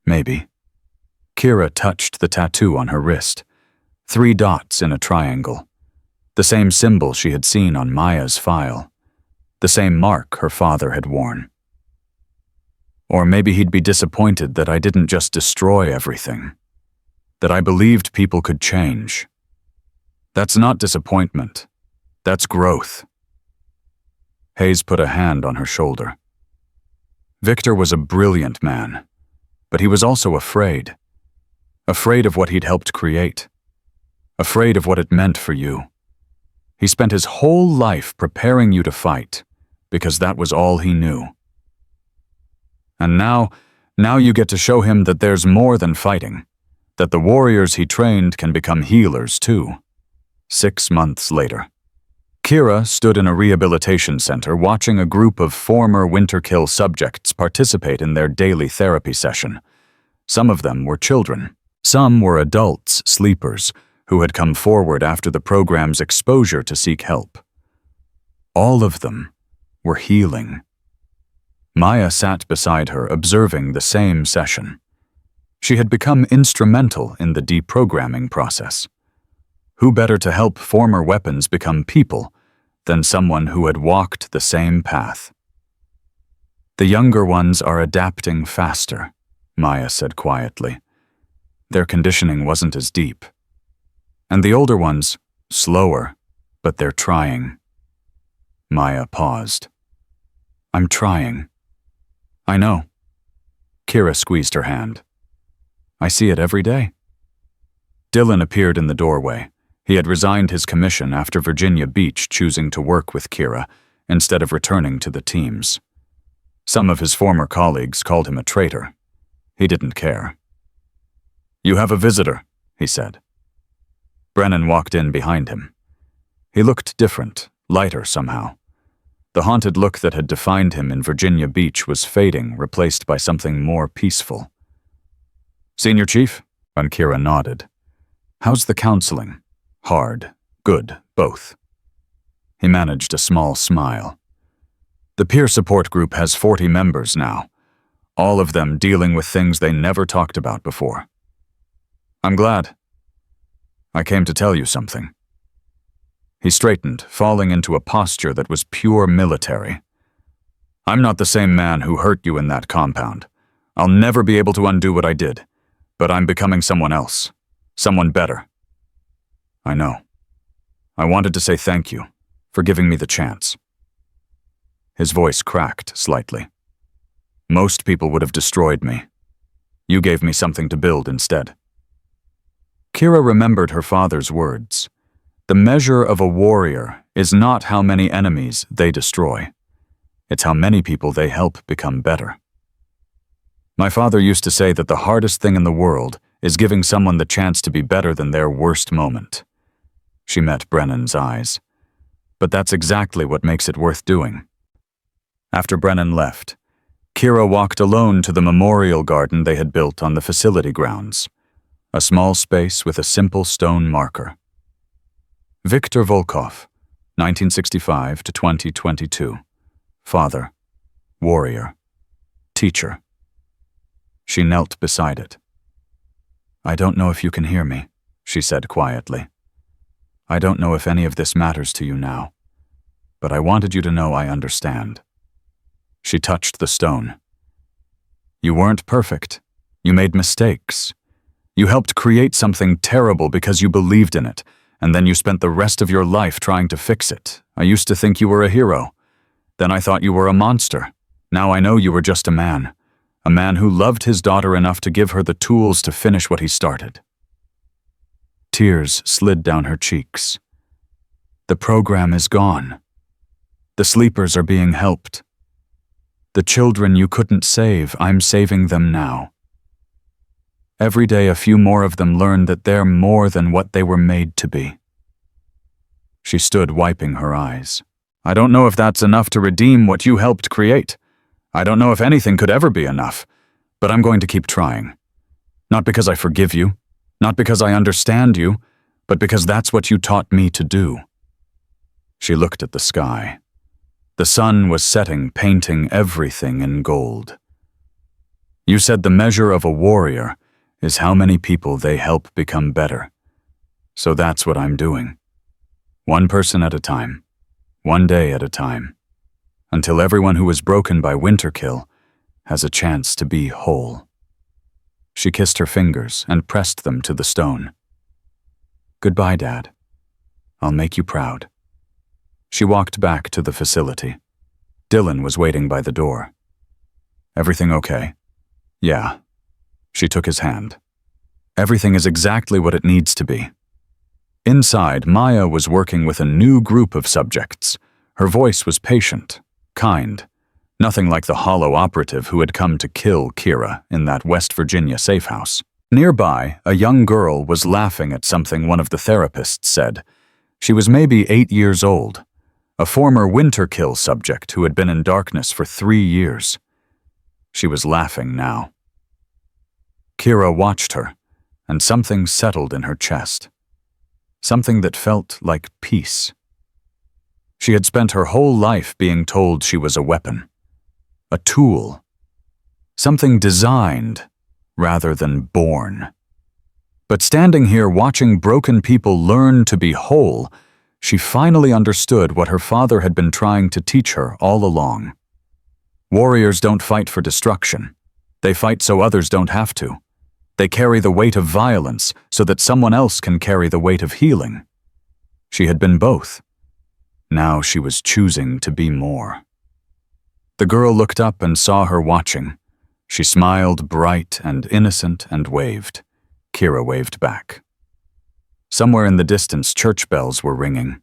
Maybe. Kira touched the tattoo on her wrist, 3 dots in a triangle, the same symbol she had seen on Maya's file, the same mark her father had worn. Or maybe he'd be disappointed that I didn't just destroy everything, that I believed people could change. That's not disappointment. That's growth. Hayes put a hand on her shoulder. Victor was a brilliant man, but he was also afraid. Afraid of what he'd helped create. Afraid of what it meant for you. He spent his whole life preparing you to fight, because that was all he knew. And now you get to show him that there's more than fighting, that the warriors he trained can become healers too. 6 months later. Kira stood in a rehabilitation center watching a group of former Winterkill subjects participate in their daily therapy session. Some of them were children. Some were adults, sleepers, who had come forward after the program's exposure to seek help. All of them were healing. Maya sat beside her, observing the same session. She had become instrumental in the deprogramming process. Who better to help former weapons become people than someone who had walked the same path? The younger ones are adapting faster, Maya said quietly. Their conditioning wasn't as deep. And the older ones, slower, but they're trying. Maya paused. I'm trying. I know. Kira squeezed her hand. I see it every day. Dylan appeared in the doorway. He had resigned his commission after Virginia Beach, choosing to work with Kira instead of returning to the teams. Some of his former colleagues called him a traitor. He didn't care. You have a visitor, he said. Brennan walked in behind him. He looked different, lighter somehow. The haunted look that had defined him in Virginia Beach was fading, replaced by something more peaceful. Senior Chief? And Kira nodded. How's the counseling? Hard, good, both. He managed a small smile. The peer support group has 40 members now, all of them dealing with things they never talked about before. I'm glad. I came to tell you something. He straightened, falling into a posture that was pure military. I'm not the same man who hurt you in that compound. I'll never be able to undo what I did, but I'm becoming someone else, someone better. I know. I wanted to say thank you for giving me the chance. His voice cracked slightly. Most people would have destroyed me. You gave me something to build instead. Kira remembered her father's words. The measure of a warrior is not how many enemies they destroy. It's how many people they help become better. My father used to say that the hardest thing in the world is giving someone the chance to be better than their worst moment. She met Brennan's eyes. But that's exactly what makes it worth doing. After Brennan left, Kira walked alone to the memorial garden they had built on the facility grounds, a small space with a simple stone marker. Victor Volkov, 1965 to 2022. Father, warrior, teacher. She knelt beside it. I don't know if you can hear me, she said quietly. I don't know if any of this matters to you now, but I wanted you to know I understand. She touched the stone. You weren't perfect. You made mistakes. You helped create something terrible because you believed in it, and then you spent the rest of your life trying to fix it. I used to think you were a hero. Then I thought you were a monster. Now I know you were just a man who loved his daughter enough to give her the tools to finish what he started. Tears slid down her cheeks. The program is gone. The The sleepers are being helped. The children you couldn't save, I'm saving them now. Every day a few more of them learn that they're more than what they were made to be. She stood wiping her eyes. I don't know if that's enough to redeem what you helped create. I don't know if anything could ever be enough, but I'm going to keep trying. Not because I forgive you, not because I understand you, but because that's what you taught me to do. She looked at the sky. The sun was setting, painting everything in gold. You said the measure of a warrior is how many people they help become better. So that's what I'm doing. One person at a time, one day at a time, until everyone who was broken by Winterkill has a chance to be whole. She kissed her fingers and pressed them to the stone. Goodbye, Dad. I'll make you proud. She walked back to the facility. Dylan was waiting by the door. Everything okay? Yeah. She took his hand. Everything is exactly what it needs to be. Inside, Maya was working with a new group of subjects. Her voice was patient, kind, nothing like the hollow operative who had come to kill Kira in that West Virginia safe house. Nearby, a young girl was laughing at something one of the therapists said. She was maybe 8 years old, a former Winterkill subject who had been in darkness for 3 years. She was laughing now. Kira watched her, and something settled in her chest. Something that felt like peace. She had spent her whole life being told she was a weapon, a tool, something designed rather than born. But standing here watching broken people learn to be whole, she finally understood what her father had been trying to teach her all along. Warriors don't fight for destruction. They fight so others don't have to. They carry the weight of violence so that someone else can carry the weight of healing. She had been both. Now she was choosing to be more. The girl looked up and saw her watching. She smiled bright and innocent and waved. Kira waved back. Somewhere in the distance, church bells were ringing.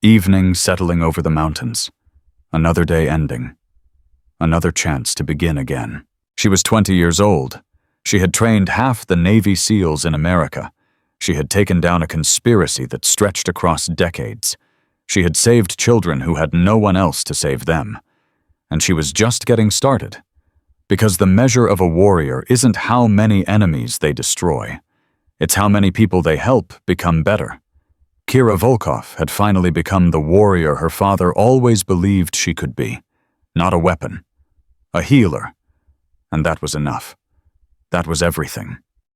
Evening settling over the mountains. Another day ending. Another chance to begin again. She was 20 years old. She had trained half the Navy SEALs in America. She had taken down a conspiracy that stretched across decades. She had saved children who had no one else to save them. And she was just getting started. Because the measure of a warrior isn't how many enemies they destroy. It's how many people they help become better. Kira Volkov had finally become the warrior her father always believed she could be. Not a weapon. A healer. And that was enough. That was everything.